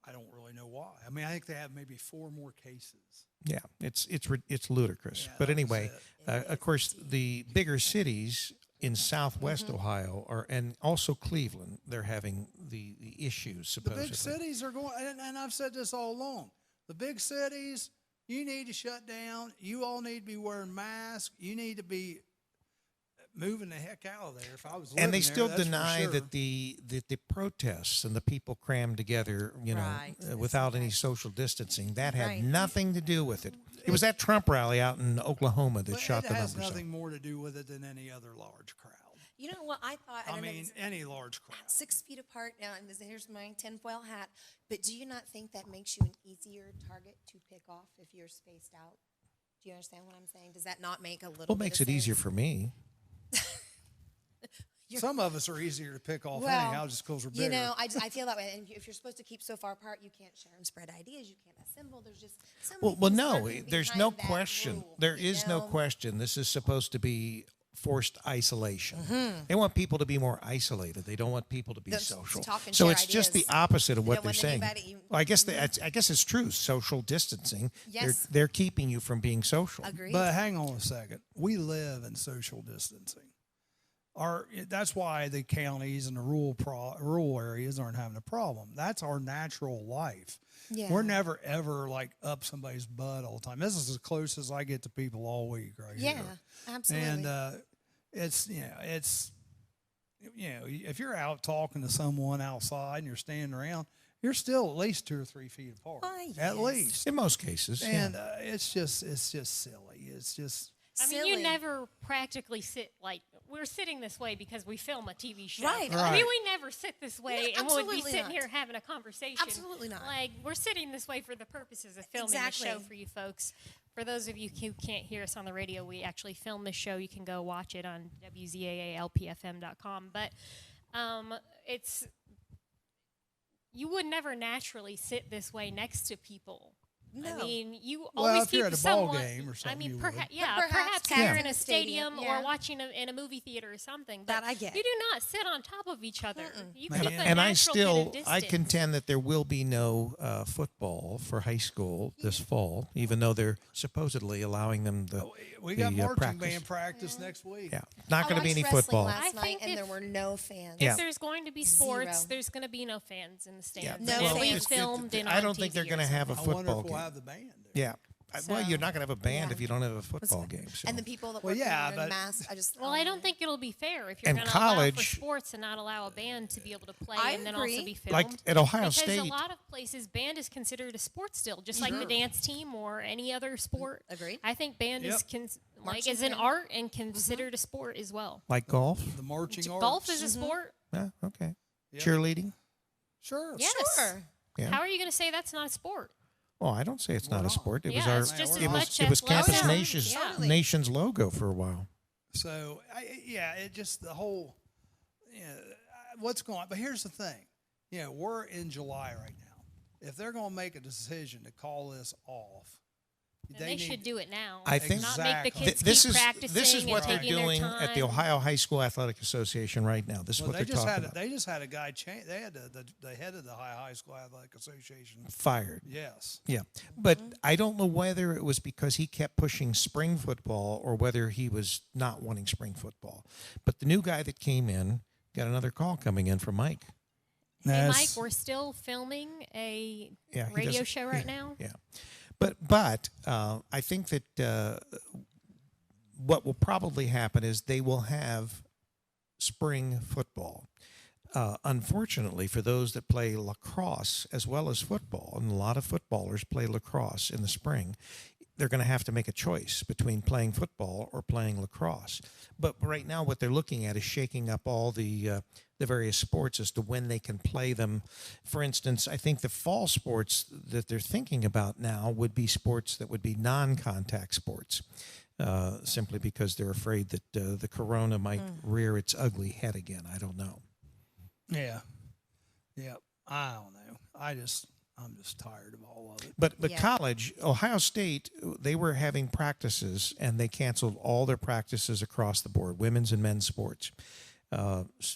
I don't really know why. I mean, I think they have maybe 4 more cases. Yeah, it's ludicrous. Yeah, But that was anyway, it. of course, the bigger cities in Southwest Ohio and also Cleveland, they're having the issues The supposedly. big cities are going, and I've said this all along. The big cities, you need to shut down. You all need to be wearing masks. You need to be moving the heck out of there. If I was living And they there, still that's for deny sure. that the protests and the people crammed together, Right. without any social distancing, that had Right. nothing to do with it. It was that Trump rally out in Oklahoma that But shot it the has numbers up. nothing more to do with it than any other large crowd. You know what I thought? I don't know, mean, it's any large crowd. 6 feet apart now, and here's my tinfoil hat. But do you not think that makes you an easier target to pick off if you're spaced out? Do you understand what I'm saying? Does that not make a little? Well, it bit makes of it easier sense? for me. Some of us are easier to pick off Well, anyhow, just because we're bigger. You know, I feel that way. And if you're supposed to keep so far apart, you can't share and spread ideas. You can't assemble. There's just so many Well, things no, lurking there's behind no that question. rule, There you is no know? question. This is supposed to be forced isolation. They want people to be more isolated. They don't want people to be Don't social. talk and So share it's just the ideas. opposite of You what don't they're want saying. anybody- Well, I guess it's true. Social distancing. Yes. They're keeping you from being social. Agreed. But hang on a second. We live in social distancing. That's why the counties and the rural areas aren't having a problem. That's our natural life. Yeah. We're never ever like up somebody's butt all the time. This is as close as I get to people all week right Yeah, here. absolutely. And it's if you're out talking to someone outside and you're standing around, you're still at least 2 or 3 feet apart. At yes. least. In most cases. And it's just silly. It's just I mean, Silly. you never practically sit like we're sitting this way because we film a TV show. Right. I mean, we never sit this way No, and would be absolutely sitting not. here having a conversation. Absolutely not. Like we're sitting this way for the purposes of filming Exactly. the show for you folks. For those of you who can't hear us on the radio, we actually film this show. You can go watch it on WZAA LPFM.com. But it's you would never naturally sit this way next to people. No. I mean, you Well, always if you're keep at a ball someone. game or something, I mean, you would. perhaps perhaps you're cats in a stadium yeah. or watching in a movie theater or something. But That I get. You do not sit on top of each other. You Man. keep a And I natural bit of still, I distance. contend that there will be no football for high school this fall, even though they're supposedly allowing them we got marching practice. band practice next week. Yeah, not I going to be watched any wrestling football. last I night, think and if- there were no fans. Yeah. If there's going to be sports, Zero. there's going to be no fans in the stands. No And it'll be fans. filmed and I on don't think TV they're or going to have a I wonder football if we'll game. have the band. Yeah. Well, you're So, not going to have a band yeah. if you don't have a football game. So. And the people that Well, work yeah, in but- masks, I just Well, I don't think it'll be fair if you're And going to allow for college- sports and not allow a band to be able to play I and then also agree. be filmed. Like at Ohio because State, a lot of places, band is considered a sport still, just like the dance team or any other sport. Agreed. I think band is Yep. Marching is an band. art and considered a sport as well. like golf. The marching arts. Golf is a sport. Yeah, okay. Yep. Cheerleading. Sure. Yes. Sure. Yeah. How are you going to say that's not a sport? Well, I don't say it's not a not? sport. It Yeah, was our. it's just as it was, much it was Campus athleticism. Nation's Yeah. Totally. Nation's logo for a while. So it just the whole, what's going on. But here's the thing, we're in July right now. If they're going to make a decision to call this off, And they should do it now. I think- not make the Exactly. kids This keep is practicing this is what and they're taking doing their time. at the Ohio High School Athletic Association right now. This is Well, what they're talking about. They just had a guy change. They had the head of the High School Athletic Association. Fired. Yes. Yeah, but I don't know whether it was because he kept pushing spring football or whether he was not wanting spring football. But the new guy that came in got another call coming in from Mike. Hey, Yes. Mike, we're still filming a Yeah, he radio doesn't- show right now. Yeah, but I think that what will probably happen is they will have spring football. Unfortunately, for those that play lacrosse as well as football, and a lot of footballers play lacrosse in the spring, they're going to have to make a choice between playing football or playing lacrosse. But right now, what they're looking at is shaking up all the various sports as to when they can play them. For instance, I think the fall sports that they're thinking about now would be sports that would be non-contact sports, simply because they're afraid that the corona might rear its ugly head again. I don't know. Yeah. Yeah. I don't know. I'm just tired of all of it. But Yeah. college, Ohio State, they were having practices, and they canceled all their practices across the board, women's and men's sports,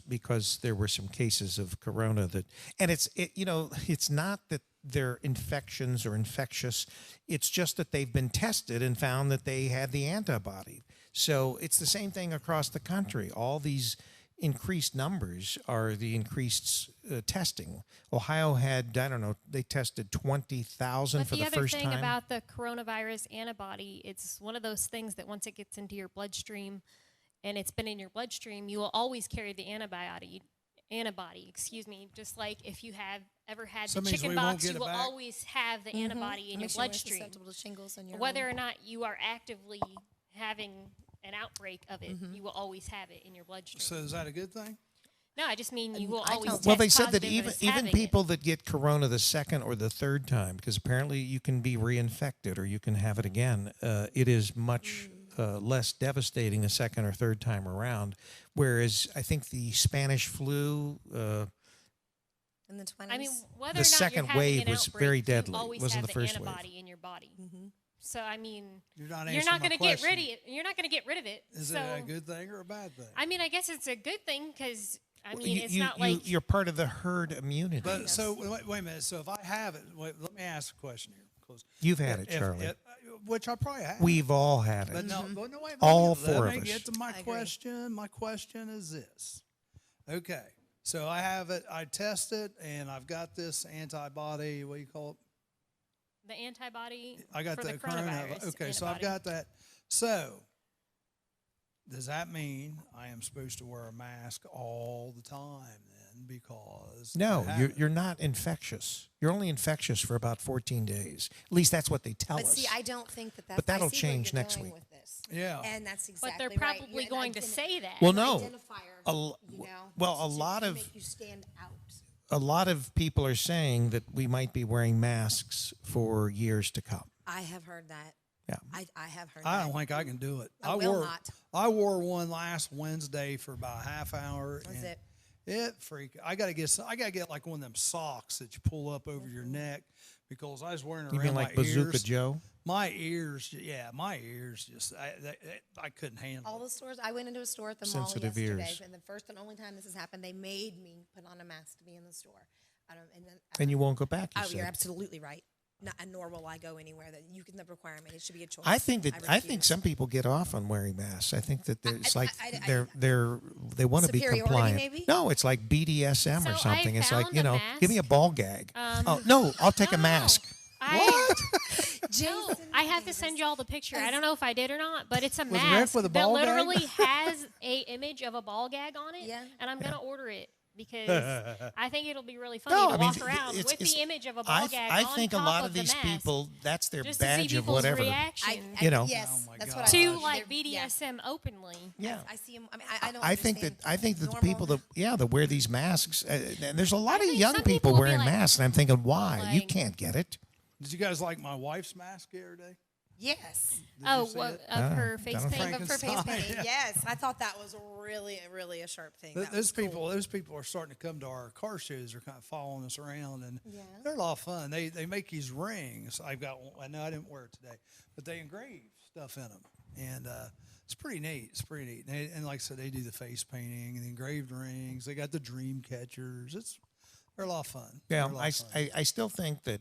because there were some cases of corona that, and it's not that they're infections or infectious, it's just that they've been tested and found that they had the antibody. So it's the same thing across the country. All these increased numbers are the increased testing. Ohio had, I don't know, they tested 20,000 But for the the other first thing time. about the coronavirus antibody, it's one of those things that once it gets into your bloodstream and it's been in your bloodstream, you will always carry the antibody, just like if you have ever had So it the means chicken we won't box, get you it will back? always have the antibody in your Makes you more bloodstream. susceptible to shingles and your Whether or not you are actively having an outbreak of it, you will always have it in your bloodstream. So is that a good thing? No, I just mean you will I always don't- test Well, they said that positive even as having it. people that get corona the second or the third time, because apparently you can be reinfected or you can have it again, it is much less devastating the second or third time around. Whereas I think the Spanish flu, in the 20s. I mean, whether The or not second you're having wave an was outbreak, very you deadly. always Wasn't have the first wave. antibody in your body. So I mean, You're not you're not answering my going to get rid of question. it. You're not going to get rid of it. Is so, it a good thing or a bad thing? I mean, I guess it's a good thing because I mean, it's not like you're part of the herd immunity. But so wait a minute. So if I have it, let me ask a question here. Close. You've had it, Charlie. Which I probably have. We've all had it. But no, wait. All Let four me of us. get to my question. My question is this. Okay. So I have it. I test it, and I've got this antibody. What do you call it? the antibody. I got for the the coronavirus. Okay, so I've antibody. got that. So does that mean I am supposed to wear a mask all the time then? Because No, you're not infectious. You're only infectious for about 14 days. At least that's what they tell But us. see, I don't think that that's. But that'll I see where change you're next going week. With this. Yeah. And that's But exactly they're right. probably You're going to an say that. Well, no. identifier, you know, well, a to lot of make you stand out. a lot of people are saying that we might be wearing masks for years to come. I have heard that. Yeah. I have heard I that. don't think I can do it. I will not. I wore one last Wednesday for about a half hour. Was and it? It freak. I gotta get like one of them socks that you pull up over your neck because I was wearing it You around mean my like Bazooka ears. Joe? My ears just I couldn't handle All it. the stores. I went into a store at the Sensitive mall yesterday, ears. and the first and only time this has happened, they made me put on a mask to be in the store. I don't, and then, And you won't go back, you oh, said. you're absolutely right. Not, nor will I go anywhere that you can the requirement. It should be a choice. I think refuse. some people get off on wearing masks. I think that it's like I- they want to be Superiority, compliant. maybe? No, it's like BDSM or So I something. It's like, found you a know, give me a mask. ball gag. Oh no, I'll take a No. mask. Jason, I have to send you all the picture. I don't know if I did or not, but it's a Rick mask with a that ball gag? literally has a image of a ball gag on it. Yeah. And I'm gonna order it because I think it'll be really funny No, to I mean, walk around with it's- the image of a ball gag I on think a top lot of of the these mask, people, that's their just to see badge of people's whatever. reaction. You know. Yes, Oh my that's God. what I to thought. like They're- yeah. BDSM openly. Yeah. I see them. I mean, I don't. I think that the normal. people that wear these masks, and there's a lot of think young some people people will be wearing like- masks, and I'm thinking, why? You like- can't get it. Did you guys like my wife's mask the other day? Yes. Oh, see what it? of her face Donald paint? But for face Frankenstein, painting, yeah. yes, I thought that was really a sharp thing. That Those was cool. people are starting to come to our car shows. They're kind of following us around, and Yeah. they're a lot of fun. They make these rings. I've got one. I know I didn't wear it today, but they engrave stuff in them, and it's pretty neat. It's pretty neat. And like I said, they do the face painting and the engraved rings. They got the dream catchers. They're a lot of fun. Yeah, They're a lot of fun. I still think that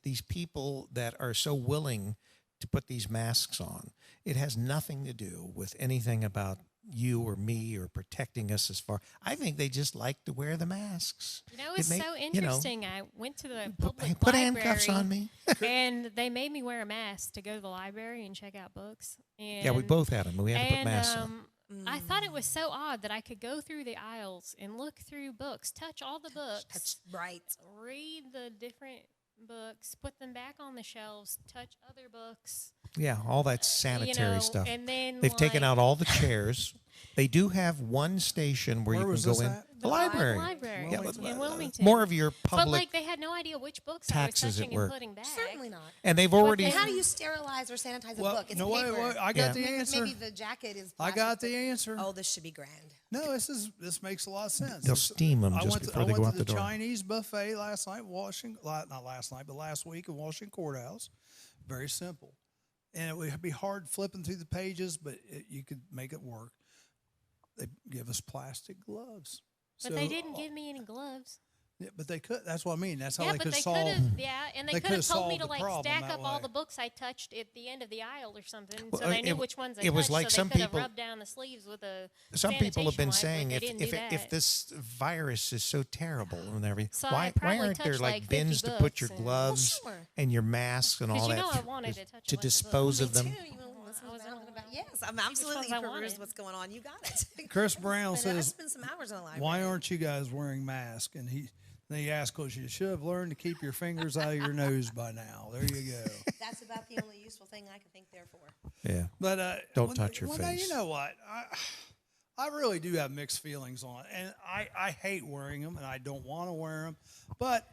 these people that are so willing to put these masks on, it has nothing to do with anything about you or me or protecting us as far. I think they just like to wear the masks. You know, it's so you know, interesting. I went to the public put library, handcuffs on me. and they made me wear a mask to go to the library and check out books. And, Yeah, we both had them. We had to put masks on. I thought it was so odd that I could go through the aisles and look through books, touch all the books, That's right. read the different books, put them back on the shelves, touch other books. Yeah, all that sanitary know, stuff. and then, They've taken like- out all the chairs. They do have one station where Where you was can go this in. at? The library. library Yeah, in Wilmington. more of your But public like they had no idea which books I was taxes at touching work. and putting back. Certainly not. And they've already. And how do you sterilize or sanitize a book? It's no, wait, paper. wait, I got Yeah. the answer. Maybe the jacket is. I Plastic, got but- the answer. Oh, this should be grand. No, this makes a lot of sense. They'll steam 'em I just went before I they went go to out the door. Chinese buffet last night, not last night, but last week in Washington Courthouse. Very simple, and it would be hard flipping through the pages, but you could make it work. They give us plastic gloves. But So, they didn't give me any gloves. Yeah, but they could. That's what I mean. That's how Yeah, they but could they solve. could have. Yeah, and they they could have could've told me solved to the like problem stack that up all way. the books I touched at the end of the aisle or something, Well, so they knew which ones I it was touched. like so some they could people- have rubbed down the sleeves with a. Some people have been sanitation wipe, but saying they didn't do if that. this virus is so terrible and everything, So I why probably aren't there touched, like like, 50 bins to put your books and- gloves Well, sure. and your masks and 'Cause all you that know I wanted to touch a bunch of dispose of Me them? too. You know, that's what I'm talking about. Yes, I'm absolutely ones I perused wanted. what's going on. You got it. Chris Brown I says, spent some hours in the library. "Why aren't you guys wearing masks?" And he asked, "Because you should have learned to keep your fingers out of your nose by now." There you go. That's about the only useful thing I can think there for. Yeah. But Don't touch your now, face. you know what? I really do have mixed feelings on it, and I hate wearing them, and I don't want to wear them. But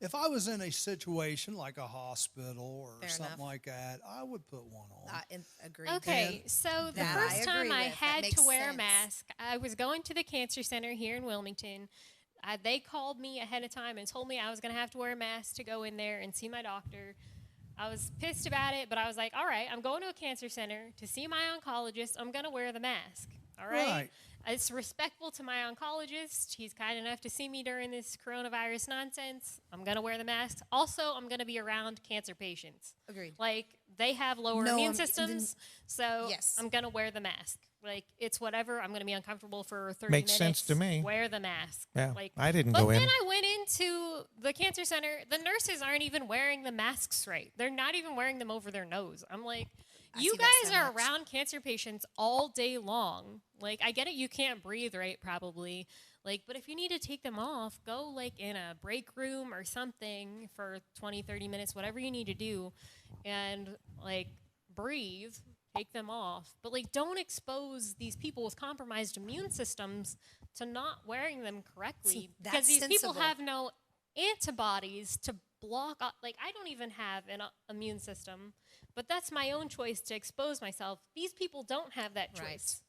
if I was in a situation like a hospital or Fair something enough. like that, I would put one on. Agreed. Okay, so the That first I time agree I with. That had to makes wear a sense. mask, I was going to the cancer center here in Wilmington. They called me ahead of time and told me I was going to have to wear a mask to go in there and see my doctor. I was pissed about it, but I was like, all right, I'm going to a cancer center to see my oncologist. I'm going to wear the mask. All right? Right. It's respectful to my oncologist. He's kind enough to see me during this coronavirus nonsense. I'm going to wear the mask. Also, I'm going to be around cancer patients. Agreed. Like, they have lower No, immune systems, so yes. I'm going to wear the mask. Like, it's whatever. I'm going to be uncomfortable for 30 Makes minutes. sense to me. Wear the mask. Yeah, Like, I didn't but go in. then I went into the cancer center. The nurses aren't even wearing the masks right. They're not even wearing them over their nose. I'm like, you see that guys so are much. around cancer patients all day long. Like, I get it, you can't breathe right, probably. Like, but if you need to take them off, go, like, in a break room or something for 20, 30 minutes, whatever you need to do, and, like, breathe, take them off. But, like, don't expose these people with compromised immune systems to not wearing them correctly. See, because that's these people sensible. have no antibodies to block, like, I don't even have an immune system, but that's my own choice to expose myself. These people don't have that choice. Right.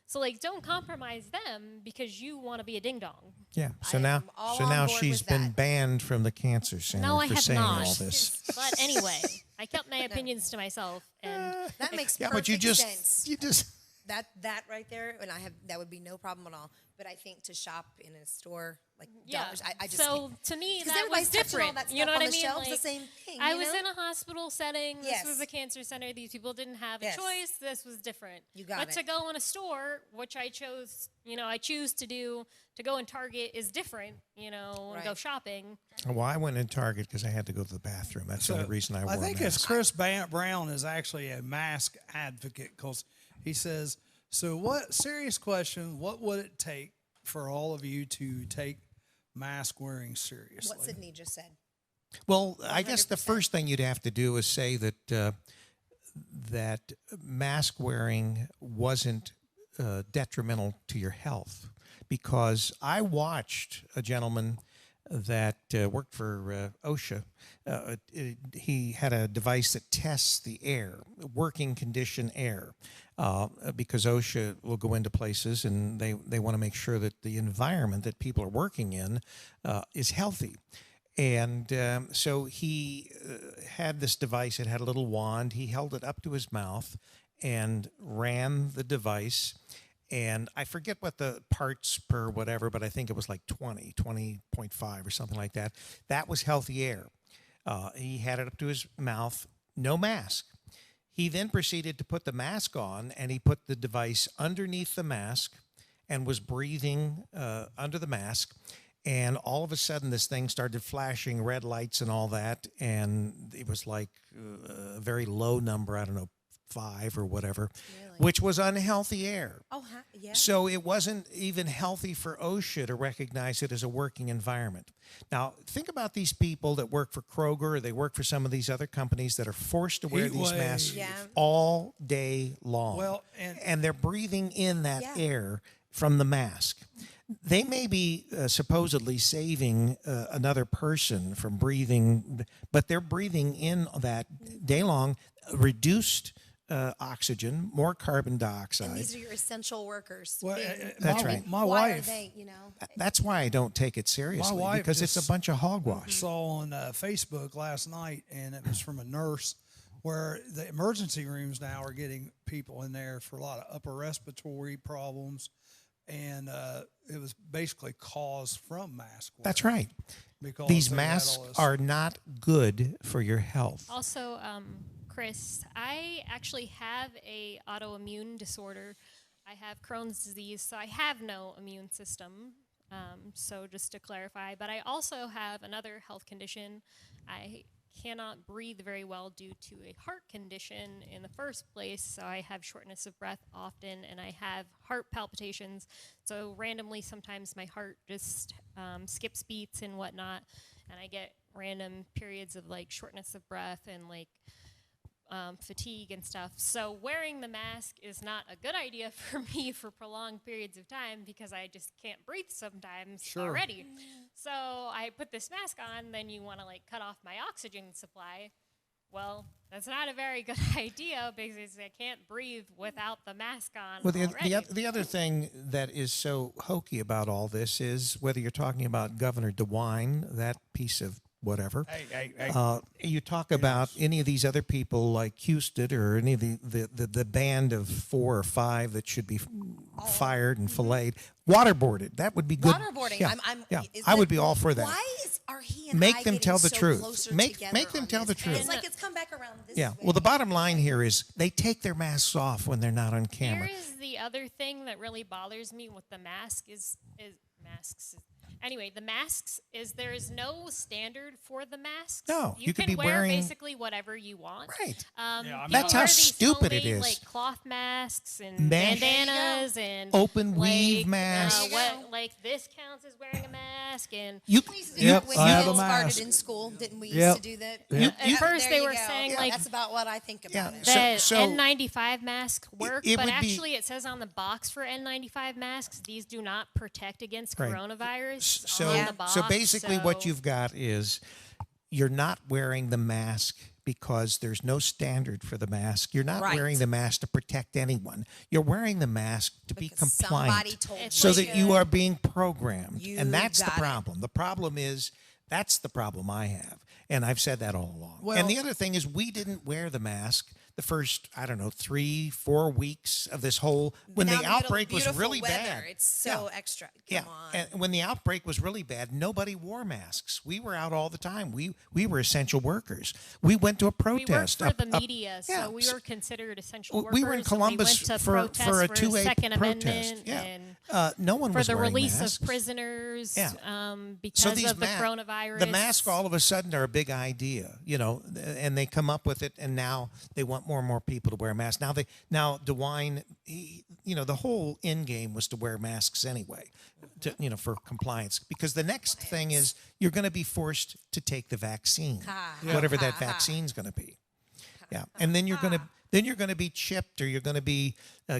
So, like, don't compromise them because you want to be a ding-dong. Yeah. So I now, am all so on now board she's with been that. banned from the cancer center No, I for have saying not. all this. But anyway, I kept my opinions to myself, and That makes Yeah, perfect but you sense. just. That right there, and that would be no problem at all. But I think to shop in a store like yeah. dollars, I just So can't. to me, 'Cause that was everybody's touching all different. that You know stuff what on I the mean? shelves, the Like, same thing, I you was know? in a hospital setting. Yes. This was a cancer center. These people didn't have a Yes. choice. This was different. You got but it. to go in a store, which I chose, I choose to do, to go in Target is different, and go Right. shopping. Well, I went in Target because I had to go to the bathroom. That's the only reason I wore I think a it's mask. Chris Brown is actually a mask advocate because he says, serious question, what would it take for all of you to take mask wearing seriously? What Sydney just said. Well, I guess the 100%. first thing you'd have to do is say that that mask wearing wasn't detrimental to your health, because I watched a gentleman that worked for OSHA. He had a device that tests the air, working condition air, because OSHA will go into places and they want to make sure that the environment that people are working in is healthy. And so he had this device. It had a little wand. He held it up to his mouth and ran the device. And I forget what the parts per whatever, but I think it was like 20.5 or something like that. That was healthy air. He had it up to his mouth, no mask. He then proceeded to put the mask on, and he put the device underneath the mask and was breathing under the mask. And all of a sudden, this thing started flashing red lights and all that. And it was like a very low number, I don't know, 5 or whatever, which was unhealthy air. Oh, yeah. So it wasn't even healthy for OSHA to recognize it as a working environment. Now, think about these people that work for Kroger, or they work for some of these other companies that are forced to wear Heat these wave. masks Yeah. all day long. Well, and they're breathing in that Yeah. air from the mask. They may be supposedly saving another person from breathing, but they're breathing in that day long, reduced oxygen, more carbon dioxide. And these are your essential workers. Well, That's right. My Why wife are they, That's why I don't take it seriously, My wife because it's a just- bunch of hogwash. saw on Facebook last night, and it was from a nurse, where the emergency rooms now are getting people in there for a lot of upper respiratory problems, and it was basically caused from mask wear. That's right. Because These they had masks all this- are not good for your health. Also, Chris, I actually have a autoimmune disorder. I have Crohn's disease, so I have no immune system. So just to clarify, but I also have another health condition. I cannot breathe very well due to a heart condition in the first place, so I have shortness of breath often, and I have heart palpitations. So randomly, sometimes my heart just skips beats and whatnot, and I get random periods of like shortness of breath and like fatigue and stuff. So wearing the mask is not a good idea for me for prolonged periods of time because I just can't breathe sometimes already. So I put this mask on, then you want to like cut off my oxygen supply. Well, that's not a very good idea because I can't breathe without the mask on. Well, already. the other thing that is so hokey about all this is whether you're talking about Governor DeWine, that piece of whatever. Hey. You talk about any of these other people like Houston or any of the band of 4 or 5 that should be fired and filleted, waterboarded. That would be good. Waterboarding. Yeah, Yeah. I would be all for that. Why are he and Make I them getting tell the so truth. closer Make together them on tell the this? truth. And it's like it's come back around this Yeah. way. Well, the bottom line here is they take their masks off when they're not on camera. Here is the other thing that really bothers me with the mask is masks. Anyway, the masks is there is no standard for the masks. No, you could can be wear wearing- basically whatever you want. Right. People That's how wear these stupid it homemade, is. Like cloth masks and Mesh. bandanas and Open weave masks. Like this counts as wearing a mask and You, We used to you- do Yep, that when I have kids a started mask. in school, didn't we? Yep. Used to do that. Yep. At first There they you were go. saying, Yeah, like, that's about what I think about it. that So- N95 masks work, it but would be- actually it says on the box for N95 masks, these do not protect against Right. coronavirus So, on the box. so basically, what so- you've got is you're not wearing the mask because there's no standard for the mask. You're not Right. wearing the mask to protect anyone. You're wearing the mask to be Because compliant, somebody told It's so you. that you are being programmed. You And that's the got it. problem. The problem is that's the problem I have, and I've said that all along. Well- and the other thing is we didn't wear the mask the first, I don't know, 3-4 weeks of this whole when Now the outbreak was beautiful really weather. bad. It's so extra. Come on. And when the outbreak was really bad, nobody wore masks. We were out all the time. We were essential workers. We went to a we worked protest. for the media, yeah, so we so- were considered essential workers. we were in Columbus we went to for protest a for 2A Second protest. Amendment Yeah. and No one for was the wearing release masks. of prisoners Yeah. because So these of the coronavirus. the masks all of a sudden are a big idea, and they come up with it, and now they want more and more people to wear masks. Now DeWine, the whole end game was to wear masks anyway, for compliance, because the next thing is you're going to be forced to take the vaccine, whatever that vaccine's going to be. Yeah, and then you're going to be chipped, or you're going to be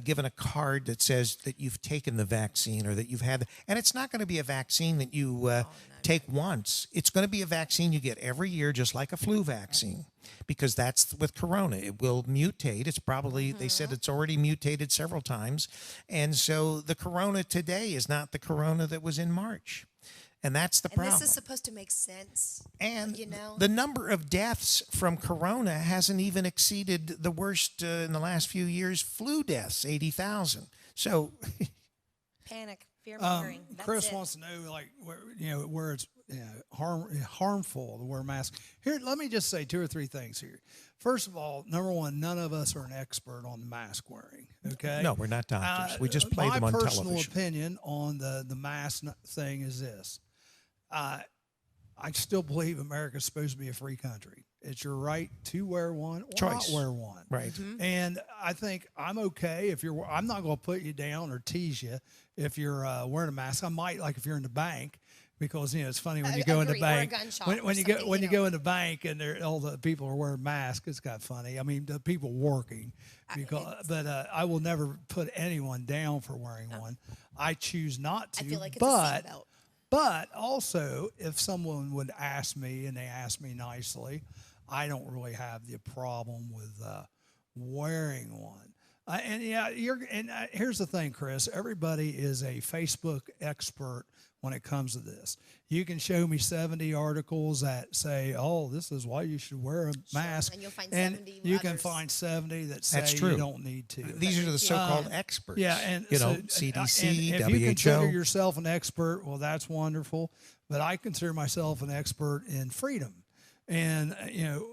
given a card that says that you've taken the vaccine or that you've had. And it's not going to be a vaccine that you take once. It's going to be a vaccine you get every year, just like a flu vaccine, because that's with corona. It will mutate. It's probably, they said it's already mutated several times. And so the corona today is not the corona that was in March. And that's the And problem. this is supposed to make sense. And you know? the number of deaths from corona hasn't even exceeded the worst in the last few years flu deaths, 80,000. So Panic, fear mongering. Chris wants to know, like, where it's harmful to wear masks. Here, let me just say 2 or 3 things here. First of all, number one, none of us are an expert on mask wearing. Okay. no, we're not doctors. We just play them on My personal television. opinion on the mask thing is this. I still believe America's supposed to be a free country. It's your right to wear one or Choice. not wear one. Right. And I think I'm okay if you're. I'm not going to put you down or tease you if you're wearing a mask. I might, like if you're in the bank, because it's funny when you go in the Agree, or a bank. gun shop When or you go something, when you you go in the bank and all the people are wearing masks, it's kind of funny. I mean, the people working, but I will never put anyone down for wearing one. I choose not to. I feel like it's but a seatbelt. but also, if someone would ask me, and they ask me nicely, I don't really have the problem with wearing one. Here's the thing, Chris. Everybody is a Facebook expert when it comes to this. You can show me 70 articles that say, "Oh, this is why you should wear a mask," and you'll find and 70 you can others. find 70 that say That's true. you don't need to. These are the so-called experts. Yeah, and CDC, and if WHO. you consider yourself an expert, well, that's wonderful. But I consider myself an expert in freedom, and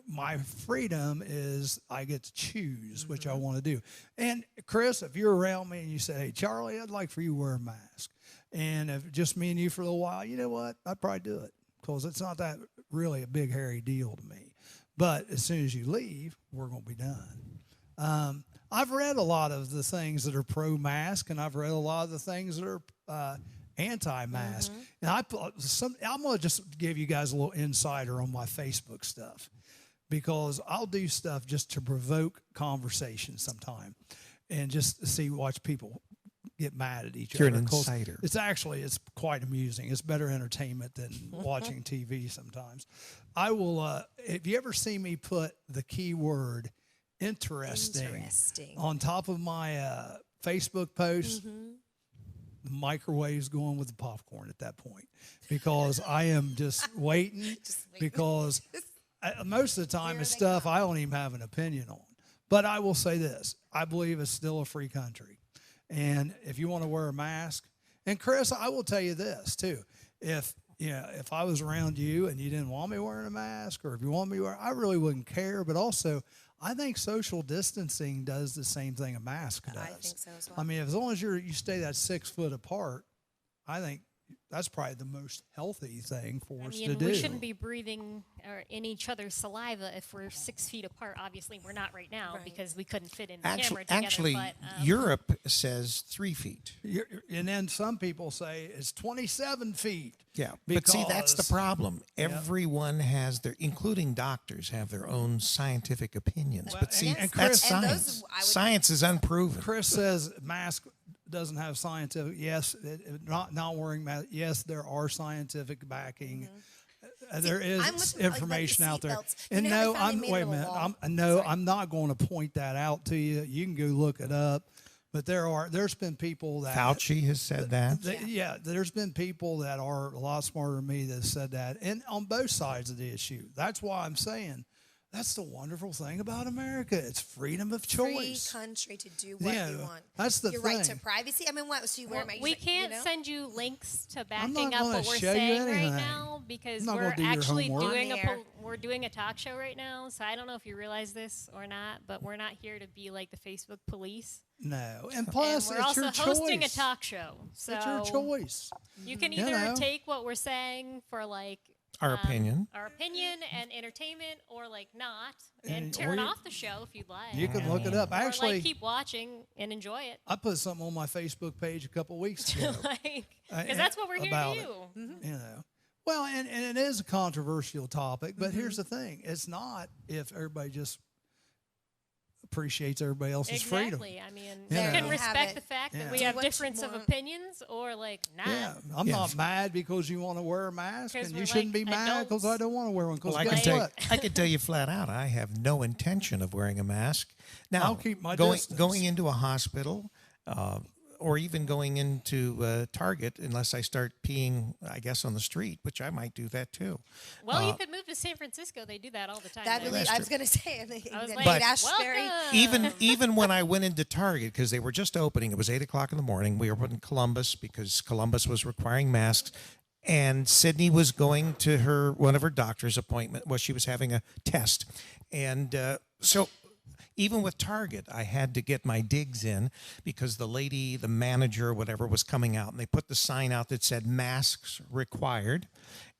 my freedom is I get to choose which I want to do. And Chris, if you're around me and you say, "Hey, Charlie, I'd like for you to wear a mask," and if just me and you for a little while, you know what? I'd probably do it because it's not that really a big hairy deal to me. But as soon as you leave, we're going to be done. I've read a lot of the things that are pro-mask, and I've read a lot of the things that are anti-mask. And I'm going to just give you guys a little insider on my Facebook stuff, because I'll do stuff just to provoke conversation sometime and just watch people get mad at each You're other. an 'Cause insider. It's quite amusing. It's better entertainment than watching TV sometimes. I will, if you ever see me put the keyword interesting on top of my Facebook post, the microwave's going with the popcorn at that point, because I am just waiting. Because most of the time it's stuff I don't even have an opinion on. But I will say this: I believe it's still a free country, and if you want to wear a mask, and Chris, I will tell you this too: if I was around you and you didn't want me wearing a mask, or if you want me wearing, I really wouldn't care. But also, I think social distancing does the same thing a mask does. I think so as well. I mean, as long as you stay that 6 foot apart, I think that's probably the most healthy thing for us to do. We shouldn't be breathing in each other's saliva if we're 6 feet apart. Obviously, we're not right now because we couldn't fit in the camera together. Actually, Europe says 3 feet. And then some people say it's 27 feet. Yeah, but see, that's the problem. Everyone has their, including doctors, have their own scientific opinions. Well, but see, and that's Chris, science. Science is unproven. Chris says mask doesn't have scientific. Yes, not wearing mask. Yes, there are scientific backing. There is information out there. And no, I'm not going to point that out to you. You can go look it up. But there's been people that Fauci has said that. There's been people that are a lot smarter than me that said that, and on both sides of the issue. That's why I'm saying that's the wonderful thing about America. It's freedom of choice. Free country to do what you want. That's the Your thing. right to privacy. I mean, what? So you wear we can't send you links to backing up gonna what we're show you saying right anything. now because I'm not we're gonna do your actually homework. we're doing a talk show right now. So I don't know if you realize this or not, but we're not here to be like the Facebook police. No, and plus, and we're it's also your hosting choice. a talk show. So It's your choice. You can either take what we're saying for like our opinion and entertainment, or like not, and turn off the show if you'd like. You can look it up. Actually, or like keep watching and enjoy it. I put something on my Facebook page a couple weeks ago. Because that's what we're here to do. You know. Well, and it is a controversial topic, but here's the thing: it's not if everybody just appreciates everybody else's freedom. Exactly. I mean, you can respect the fact that we have difference of opinions, or like not. Yeah, I'm not mad because you want to wear a mask, and you shouldn't be mad because I don't want to wear one. Because guess what? I can tell you flat out, I have no intention of wearing a mask. Now, I'll keep my going into a hospital, or even going into Target, unless I start peeing, I guess, on the street, which I might do that too. Well, you could move to San Francisco. They do that all the time. I was going to say. I was like, even when I went into Target, because they were just opening, it was 8 o'clock in the morning. We were in Columbus because Columbus was requiring masks. And Sydney was going to one of her doctor's appointment. Well, she was having a test. And so even with Target, I had to get my digs in because the manager, whatever, was coming out. And they put the sign out that said masks required.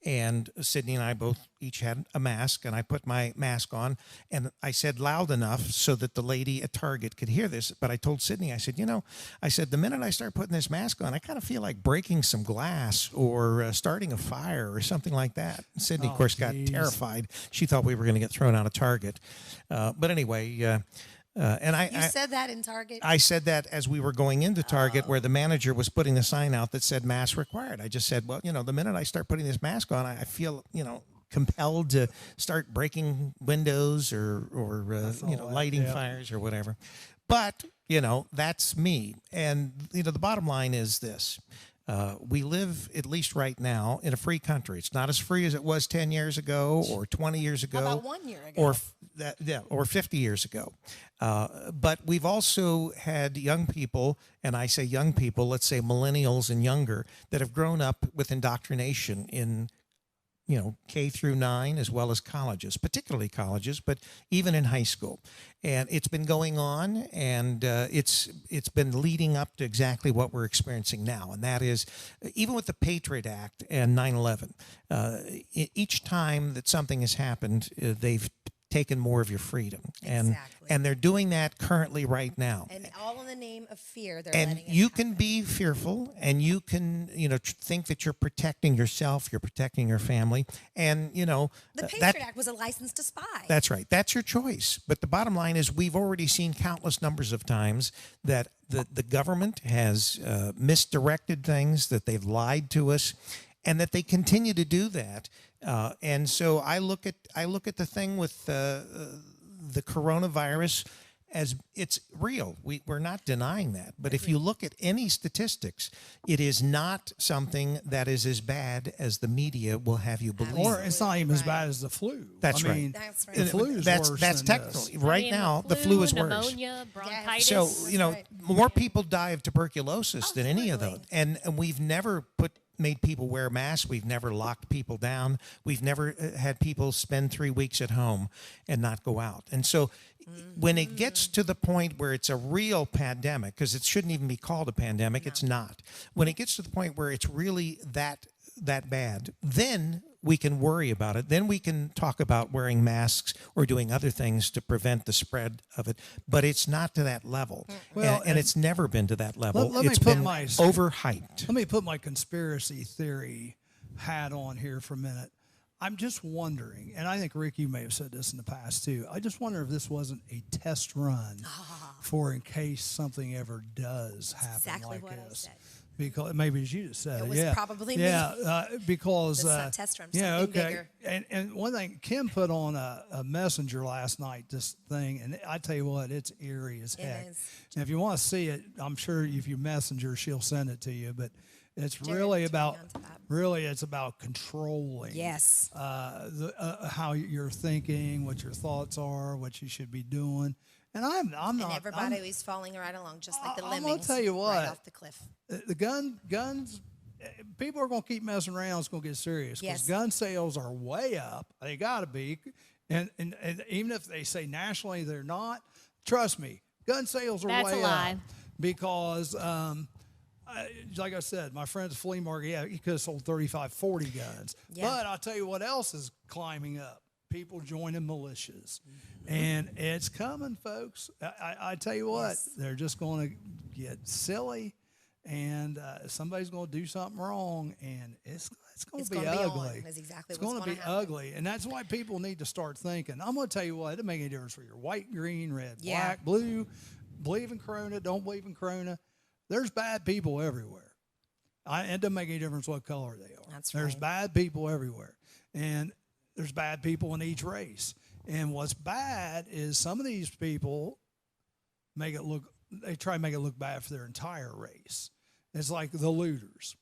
And Sydney and I each had a mask, and I put my mask on, and I said loud enough so that the lady at Target could hear this. But I told Sydney, I said, the minute I start putting this mask on, I kind of feel like breaking some glass or starting a fire or something like that. Sydney, of course, got terrified. She thought we were going to get thrown out of Target. But anyway, and You said that in Target? I said that as we were going into Target, where the manager was putting the sign out that said mask required. I just said, well, the minute I start putting this mask on, I feel, compelled to start breaking windows or lighting fires or whatever. But, that's me. And, the bottom line is this. We live, at least right now, in a free country. It's not as free as it was 10 years ago or 20 years ago. How about 1 year ago? Or 50 years ago. But we've also had young people, and I say young people, let's say millennials and younger, that have grown up with indoctrination in K through 9, as well as colleges, particularly colleges, but even in high school. And it's been going on, and it's been leading up to exactly what we're experiencing now. And that is, even with the Patriot Act and 9/11, each time that something has happened, they've taken more of your freedom. And they're doing that currently right now. And all in the name of fear. And you can be fearful, and you can, think that you're protecting yourself, you're protecting your family. And, the Patriot Act was a license to spy. That's right. That's your choice. But the bottom line is we've already seen countless numbers of times that the government has misdirected things, that they've lied to us, and that they continue to do that. And so I look at the thing with the coronavirus, as it's real. We're not denying that. But if you look at any statistics, it is not something that is as bad as the media will have you believe. Or it's not even as Right. bad as the flu. That's I right. mean, That's right. the flu is that's worse that's than technically this. right now the flu is worse. Pneumonia, bronchitis. So, Right. more people die of tuberculosis than any of those. Absolutely. And we've never made people wear masks. We've never locked people down. We've never had people spend 3 weeks at home and not go out. And so when it gets to the point where it's a real pandemic, because it shouldn't even be called a pandemic, it's not. When it gets to the point where it's really that bad, then we can worry about it. Then we can talk about wearing masks or doing other things to prevent the spread of it. But it's not to that level. Well, and it's never been to that level. let me It's put been my- overhyped. Let me put my conspiracy theory hat on here for a minute. I'm just wondering, and I think, Rick, you may have said this in the past too. I just wonder if this wasn't a test run for in case something ever does happen exactly like what I this. said. Because maybe as you just said, It was yeah, probably me. yeah, because That's not test run, yeah, something okay. bigger. And one thing, Kim put on a messenger last night, this thing, and I tell you what, it's eerie as heck. is. And if you want to see it, I'm sure if you messenger, she'll send it to you. But it's Jared really turned me about on to that. it's about controlling. Yes. How you're thinking, what your thoughts are, what you should be doing. And I'm And not. everybody was falling right along, just like the I'm lemmings. gonna tell you what. Right off the cliff. The guns, people are going to keep messing around. It's going to get serious because Yes. gun sales are way up. They got to be, and even if they say nationally they're not, trust me, gun sales are That's way a lie. up because. Like I said, my friend's flea market, yeah, he could have sold 35, 40 guns. Yeah. But I'll tell you what else is climbing up. People joining militias. And it's coming, folks. I tell you what, Yes. they're just going to get silly, and somebody's going to do something wrong, and it's going It's to be gonna be on. ugly. That's exactly it's what's going to gonna be happen. ugly, and that's why people need to start thinking. I'm going to tell you what, it doesn't make any difference whether you're white, green, red, Yeah. black, blue, believe in Corona, don't believe in Corona. There's bad people everywhere. It doesn't make any difference what color they are. That's There's right. bad people everywhere. And there's bad people in each race. And what's bad is some of these people they try to make it look bad for their entire race. It's like the looters,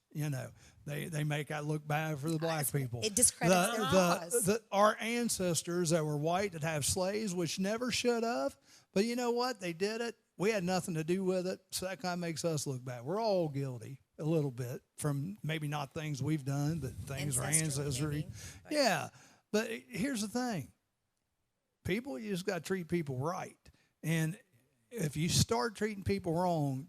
They make that look bad for the black people. It discredits their cause. Our ancestors that were white that have slaves, which never should have, but you know what? They did it. We had nothing to do with it, so that kind of makes us look bad. We're all guilty a little bit from maybe not things we've done, but things our Ancestrally, ancestry. maybe, but- Yeah, but here's the thing. You just got to treat people right. And if you start treating people wrong,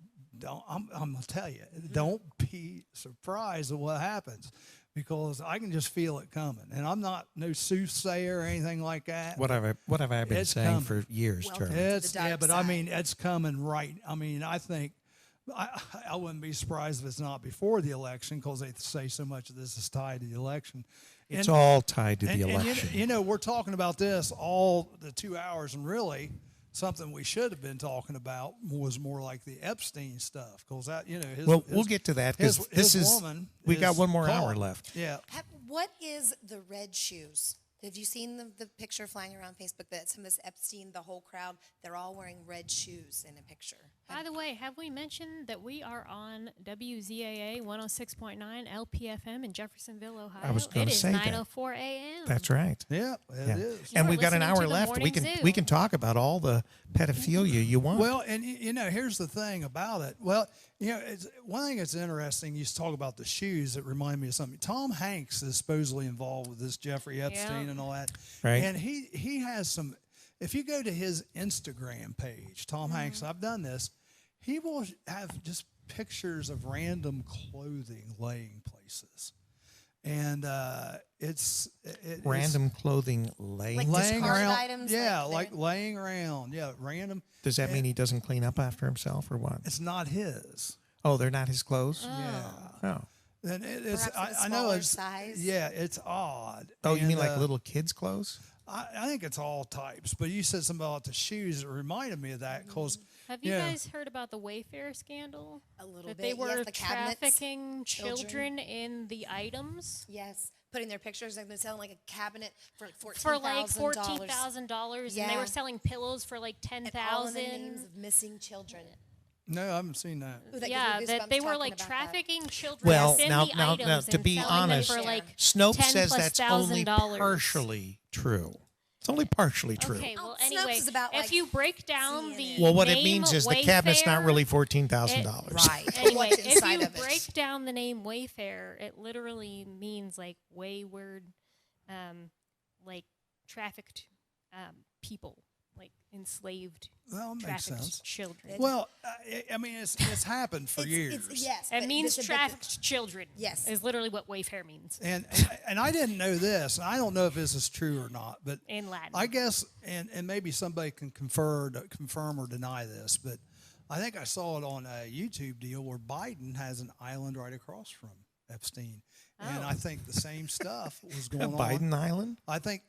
I'm going to tell you, don't be surprised at what happens because I can just feel it coming. And I'm not no soothsayer or anything like that. What have I been It's saying coming. for years, Welcome. Charlie? It's, the dark yeah, but I side. mean, it's coming right. I mean, I think I wouldn't be surprised if it's not before the election because they say so much of this is tied to the election. It's And- all tied to and, the and election. we're talking about this all the 2 hours, and really something we should have been talking about was more like the Epstein stuff, because that We'll get to that because this is woman we got is one more caught. hour left. Yeah, What is the red shoes? Have you seen the picture flying around Facebook that some of this Epstein, the whole crowd, they're all wearing red shoes in a picture? By the way, have we mentioned that we are on WZAA 106.9 LPFM in Jeffersonville, Ohio? I was gonna It is say that. 9:04 a.m. That's right. yeah, it is. You And are we've got an listening hour to the left. We Morning we Zoo. can talk about all the pedophilia you want. Well, and here's the thing about it. Well, it's one thing that's interesting. You talk about the shoes that remind me of something. Tom Hanks is supposedly involved with this Jeffrey Epstein Yeah. and all that. Right. And he has some. If you go to his Instagram page, Tom Hanks, I've done this. He will have just pictures of random clothing laying places, and it's Random clothing laying. Like laying discarded around. items, Yeah, like like laying around. Yeah, random. Does that mean he doesn't clean up after himself or what? It's not his. Oh, they're not his clothes? Yeah. Oh. And it's Perhaps I in a know smaller it's size? Yeah, it's odd. Oh, you mean And, like little kids' clothes? I think it's all types. But you said something about the shoes. It reminded me of that because Have you guys heard about the Wayfair scandal? A little That bit. they Yes, were the cabinets, trafficking children. children in the items? Yes, putting their pictures. They've been selling like a cabinet for like For like $14,000. $14,000, and they were selling pillows for like And all in the names $10,000. of missing children. No, I haven't seen that. Ooh, that Yeah, gives me that they goosebumps were talking like about that. trafficking children. Well, in now, the now, items now, to and be selling honest, them for like Snopes 10 says plus that's only $1,000. partially true. It's only partially true. Okay, well, Snopes anyway, is about, if like, you break down CNN. the Well, what it name means is the cabinet's not Wayfair, really $14,000. Right. Anyway, What's if inside you of it. break down the name Wayfair, it literally means like wayward, like trafficked people, like enslaved, Well, it makes trafficked sense. children. Well, I mean, it's happened for years. Yes. It but means but trafficked children. Yes. Is literally what Wayfair means And I didn't know this. And I don't know if this is true or not, but in Latin. I guess, and maybe somebody can confirm or deny this, but I think I saw it on a YouTube deal where Biden has an island right across from Epstein, and I think the same stuff was going on. Biden Island? I think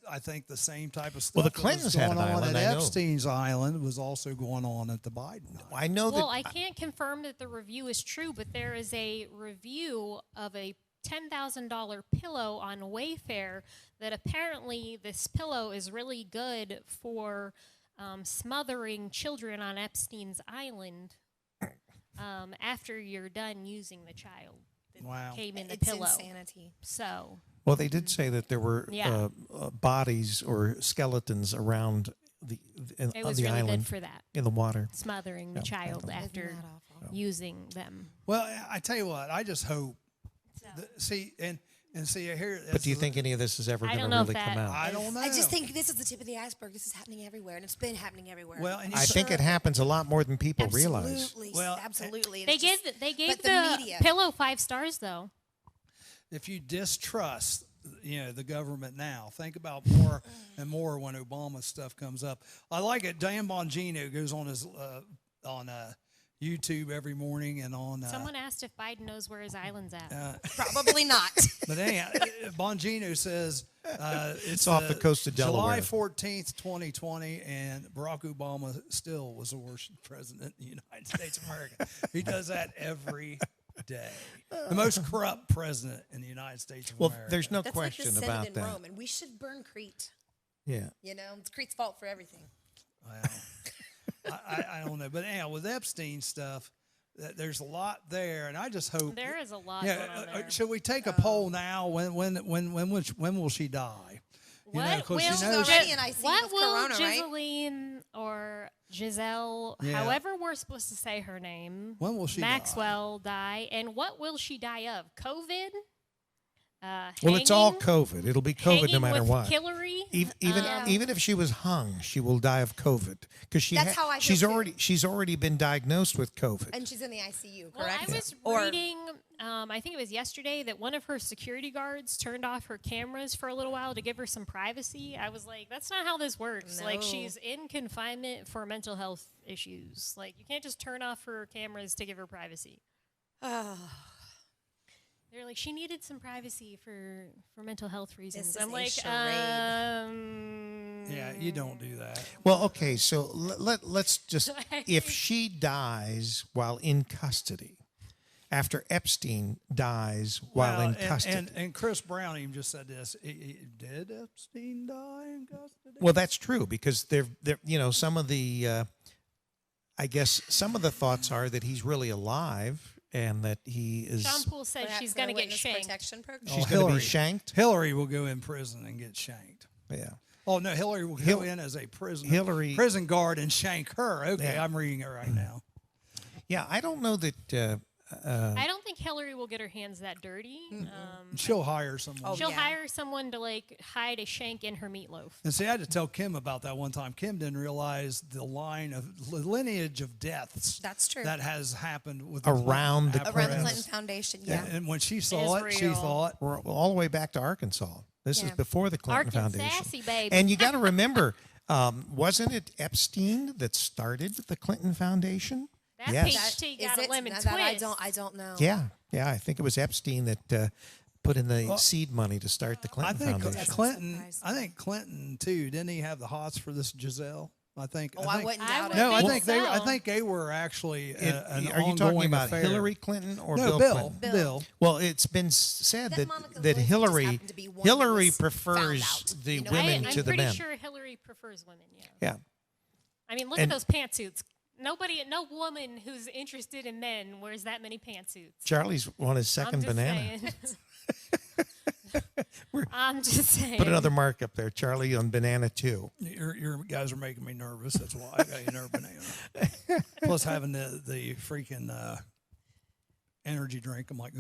the same type of stuff. Well, the that Clintons was had going an on island, at I know. Epstein's island was also going on at the Biden island. I know Well, that. I can't confirm that the review is true, but there is a review of a $10,000 pillow on Wayfair that apparently this pillow is really good for smothering children on Epstein's island after you're done using the child that Wow. came in the It's pillow. insanity. So, Well, they did say that there were Yeah. bodies or skeletons around it on was the really island good for that, in the water. smothering the child after Isn't that awful? using them. Well, I tell you what, I just hope. So. See here. But do you think any of this is ever I going don't to know if really come that- out? I don't know. I just think this is the tip of the iceberg. This is happening everywhere, and it's been happening everywhere. Well, and I think it happens a lot more than people realize. Absolutely. Well, absolutely. And They it's gave just- they gave but the the media- pillow 5 stars though. if you distrust, the government now, think about more and more when Obama stuff comes up. I like it. Dan Bongino goes on his on YouTube every morning and on. Someone asked if Biden knows where his island's at. Probably not. But anyhow, Bongino says it's off the coast of Delaware. July 14th, 2020, and Barack Obama still was the worst president in the United States of America. He does that every day. The most corrupt president in the United States of Well, America. there's no That's question like the about Senate in that. Rome, and we should burn Crete. Yeah. It's Crete's fault for everything. Well, I don't know, but anyhow, with Epstein stuff, there's a lot there, and I just hope. There is a lot going on there. Should we take a poll now? When will she die? What 'cause will, she knows- already in ICU what with will corona, right? Giseline or Giselle, Yeah. however we're supposed to say her name, When will she Maxwell die? And what will she die of? COVID? Well, it's all hanging? COVID. It'll be COVID no Hanging matter with what. Hillary? Even if she was hung, she will die of COVID because That's how I feel too. she's already been diagnosed with COVID. And she's in the ICU, Well, correct? I was reading, I think it was yesterday, that one of her security guards turned off her cameras for a little while to give her some privacy. I was like, that's not how this works. Like, No. she's in confinement for mental health issues. Like, you can't just turn off her cameras to give her privacy. They're like, she needed some privacy for mental health reasons. is I'm a like, charade. Yeah, you don't do that. Well, okay, so let's just if she dies while in custody, after Epstein dies while in custody. And Chris Brown even just said this. Did Epstein die in custody? Well, that's true because they're some of the I guess some of the thoughts are that he's really alive and that he is Sean Poole said Perhaps she's their going to get witness shanked. protection program. she's going to be Hillary. shanked. Hillary will go in prison and get shanked. Yeah. Oh no, Hillary will go in as a prisoner. Prison guard and shank her. Okay, Yeah. I'm reading it right now. Yeah, I don't know that I don't think Hillary will get her hands that dirty. She'll hire someone. She'll yeah. hire someone to like hide a shank in her meatloaf. And see, I had to tell Kim about that one time. Kim didn't realize the lineage of deaths. That's true. That has happened with Around the Clinton Around the apparatus. Clinton Foundation, yeah. And when she saw it, she Israel. thought, we're all the way back to Arkansas. This is Yeah. before the Clinton Foundation. Arkansas, baby. And you got to remember, wasn't it Epstein that started the Clinton Foundation? That Yes. peach tea got a lemon Now twist. that I don't know. Yeah, I think it was Epstein that put in the seed money to start the I Clinton think Foundation. Clinton. I think Clinton too. Didn't he have the hots for this Giselle? I think. Oh, I wouldn't doubt it. No, I think think so. they were actually an Are you talking ongoing about affair. Hillary Clinton or No, Bill Clinton? Bill. Well, it's been said That that Monica that Lewinsky just Hillary happened to be one that Hillary was prefers found out, the you know? women I'm to the pretty men. sure Hillary prefers women. Yeah. Yeah. I mean, look And- at those pantsuits. No woman who's interested in men wears that many pantsuits. Charlie's on his I'm second just banana. saying. I'm just saying. Put another mark up there, Charlie, on banana 2. Your guys are making me nervous. That's why I got you another banana. Plus having the freaking energy drink. I'm like,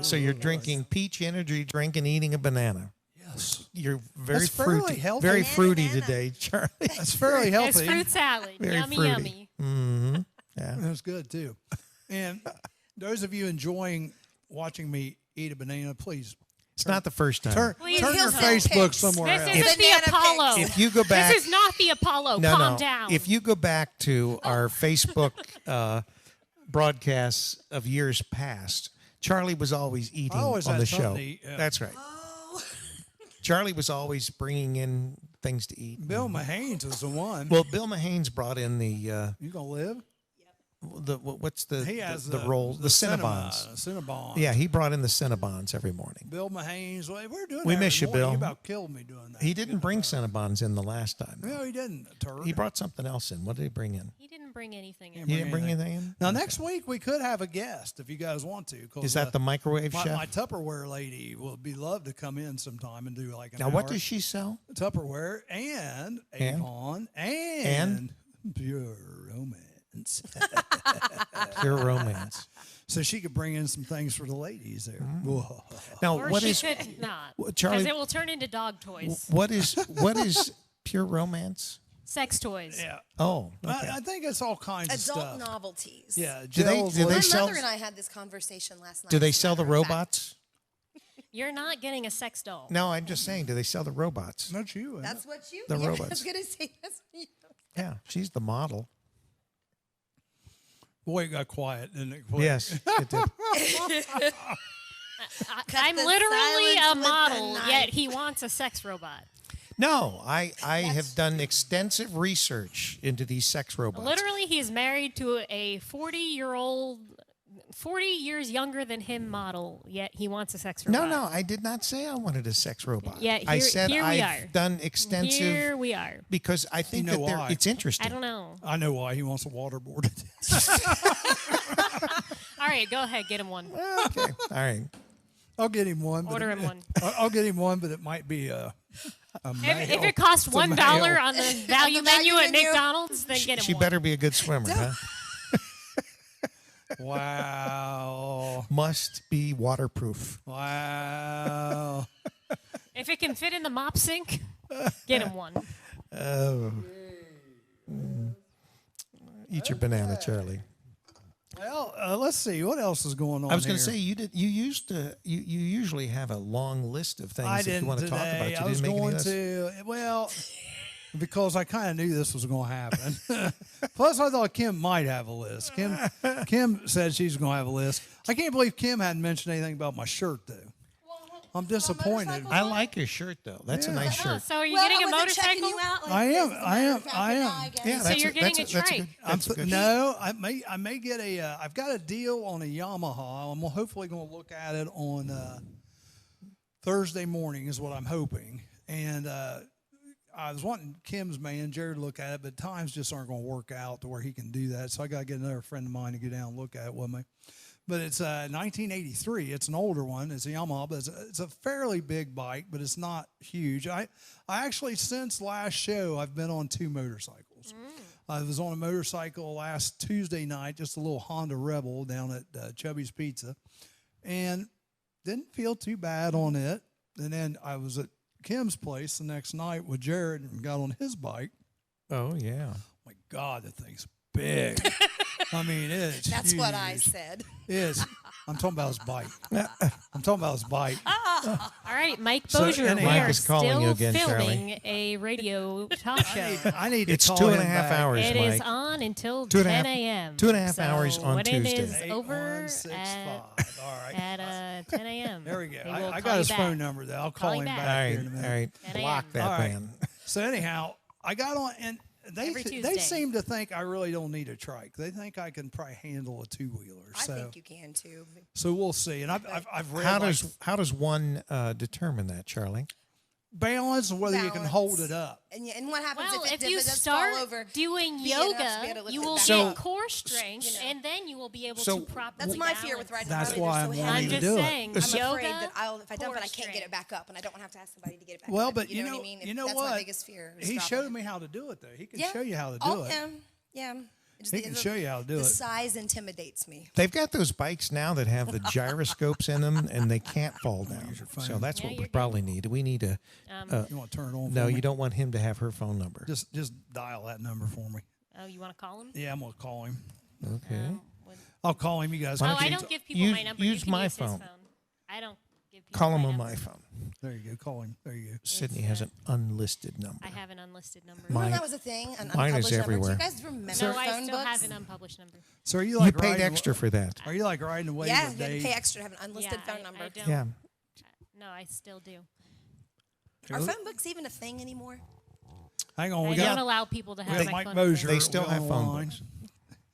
So you're drinking peach energy drink and eating a banana. yes, You're very That's fairly fruity. healthy. Very fruity Banana. today, Charlie. that's fairly It's healthy. fruit salad. Very Yummy, fruity. yummy. Mm-hmm. Yeah. That's good too. And those of you enjoying watching me eat a banana, please It's not the first time. turn Please, your he'll send Facebook pics. somewhere This else. isn't the Banana Apollo. pics. If you go back, This is not the Apollo. Calm down. If you go back to our Facebook broadcasts of years past, Charlie was always eating I always on had the something show. to eat, yeah. That's right. Charlie was always bringing in things to eat. Bill Mahanes was the one. Well, Bill Mahanes brought in the You gonna live? what's the He has the roll the Cinnabons. Cinnabons. Yeah, he brought in the Cinnabons every morning. Bill Mahanes. Well, we're doing. We that miss every you, morning. Bill. He about killed me doing that. He didn't bring Cinnabons in the last time. No, he didn't. Turd. He brought something else in. What did he bring in? He didn't bring anything in. He didn't bring anything in? Now next week we could have a guest if you guys want to. 'Cause, Is that the microwave my, chef? my Tupperware lady will be love to come in sometime and do like an Now, hour. what does she sell? Tupperware and Avon and pure romance. Pure romance. So she could bring in some things for the ladies there. Whoa. Now, Or what she is could not. Well, Because Charlie? it will turn into dog toys. What is pure romance? Sex toys. Yeah. Oh, okay. I think it's all kinds of Adult stuff. novelties. Yeah. Do they- gels, do they My sell- mother and I had this conversation last night. Do they as a sell the matter of fact. robots? You're not getting a sex doll. No, I'm just saying. Do they sell the robots? Not you. That's what you. The yeah, I robots. was gonna say that's what you. Yeah, she's the model. Boy, it got quiet, didn't it? Yes, it did. I'm the literally silence a with the model, knife. yet he wants a sex robot. No, I have done extensive research into these sex robots. Literally, he's married to a 40-year-old, 40 years younger than him model, yet he wants a sex robot. No, I did not say I wanted a sex robot. Yeah, I here- said here we I've are. done extensive Here we are. because I think You know that why? it's interesting. I don't know. I know why he wants a waterboard. All right, go ahead, get him one. Okay, all right. I'll get him one. but Order him one. I'll get him one, but it might be a If it costs It's a $1 male. on the value value menu at menu. McDonald's, then get him She one. better be a good swimmer, huh? Wow. Must be waterproof. Wow. If it can fit in the mop sink, get him one. Oh. Eat your banana, Charlie. Well, let's see what else is going on. I was going to here. say you used to you usually have a long list of things I that you didn't want to talk about. today. You I was didn't make any going list? to. Well, because I kind of knew this was going to happen. Plus, I thought Kim might have a list. Kim said she's going to have a list. I can't believe Kim hadn't mentioned anything about my shirt, though. I'm disappointed. I like your shirt though. That's a nice Oh, shirt. so are you Well, getting a I wasn't checking motorcycle? you out like I am, this, as a I matter am, of fact, I but am. now I get Yeah, it. So that's you're getting a that's that's trike. good. That's a good. No, I may get a. I've got a deal on a Yamaha. I'm hopefully going to look at it on Thursday morning, is what I'm hoping. And I was wanting Kim's man Jared to look at it, but times just aren't going to work out to where he can do that. So I got to get another friend of mine to go down and look at it with me. But it's 1983. It's an older one. It's a Yamaha, but it's a fairly big bike, but it's not huge. I actually, since last show, I've been on 2 motorcycles. I was on a motorcycle last Tuesday night, just a little Honda Rebel down at Chubby's Pizza, and didn't feel too bad on it. And then I was at Kim's place the next night with Jared and got on his bike. Oh yeah. My God, that thing's big. I mean, it's That's what I huge. said. It's. I'm talking about his bike. I'm talking about his bike. All right, Mike So, Bozier, anyhow- we Mike are is calling still you again, filming a radio talk show. I need to It's call 2.5 him back. hours, It Mike. is on until 2.5 10 a.m. 2.5 So hours on when Tuesday. it is over 8165. All right. at 10 a.m. There we go. we will I call got you his back. phone number there. I'll call Call him you back back. All here right, in a all minute. right. 10 Block a.m. that All right. man. So anyhow, I got on, and every they Tuesday. seem to think I really don't need a trike. They think I can probably handle a 2-wheeler. I So, think you can too. so we'll see. And I've read How does one determine that, Charlie? balance and whether you can hold it up. And what happens Well, if if you it does start fall over? doing be enough to be yoga, able to lift you it will back get up. core strength, and then you will be able So- to properly That's my fear with riding. That's a why Harley. I'm They're so wanting I'm to heavy. just do it. saying, I'm yoga, afraid that if I dump it, I core can't get it strength. back up, and I don't want to have to ask somebody to get it back Well, up. but you know what I mean? you know That's what? my biggest fear. is He dropping showed it. me how to do it, though. He can Yeah. show you how to do Oh, it. yeah. Just He can show you how to do the it. size intimidates me. They've got those bikes now that have the gyroscopes in them, and they can't fall down. So that's Yeah, what we you're probably need. We need a. You want to turn it on? No, for me? you don't want him to have her phone number. Just dial that number for me. Oh, you want to call him? Yeah, I'm gonna call him. Okay. I'll call him. You guys. Oh, can I keep don't give people use- my number. use You can my use his phone. I don't give people Call him my on number. my phone. There you go. Call him. There you go. Sydney has an unlisted number. I have an unlisted number. Oh, Mine- That was a thing. An mine is unpublished number. Do everywhere. you guys remember No, I phone still books? have an unpublished number. So are you You like paid riding, extra for that. Are you like riding away Yeah, with you had to Dave? pay extra to have an unlisted Yeah, phone number. I don't. Yeah. No, I still do. Are phone books even a thing anymore? Hang on, we I don't got allow people to we have got my Mike phone Mosier. They still on have the phone line. books.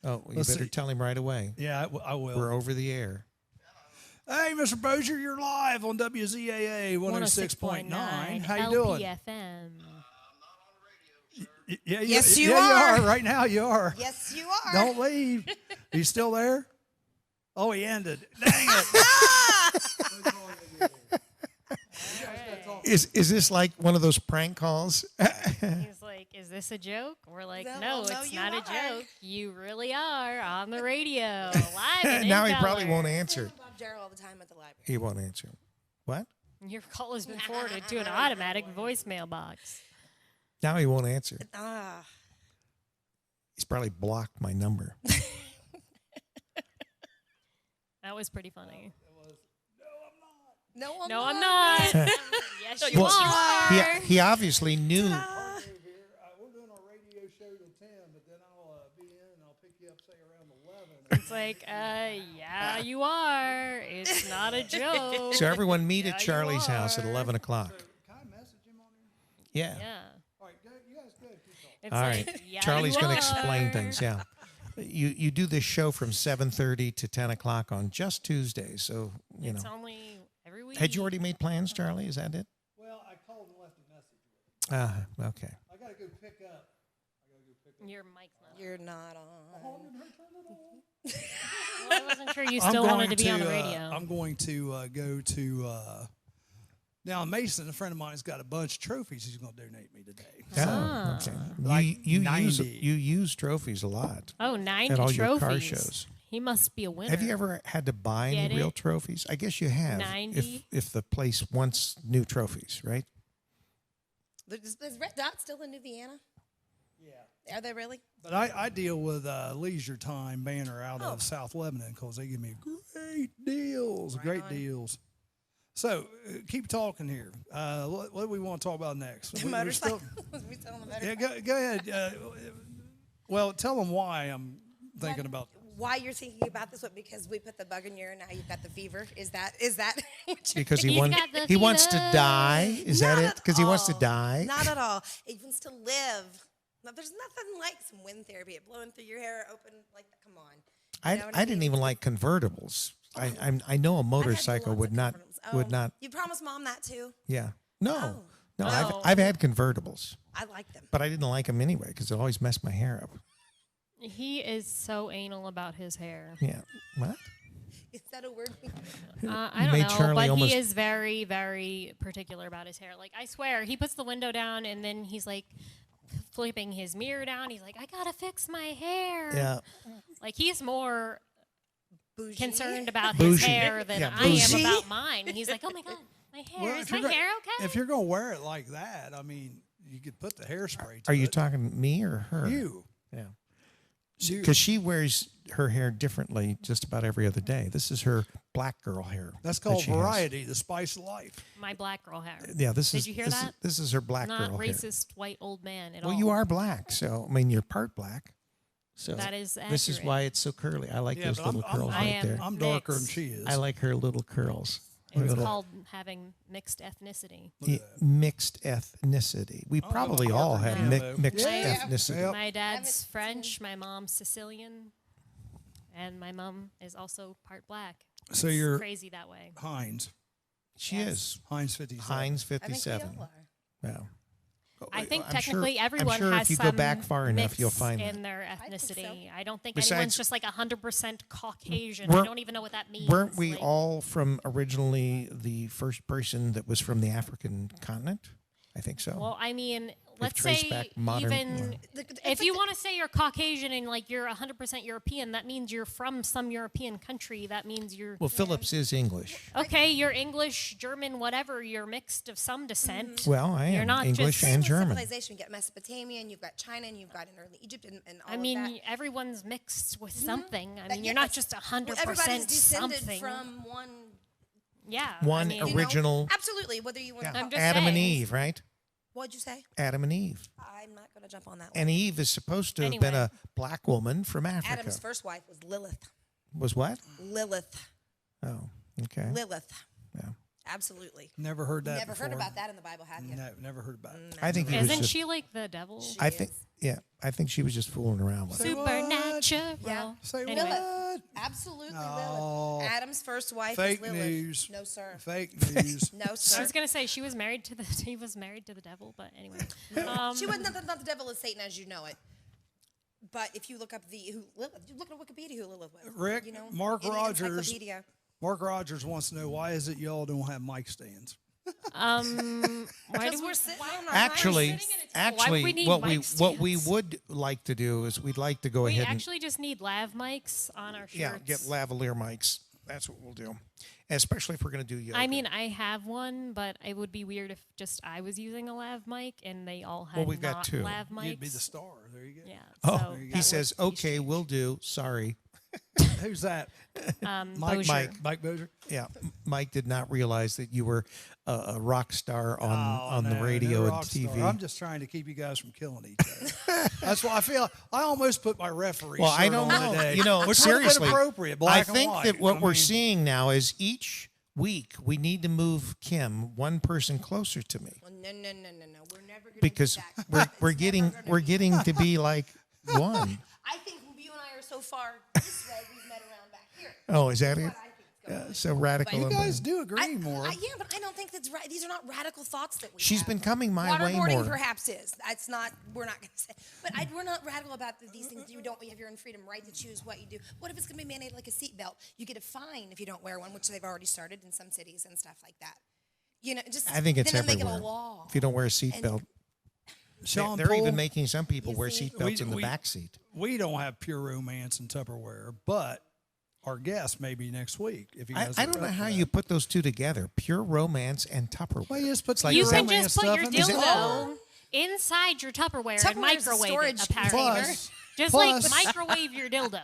Oh, you Let's better see. tell him right away. Yeah, I will. We're over the air. Hey, Mr. Bozier, you're live on WZAA 106.9. How you doing? LPFM. Yeah, Yes, you yeah, are. you are. Right now, you are. Yes, you are. Don't leave. Are you still there? Oh, he ended. Dang it. Is this like one of those prank calls? He's like, "Is this a joke?" We're like, No, "No, well, no, it's you not a are." joke. You really are on the radio, live and Now in he probably color. won't answer. Bob Jarrell all the time at the library. He won't answer. What? Your call has been forwarded to an automatic voicemail box. Now he won't answer. Ah, He's probably blocked my number. That was pretty funny. no, No, I'm not. Yes, you Well, are. he obviously knew. We're doing our radio show till 10, but then I'll be in and I'll pick you up, say, around 11. It's like, yeah, you are. It's not a joke. So everyone meet Yeah, at you Charlie's house at are. 11 o'clock. Can I message him on here? Yeah. Yeah. All right, go, you guys go. Keep talking. It's All like, right. yeah, Charlie's you going to are. explain things. Yeah. You do this show from 7:30 to 10 o'clock on just Tuesdays. So, you It's know. only every week. Had you already made plans, Charlie? Is that it? Well, I called and left a message with him. Okay. I got to go pick up. Your mic's not. You're not on. Well, I wasn't sure you I'm still wanted going to be on the to, radio. I'm going to go to down Mason. A friend of mine has got a bunch of trophies he's going to donate me today. Oh, okay. Like you 90. use trophies a lot. Oh, 90 at all trophies. your car shows. He must be a winner. Have you ever had to buy Get any real it? trophies? I guess you have. 90? If the place wants new trophies, right? Is Red Dot still in New Vienna? Yeah. Are they really? But I deal with Leisure Time Banner out of South Lebanon because they give me great deals, great deals. So keep talking here. What do we want to talk about next? The motorcycle. We still on the motorcycle. Yeah, go ahead. Well, tell them why I'm thinking about. Why you're thinking about this? What, because we put the bug in you and now you've got the fever? Is that what you're Because He's got the he wants to fever. die. Is Not that it? at Because he wants to all. die. Not at all. He wants to live. No, there's nothing like some wind therapy. It blowing through your hair open like that. Come on. You know what I didn't mean? even like convertibles. I know a I've had motorcycle lots would of not convertibles. would not. You promised Mom that too. Yeah. No. Oh. No. No. I've had convertibles, I like them. but I didn't like them anyway because it always messed my hair up. He is so anal about his hair. Yeah. What? Is that a word? I don't made know, Charlie but almost- he is very, very particular about his hair. Like, I swear, he puts the window down and then he's like flipping his mirror down. He's like, I gotta fix my hair. Yeah. Like, he's more Bougie. concerned about his Bougie. hair than Yeah, I am bougie. about mine. He's like, oh my God, my hair. Is my hair okay? If you're going to wear it like that, I mean, you could put the hairspray. Are you it. talking me or her? You. Yeah. You. Because she wears her hair differently just about every other day. This is her black girl hair. That's that called she has. variety, the spice of life. My black girl hair. Yeah, this Did is. you hear this that? Is, this is her black Not girl hair. racist white old man at all. Well, you are black, so I mean you're part black. So That is this is accurate. why it's so curly. I like Yeah, those but little curls I right am- there. I'm darker than Mixed. she is. I like her little curls. It's called having mixed ethnicity. Mixed ethnicity. We probably all have mixed ethnicity. Yep. My dad's French, my mom's Sicilian, and my mom is also part black. So It's you're crazy that way. Heinz. She is. Heinz 57. Heinz I think we 57. all are. Yeah. I think I'm technically sure, everyone I'm sure has if you some go back far enough, mix you'll find in that. their think so. ethnicity. I don't think Besides- anyone's just like 100% Caucasian. I Weren't- don't even know what that means. Weren't we Like, all from originally the first person that was from the African continent? I think so. Well, I mean, let's traced say back modern- even if you want to say you're Caucasian and like you're 100% European, that means you're from some European country. That means you're Well, Phillips is English. okay. You're English, German, whatever. You're mixed of some descent. Well, I You're am not English just- Same and with German. civilization. You got Mesopotamia, and you've got China, and you've got in early Egypt, and all I of mean, that. everyone's mixed with something. I That- mean, you're not yes. just Well, 100% everybody's descended something. from one. Yeah. One I mean, You know, original. absolutely. Whether you want to. I'm just Adam and saying. Eve, right? What'd you say? Adam and Eve. I'm not going to jump on that one. And Eve is supposed to have been Anyway. a black woman from Africa. Adam's first wife was Lilith. Was what? Lilith. Oh, okay. Lilith. Yeah. Absolutely. Never heard that Never before. heard about that in the Bible, have you? No, never heard about it. I think he was Isn't just. she like the devil? I think. Yeah, I think she was just fooling around with it. Say what? Supernatural. Yeah. Say Anyway. what? Absolutely No. Lilith. Adam's first wife Fake was Lilith. news. No, sir. Fake news. No, I sir. was gonna say she was married to the he was married to the devil, but anyway. She wasn't not the devil is Satan as you know it. But if you look up Lilith, you look at Wikipedia who Lilith was. Rick, you know, Mark in the Rogers. encyclopedia. Mark Rogers wants to know why is it y'all don't have mic stands? Why Because do we're sitting on our Actually, mics. Why would we need what mic we stands? would like to do is we'd like to go we ahead and actually just need lav mics on our shirts? get lavalier mics. That's what we'll do, especially if we're going to do yoga. I mean, I have one, but it would be weird if just I was using a lav mic and they all had Well, we've got not two. lav mics. You'd be the star. There you go. Yeah. oh, so he that says, would be "Okay, strange. we'll do." Sorry, Who's that? Bozier. Mike Bozier? yeah, Mike did not realize that you were a rock star on the No, radio no and rock TV. star. I'm just trying to keep you guys from killing each other. That's why I feel I almost put my referee Well, shirt I don't on know. today. You know, which would have been seriously, appropriate. Black I and think white. that what I we're mean, seeing now is each week we need to move Kim one person closer to me Well, no. We're never going to because do that. we're It's getting never gonna we're be getting that. to be like one. I think you and I are so far this way, we've met around back here. Oh, is that it? What I think is going on. So radical. You and- guys do agree more. Yeah, but I don't think that's right. These are not radical thoughts that we She's have. been coming my way Waterboarding more. perhaps is. That's not. We're not going to say. But we're not radical about these things. You have your own freedom, right to choose what you do. What if it's going to be mandated like a seatbelt? You get a fine if you don't wear one, which they've already started in some cities and stuff like that. You know, just I think it's then make it everywhere. a law. If you don't wear a seatbelt, Sean they're Paul, even making some people wear see, seatbelts in the we- back seat. we don't have pure romance and Tupperware, but our guest may be next week. If you guys I are don't know up how for you that. put those two together: pure romance and Tupperware. Well, you just put like You pure can romance just put your stuff in the dildo inside your Tupperware and Tupperware's a microwave storage it, apparently. Plus- Just plus- like microwave your dildo.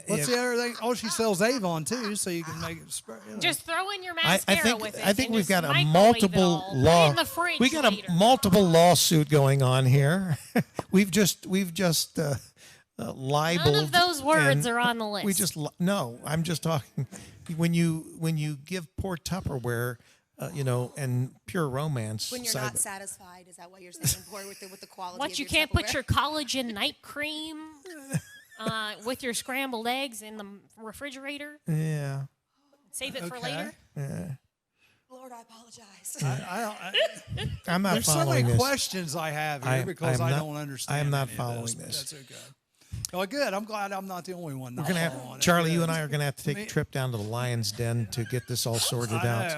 What's the other thing? Oh, she sells Avon too, so you can make it. Just throw in your I mascara with it. I think and we've just got a microwave it multiple all. Put it law. in the fridge We got a later. multiple lawsuit going on here. we've just libeled. None of those words and are on the list. We just no. I'm just talking. When you give poor Tupperware, and pure romance. When you're side not by- satisfied, is that what you're saying? Poor with the quality. What, of you your can't put Tupperware? your collagen night cream with your scrambled eggs in the refrigerator? Yeah. Save it for Okay. later? Lord, I apologize. I'm not There's so following many this. questions I have here because I'm I not- don't understand. I am not any of following this. That's okay. Well, good. I'm glad I'm not the only one. We're gonna have Charlie. You and I are gonna have to take a trip down to the Lion's Den to get this all sorted I out.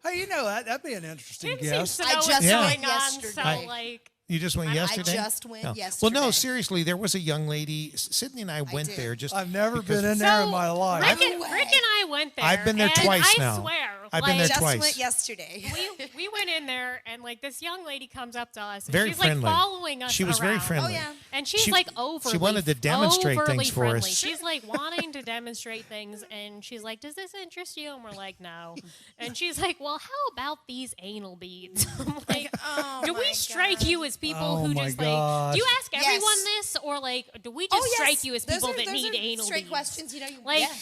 know. Hey, that'd be an interesting Tim seems guest. to I know just what's went going on, yesterday. so I- like... You just went I yesterday? just went No. yesterday. Well, no, seriously, there was a young lady. Sydney and I went did. there just. I've never because- been in there in So, my life. Rick and way. I went there. I've been there and twice I now. swear, I've been there just twice. went yesterday. we went in there, and like this young lady comes up to us, and Very she's friendly. like following us She was very around. friendly. Oh, yeah. And she's She- like overly. she wanted to demonstrate overly things for friendly. us. She's like wanting to demonstrate things, and she's like, "Does this interest you?" And we're like, "No." And she's like, "Well, how about these anal beads?" I'm like, Oh, do we my strike God. you as people Oh, who my just gosh. like? Do you ask everyone Yes. this, or like, do we just Oh, yes. strike you as Those people are- that those need are anal straight beads? questions, Like, yeah.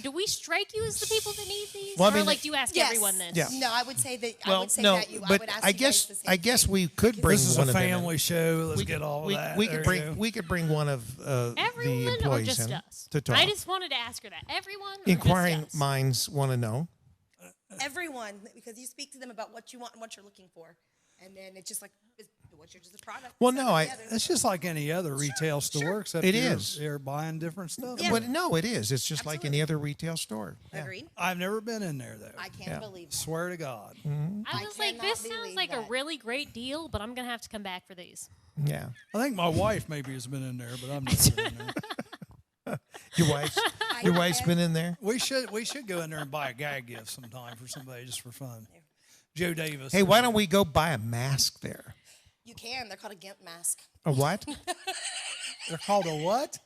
Do we strike you as the people that need these? Well, I or mean, like, do you ask everyone this? Yeah. No, I would say that. I Well, would say no, that you. I but would ask I you guys guess the same I guess thing. we could bring This is one a of them in. family show. Let's get all of that. We There could you bring go. we could bring one of the Everyone or employees just in us? to talk. I just wanted to ask her that. Everyone or Inquiring just us? minds want to know. Everyone, because you speak to them about what you want and what you're looking for, and then it's just like what's your just a product. Well, Sell no, it I- together. It's just like any other retail store, except It you're, is. You're buying different stuff. Yeah. But no, it is. It's just like any other retail store. Yeah. Agreed. I've never been in there though. I can't Yeah. believe. That. Swear to God. I was like, cannot this sounds believe like a that. really great deal, but I'm going to have to come back for these. Yeah. I think my wife maybe has been in there, but I'm never been in there. Your wife's been in there. We should go in there and buy a gag gift sometime for somebody just for fun. Joe Davis. Hey, why don't we go buy a mask there? You can. They're called a GIMP mask. A what? They're called a what?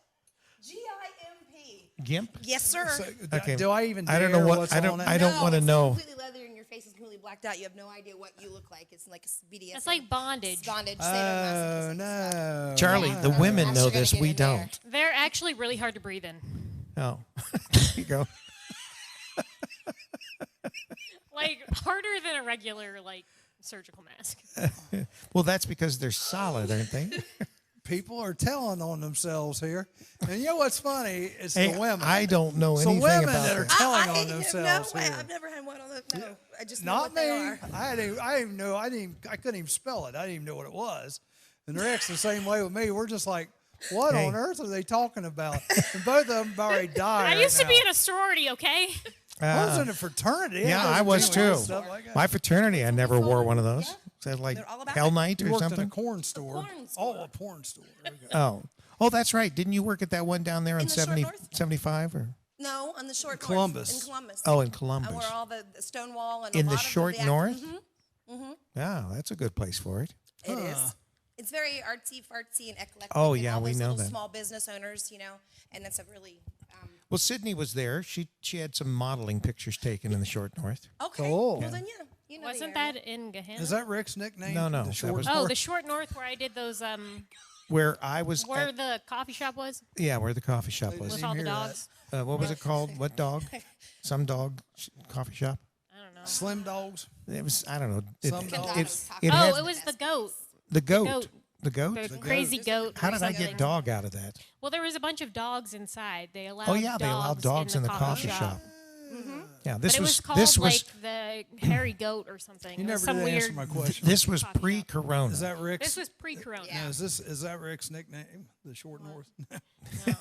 GIMP. Gimp? Yes, sir. So, Okay. Do I even? I don't know dare what what's I on don't. it? I don't No, want to it's know. completely leather and your face is completely blacked out. You have no idea what you look like. It's like a BDSM. It's like bondage. Bondage. Oh sadomasochism stuff. no, Charlie, the women I'm know actually gonna this. get We in there. don't. They're actually really hard to breathe in. Oh, there you go. Like, harder than a regular, like, surgical mask. Well, that's because they're solid, aren't they? People are telling on themselves here, and you know what's funny? It's Hey, the women. I don't know It's the anything women about that are that. telling I on have themselves no way. here. I've never had one on the. No, I just know Not what me. they are. I didn't know. I couldn't even spell it. I didn't even know what it was. And Rick's the same way with me. We're just like, what Hey. on earth are they talking about? And both of them already died. I used to be in a sorority, okay? I was in a fraternity. Yeah, wasn't I was doing too. stuff like that. My fraternity, I never wore one of those. Yeah. Said like They're all about Hell it. Night You or worked something. in a corn store. porn store. Oh, a porn store. There we go. Oh, that's right. Didn't you work at that one down there on In the short 70, north? 75 or? No, on the short Columbus. North, in Columbus. Oh, in I Columbus. wore all the Stonewall and In a the lot short of north? Mm-hmm. Yeah, that's a good place for it. It is. It's very artsy, fartsy, and eclectic. Oh, and yeah, all we those know little that. Small business owners, and that's a really. Well, Sydney was there. She had some modeling pictures taken in the short north. Okay. Cool. Well, then, yeah. You know the Wasn't area. that in Gehenna? Is that Rick's nickname? No, no, The that short was- Oh, north? the short north where I did those, Where I was where at, the coffee shop was where the coffee shop was. with all the hear that. dogs. What was it called? What dog? Some dog coffee shop. I don't know. Slim dogs. It was, I don't know. Some dogs. it Oh, had it was the goat. the goat. goat. The goat? The crazy goat. How or did I something. get dog out of that? Well, there was a bunch of dogs inside. They allowed. Oh yeah, they allowed dogs in the coffee shop. Yeah, But this it was called this was like the hairy goat or something. You It was never some did answer weird. my question. this was Coffee shop. pre-corona. Is that Rick's? This was pre-corona. Yeah. No, is that Rick's nickname? The short north. No.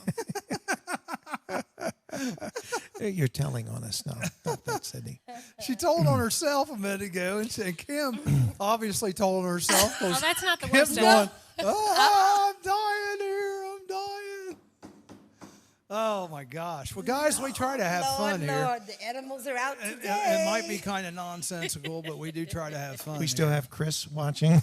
You're telling on us now. Not that, Sydney. She told on herself a minute ago, and Kim obviously told on herself. Oh, that's not the Kim's worst. going, I'm dying here. I'm dying. Oh my gosh. Well, guys, we try to have fun here. Lord, the animals are out It, today. it might be kind of nonsensical, but we do try to have fun. We still here. have Chris watching.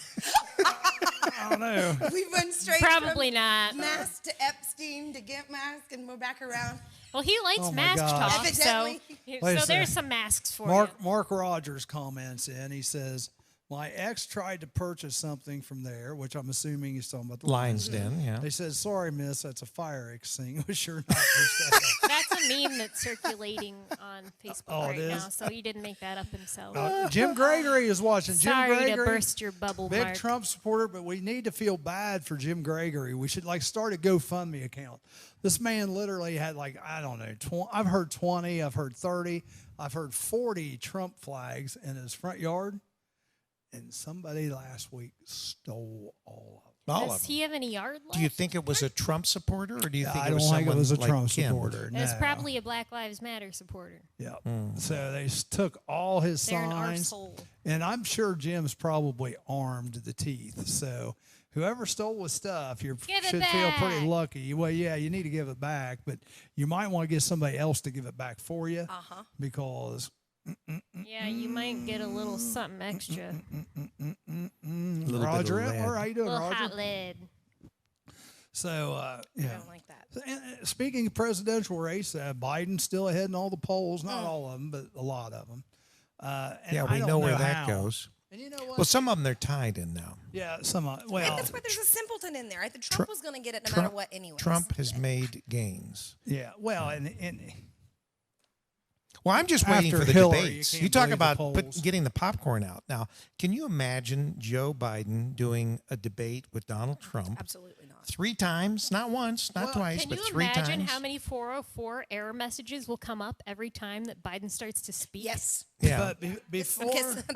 I don't know. We went straight Probably from not. mask to Epstein to GIMP mask, and we're back around. Well, he likes Oh my mask gosh. talk, Evidently. Wait so a there's second. some masks for Mark Rogers comments in. He says, my ex tried to purchase something from there, which I'm assuming he's talking about the Lion's Den, yeah. They said, sorry, miss, that's a fire extinguisher, not for sale. you. That's a meme that's circulating on Facebook Oh, it right is? now. So he didn't make that up himself. Jim Gregory is watching. Jim Sorry to Gregory, burst your bubble, big Mark. Trump supporter, but we need to feel bad for Jim Gregory. We should start a GoFundMe account. This man literally had I don't know, I've heard 20, I've heard 30, I've heard 40 Trump flags in his front yard, and somebody last week stole all of them. All Does of he have any yard left? Do you think it was a Trump supporter, or do you think I it don't was think someone it was a like Trump Kim? supporter. It's no. probably a Black Lives Matter supporter. Yeah. So they took all his They're an signs, arsehole. and I'm sure Jim's probably armed to the teeth. So whoever stole his stuff, you Give it should feel pretty back. lucky. Well, yeah, you need to give it back, but you might want to get somebody else to give it back for you because Yeah, you might get a little something extra. Little bit of Roger, lead. how you doing, little Roger? hot lead. So I yeah. don't like that. And, speaking of presidential race, Biden's still ahead in all the polls. Not all of them, but a lot of them. And Yeah, I we don't know where how. that goes. And you know what? Well, some of them they're tied in now. Yeah, some. I think Well, that's where there's a simpleton in there. I think Trump was going to get it no matter what anyway. Trump has made gains. yeah. Well, and Well, I'm just waiting After for the Hillary, debates. you You can't talk believe the about polls. getting the popcorn out. Now, can you imagine Joe Biden doing a debate with Donald Trump Absolutely not. 3 times? Not once, not twice, Can but you 3 imagine times? how many 404 error messages will come up every time that Biden starts to speak? Yes. Yeah. But before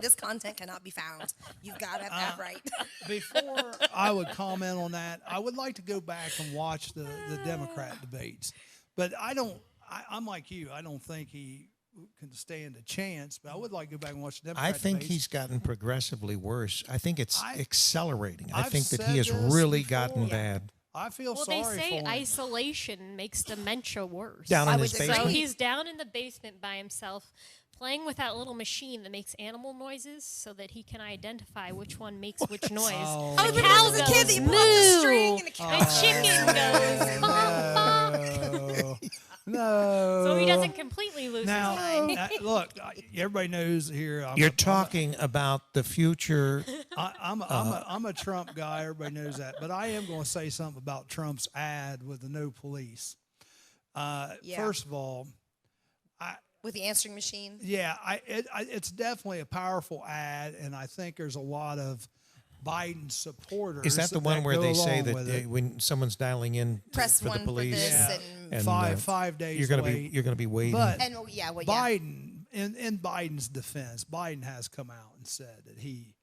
This content cannot be found. You've got to have that right. before I would comment on that, I would like to go back and watch the Democrat debates. But I'm like you. I don't think he can stand a chance. But I would like to go back and watch the Democrat I think debates. he's gotten progressively worse. I think it's accelerating. I I've think that said he has this really before. gotten bad. I feel Well, sorry they say for him. isolation makes dementia worse. Down I in would his agree. So basement. he's down in the basement by himself, playing with that little machine that makes animal noises so that he can identify which one makes which noise. Oh. Oh, The but cow as a kid, goes he pulled up the string moo. and the cow. The chicken goes bonk, bonk. No. So he doesn't completely lose Now, his mind. look, everybody knows here. You're talking about the future. I'm a Trump guy. Everybody knows that. But I am going to say something about Trump's ad with the no police. First of all, With the answering machine. yeah, it's definitely a powerful ad, and I think there's a lot of Biden supporters. Is that the one where go they say along that with it. when someone's dialing in Press for the one for police, this Yeah. and and 5 days you're going to wait. be waiting. But Biden. Biden, in Biden's defense, Biden has come out and said that he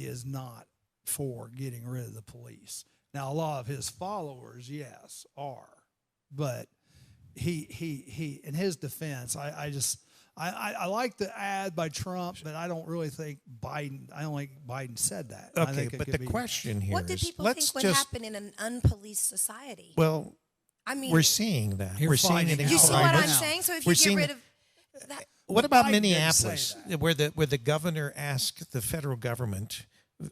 is not for getting rid of the police. Now, a lot of his followers, yes, are, but he in his defense, I like the ad by Trump, but I don't really think Biden. I don't think Biden said that. I okay, think it but could the be- question here What did is, people let's think would just happen in an unpoliced society? well, I mean, we're seeing that. You're We're seeing it finding in out you see right what I'm now. saying? So if We're you get seeing- rid of that, What about Biden didn't Minneapolis, say where the governor asked the federal government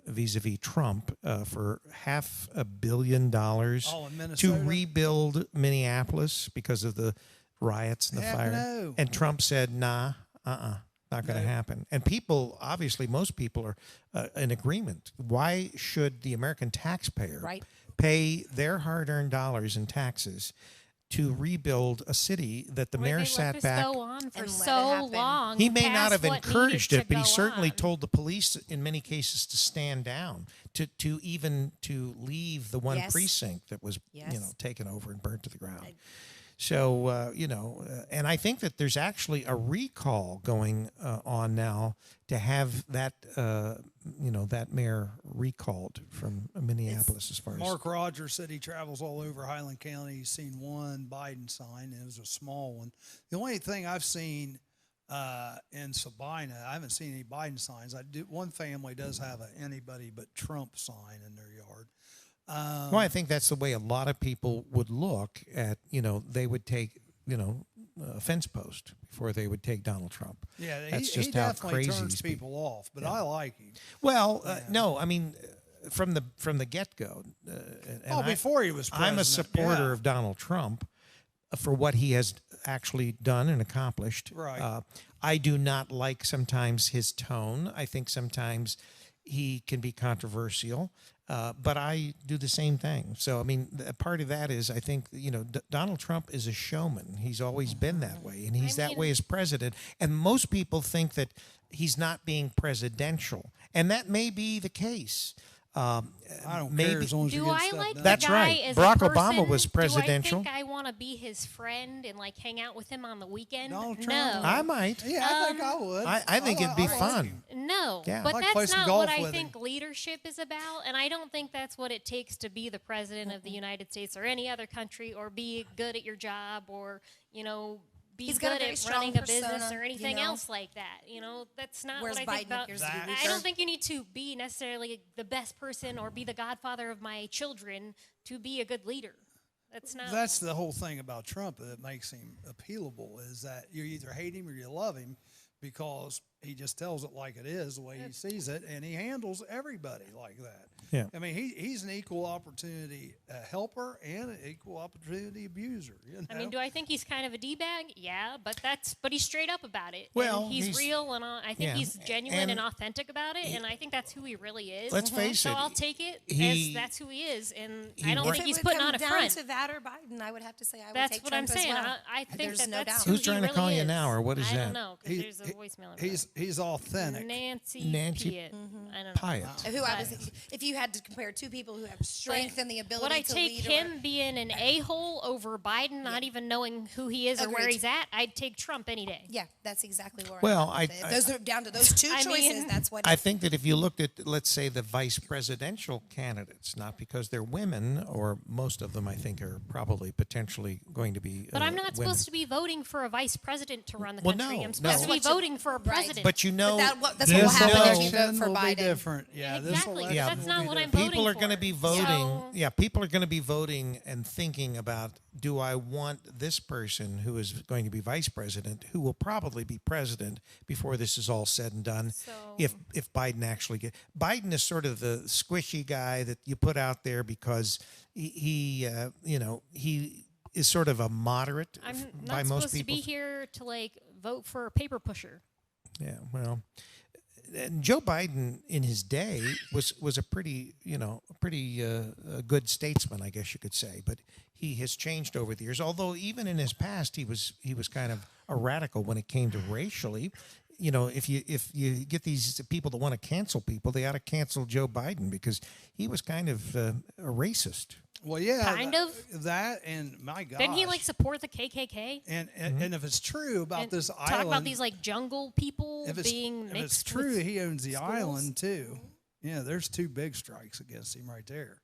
vis-a-vis Trump for $500 million Oh, in to Minnesota? rebuild Minneapolis because of the riots and the Heck fire? no. And Trump said, "Nah, not going to happen." And people, obviously, most people are in agreement. Why should the American taxpayer Right. pay their hard-earned dollars in taxes to rebuild a city that the Why mayor they sat let this back? go on for and let it so happen. long. He may not past have what encouraged needed it, but to he go certainly on. told the police in many cases to stand down, to leave the one Yes. precinct that was Yes. taken over and burnt to the ground. So and I think that there's actually a recall going on now to have that that mayor recalled from Minneapolis. As far as Mark Rogers said he travels all over Highland County. He's seen one Biden sign, and it was a small one. The only thing I've seen in Sabina, I haven't seen any Biden signs. One family does have a anybody but Trump sign in their yard. well, I think that's the way a lot of people would look at. They would take a fence post before they would take Donald Trump. Yeah, That's he just how definitely crazy turns these people off, but I like him. Well, no, I mean, from the get go. Before he was president. I'm a supporter yeah. of Donald Trump for what he has actually done and accomplished. Right. I do not like sometimes his tone. I think sometimes he can be controversial, but I do the same thing. So, I mean, part of that is I think, Donald Trump is a showman. He's always been that way, and he's that way as president. And most people think that he's not being presidential, and that may be the case. I don't maybe- care as long as you Do get I stuff like done. the That's guy right. as Barack a person? Obama was presidential. Do I think I want to be his friend and hang out with him on the weekend? Donald Trump? No. I might. Yeah, I think I would. I think it'd be I like fun. him. No, Yeah. but I'd like to play that's some not golf what I with think him. leadership is about, and I don't think that's what it takes to be the president of the United States or any other country, or be good at your job, or be He's got a good very at strong running a business persona, or anything you know? else like that. That's not Whereas what I think Biden about. appears to be That- I weaker. don't think you need to be necessarily the best person or be the godfather of my children to be a good leader. That's not. That's the whole thing about Trump that makes him appealable is that you either hate him or you love him because he just tells it like it is, the way he sees it, and he handles everybody like that. Yeah. I mean, he's an equal opportunity helper and an equal opportunity abuser. You know? I mean, do I think he's kind of a d-bag? Yeah, but he's straight up about it. Well, and he's real, and I think yeah. he's genuine and authentic about it, he- and I think that's who he really is. Let's face so it, I'll take it he- as that's who he is, and he I don't worked- think If he's it would putting on a come front. down to that or Biden, I would have to say I would That's take what Trump I'm saying. as well. I think There's no that's doubt. who Who's he trying to really call you is. now, or what is I that? don't know, because He- there's a voicemail. in He's authentic. Nancy Piet. I don't know. Piet. Who I was, if you had to compare two people who have strength and the ability Would I to take lead, him being an a-hole over Biden, not even knowing who he is or where Agreed. he's at? I'd take Trump any day. yeah, that's exactly where. Well, I'm at with I- it. Those are down to those two I choices. mean- That's what I think that if you looked at, let's say, the vice presidential candidates, not because they're women, or most of them, I think, are probably potentially going to be. But I'm not women. supposed to be voting for a vice president to run the Well, country. no, I'm supposed no. to be That's what you- voting for a right. president. But you know, that's what will This happen if you election vote for will be Biden. different. Yeah, this Exactly. election Yeah. That's will not be what I'm different. voting people are going to for. be voting. So- Yeah, people are going to be voting and thinking about, do I want this person who is going to be vice president, who will probably be president before this is all said and done, So- if Biden actually get. Biden is sort of the squishy guy that you put out there because he is sort of a moderate I'm by not most supposed to people. be here to vote for a paper pusher. Yeah, well, and Joe Biden in his day was a pretty good statesman, I guess you could say. But he has changed over the years. Although even in his past, he was kind of a radical when it came to racially. You know, if you get these people that want to cancel people, they ought to cancel Joe Biden because he was kind of a racist. Well, yeah, Kind of. that, and my gosh, Didn't he support the KKK? and if it's true about And this talk island, about these jungle people if it's, being if mixed it's true, with he owns the schools? island too. Yeah, there's two big strikes against him right there.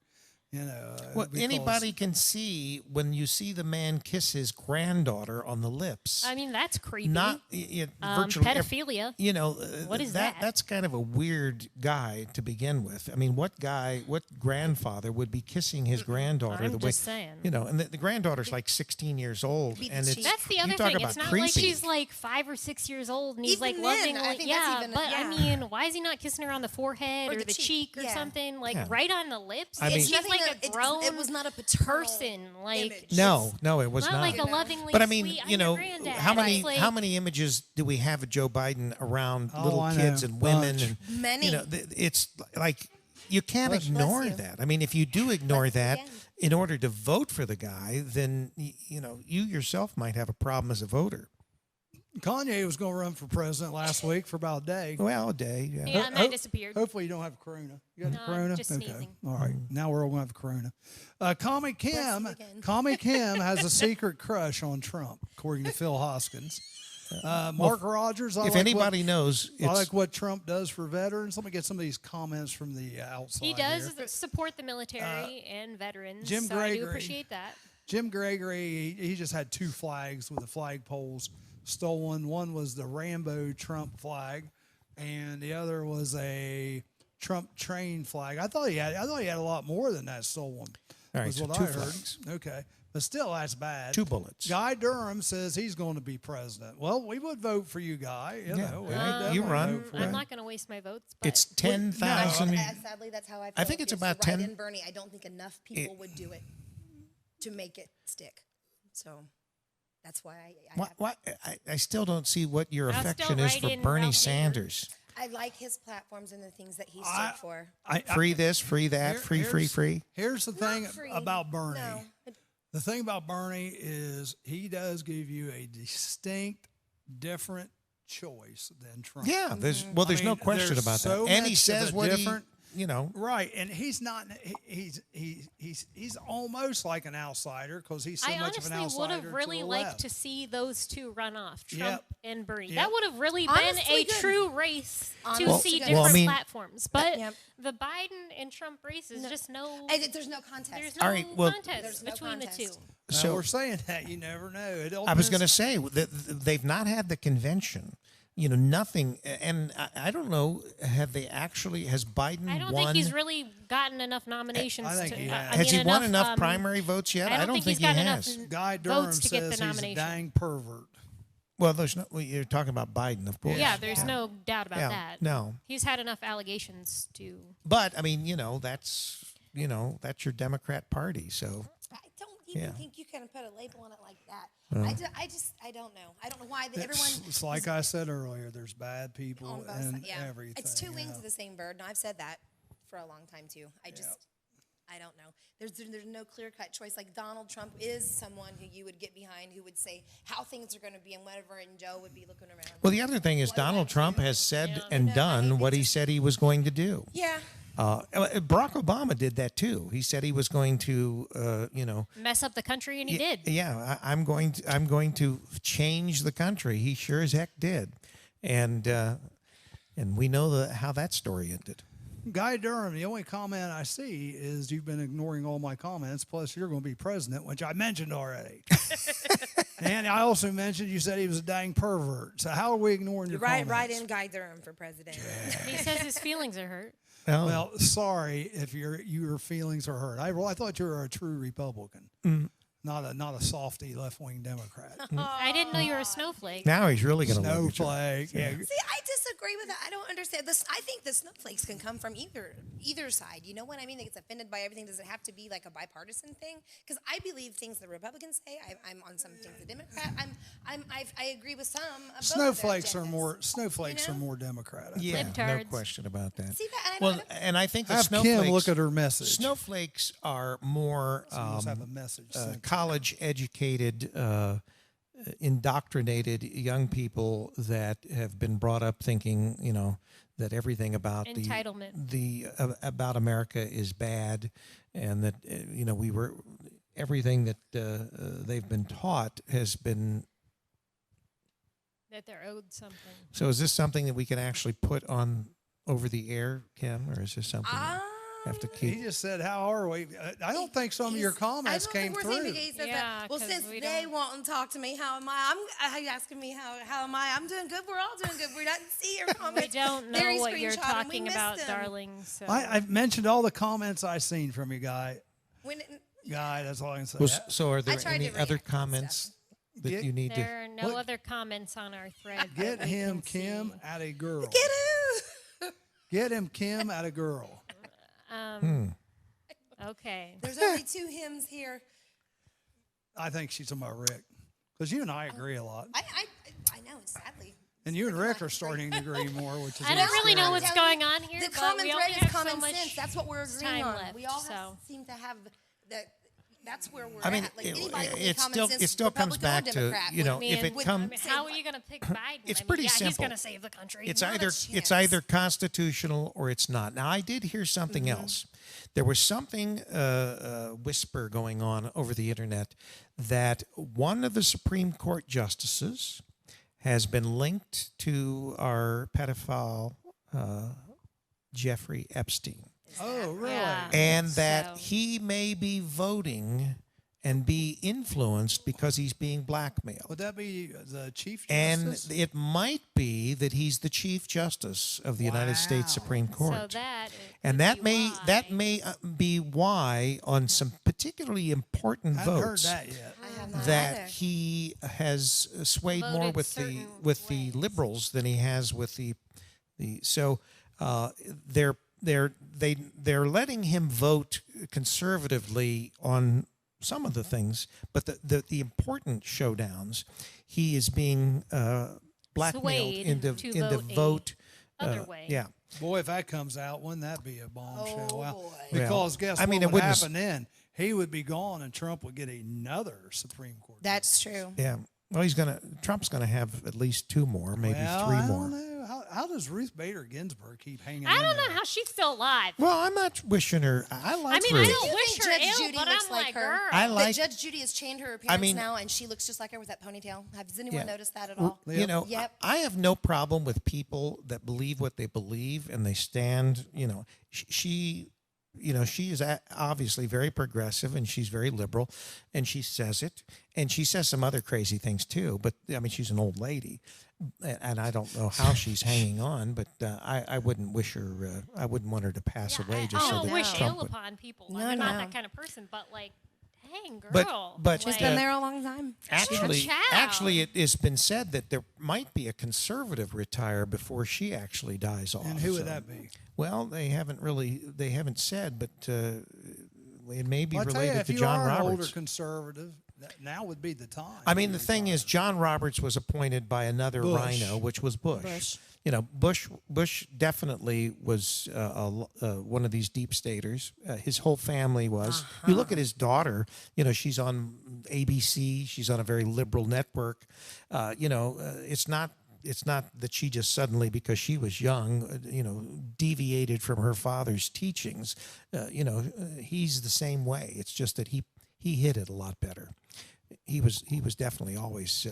You know, Well, because- anybody can see when you see the man kiss his granddaughter on the lips. I mean, that's creepy. Not virtually pedophilia. You know, What is that? That's kind of a weird guy to begin with. I mean, what grandfather would be kissing his granddaughter I'm the way? just saying. You know, and the granddaughter's like 16 years old, Be the and it's cheek. That's the you other talk thing. about It's not creepy. like she's 5 or 6 years old and he's Even then, lovingly. I think Yeah, that's even- but yeah. I mean, why is he not kissing her on the forehead Or or the the cheek. cheek or Yeah. something Yeah. right on the lips? I mean- She's Nothing like that- a grown it was not a paternal person. image. No, it was not not. like a lovingly. But I mean, sweet, I'm you know, your granddad. how many It's like- how many images do we have of Joe Biden around Oh, little I kids know. and women Bunch. and Many. You know, it's like you can't Bless ignore you. that. I mean, if you do ignore Bless you that again. in order to vote for the guy, then you yourself might have a problem as a voter. Kanye was going to run for president last week for about a day. Well, a day, yeah. Yeah, and that disappeared. Hopefully you don't have corona. You got the No, corona? just okay. sneezing. All right. Now we're all going to have corona. Comic Kim, you again. Comic Kim has a secret crush on Trump, according to Phil Hoskins. Mark Rogers, If anybody knows, I it's like what Trump does for veterans. Let me get some of these comments from the outside. He does here. support the military and veterans. Jim so I do Gregory. appreciate that. Jim Gregory, he just had two flags with the flagpoles stolen. One was the Rambo Trump flag, and the other was a Trump train flag. I thought he had a lot more than that stolen. All right, was so what two I heard. flags. Okay, but still, that's bad. 2 bullets. Guy Durham says he's going to be president. Well, we would vote for you, Guy. You Yeah. know, we would You definitely run. vote for I'm you. not going to waste my votes. But It's 10,000. Sadly, that's how I feel. I think it's is about to write 10 in Bernie. I don't think enough people would do it to make it stick. So that's why I still don't see what your I'll still affection is write for in Bernie Ralph Nader. Sanders. I like his platforms and the things that he stood for. Free this, free that, Here- free. Here's the thing Not free. about Bernie. No. The thing about Bernie is he does give you a distinct, different choice than Trump. Yeah, there's Mm-hmm. there's I no mean, question there's about so that. And he much of says a what different- Right, and he's not. He's almost like an outsider because he's so I much of an honestly would outsider. have really to the liked left. to see those two run off, Trump Yep. and Bernie. Yep. That would have really Honestly, been a good. true race to Honestly, see good. different Well, I mean- platforms. But Yep. the Biden and Trump race is just no. There's no contest. There's no All right, well- contest There's no between contest. the two. So we're saying that you never know. It all I was going to depends- say that they've not had the convention. Nothing. And I don't know. Have they actually? Has Biden I don't won? think he's really gotten enough nominations. I think to, he has. I Has mean, he won enough um, primary votes yet? I don't think he's he got has. enough Guy Durham votes to get says the he's a nomination. dang pervert. Well, you're talking about Biden, of course. Yeah, there's no doubt about Yeah, that. no. He's had enough allegations to. But I mean, that's your Democrat Party. So I don't even Yeah. think you can put a label on it like that. I don't know. I don't know why everyone. It's like I said earlier. There's bad people on both and sides. Yeah, everything. it's two wings yeah. of the same bird, and I've said that for a long time too. I don't know. There's no clear cut choice. Like Donald Trump is someone who you would get behind, who would say how things are going to be and whatever, and Joe would be looking around. well, the other thing is What do I Donald Trump do? has said Yeah. and I done think what he just- said he was going to do. Yeah. Barack Obama did that too. He said he was going to, Mess up the country, and he did. Yeah, I'm going to change the country. He sure as heck did, and we know how that story ended. Guy Durham, the only comment I see is you've been ignoring all my comments, plus you're going to be president, which I mentioned already. And I also mentioned you said he was a dang pervert. So how are we ignoring your comments? Right in Guy Durham for president. He says his feelings are hurt. Oh. Well, sorry if your feelings are hurt. I thought you were a true Republican, not a softy left-wing Democrat. I didn't know you were a snowflake. Now he's really going to look at you. Snowflake. Yeah. See, I disagree with that. I don't understand this. I think the snowflakes can come from either side. You know what I mean? They get offended by everything. Does it have to be like a bipartisan thing? Because I believe things the Republicans say. I'm on some things the Democrat. I agree with some. Of both of their Snowflakes are agendas. more Democratic. Yeah, no Libtards. question about that. See that? Well, and I think that Have snowflakes. Kim look at her message. Snowflakes are more She must have a message. sent. college-educated, indoctrinated young people that have been brought up thinking, that everything about Entitlement. about America is bad, and that everything that they've been taught has been. That they're owed something. So, is this something that we can actually put on over the air, Kim, or is this something we have to keep? He just said, "How are we?" I don't think some of your comments came through. Yeah, well, 'cause since we they don't- won't talk to me, how am I? Are you asking me how am I? I'm doing good. We're all doing good. We didn't see your We comments. don't know They're what you're screenshotting. We talking missed about, them. darling. So. I've mentioned all the comments I've seen from you, Guy. When, That's all I can say. So, are I there tried any to react other and comments that Get- you need to? There are no What- other comments on our thread. Get that we him, can see. Kim, at a girl. Get who? Get him, Kim, at a girl. Okay. There's only two hymns here. I think she's talking about Rick, because you and I agree a lot, I know, sadly. and you and Rick are starting to agree more, which is. I don't really know scary. what's going on here. The but common we only thread is have common so much sense. That's what we're agreeing time on. left, We all so. seem to have that. That's where we're I mean, at. Like anybody with it common still sense, it still comes Republican or back to Democrat, you know would- if it would comes. I mean, how are you going to pick Biden? It's I mean, pretty yeah, He's simple. going to save the country. It's Not a it's chance. either constitutional or it's not. Now, I did hear something Mm-hmm. else. There was something whisper going on over the internet that one of the Supreme Court justices has been linked to our pedophile Jeffrey Epstein, Oh, really? Yeah. and that So- he may be voting and be influenced because he's being blackmailed. Would that be the Chief And Justice? it might be that he's the Chief Justice of the United States Wow. Supreme Court. So that And could that be may why. that may be why on some particularly important I haven't heard votes that yet. I have not that either. he has swayed more Voted with the certain ways. liberals than he has with the so they're letting him vote conservatively on some of the things, but the important showdowns, he is being blackmailed Swayed into to vote a vote other way. Yeah. Boy, if that comes out, wouldn't that be a bombshell? Oh, Wow. boy. Because guess I mean, what it would wouldn't happen then? He would be gone, and Trump would get another Supreme Court. That's true. Yeah. Well, Trump's gonna have at least two more, maybe well, three I more. don't know. How does Ruth Bader Ginsburg keep hanging I in don't there? know how she's still alive. Well, I'm not wishing her. I like I mean, Ruth. I don't You wish think her Judge ill, Judy but looks I'm like like, her? girl. I like. That Judge Judy has changed her appearance mean- now, and she looks just like her with that ponytail. Has anyone Yeah. noticed that at all? You know, Yep. I have no problem with people that believe what they believe and they stand. She is obviously very progressive and she's very liberal, and she says it, and she says some other crazy things too. But I mean, she's an old lady, and I don't know how she's hanging on. But I wouldn't wish her. I wouldn't want her to pass away. I Just so don't that wish Trump ill would. upon people. No, I'm not no. that kind of person, but like, Dang, girl. But She's been there a long time. actually, it has been said that there might be a conservative retire before she actually dies off. And who would that be? Well, they haven't said, but it may be Well, I tell you, related if to you John are an older Roberts. conservative, now would be the time. I mean, the thing is, John Roberts was appointed by another Bush. rhino, which was Bush. Bush. You know, Bush definitely was one of these deep staters. His whole family was. You look at his daughter. You know, she's on ABC. She's on a very liberal network. It's not that she just suddenly, because she was young, deviated from her father's teachings. He's the same way. It's just that he hit it a lot better. He was definitely always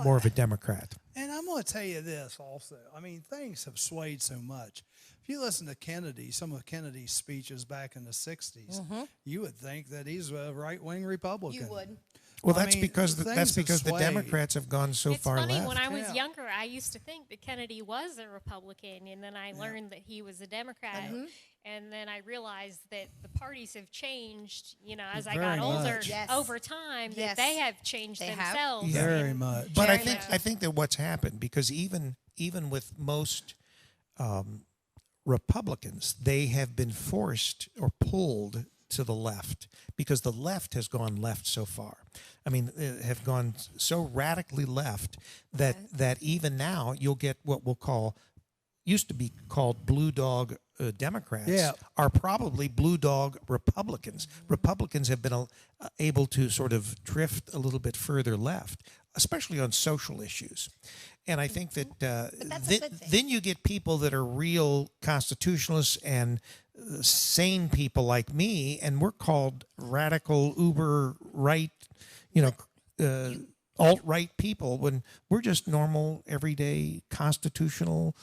more of a Democrat. And I'm going to tell you this also. I mean, things have swayed so much. If you listen to Kennedy, some of Kennedy's speeches back in the 60s, you would think that he's a right-wing Republican. You would. Well, I that's mean, because things have the swayed. Democrats have gone so It's far funny, left. when I was Yeah. younger, I used to think that Kennedy was a Republican, and then I learned that he was a Democrat. And then I realized that the parties have changed, as I Very got older much. Yes. over time, Yes. that they have changed They have. themselves. Very And much. But Very much. I think that what's happened, because even with most Republicans, they have been forced or pulled to the left because the left has gone left so far. I mean, have gone so radically left that even now you'll get what we'll call, used to be called blue dog Democrats, are probably blue dog Republicans. Republicans have been able to sort of drift a little bit further left, especially on social issues. And I think that that's a good thing. then you get people that are real constitutionalists and sane people like me, and we're called radical, uber right, alt-right people, when we're just normal, everyday, constitutional,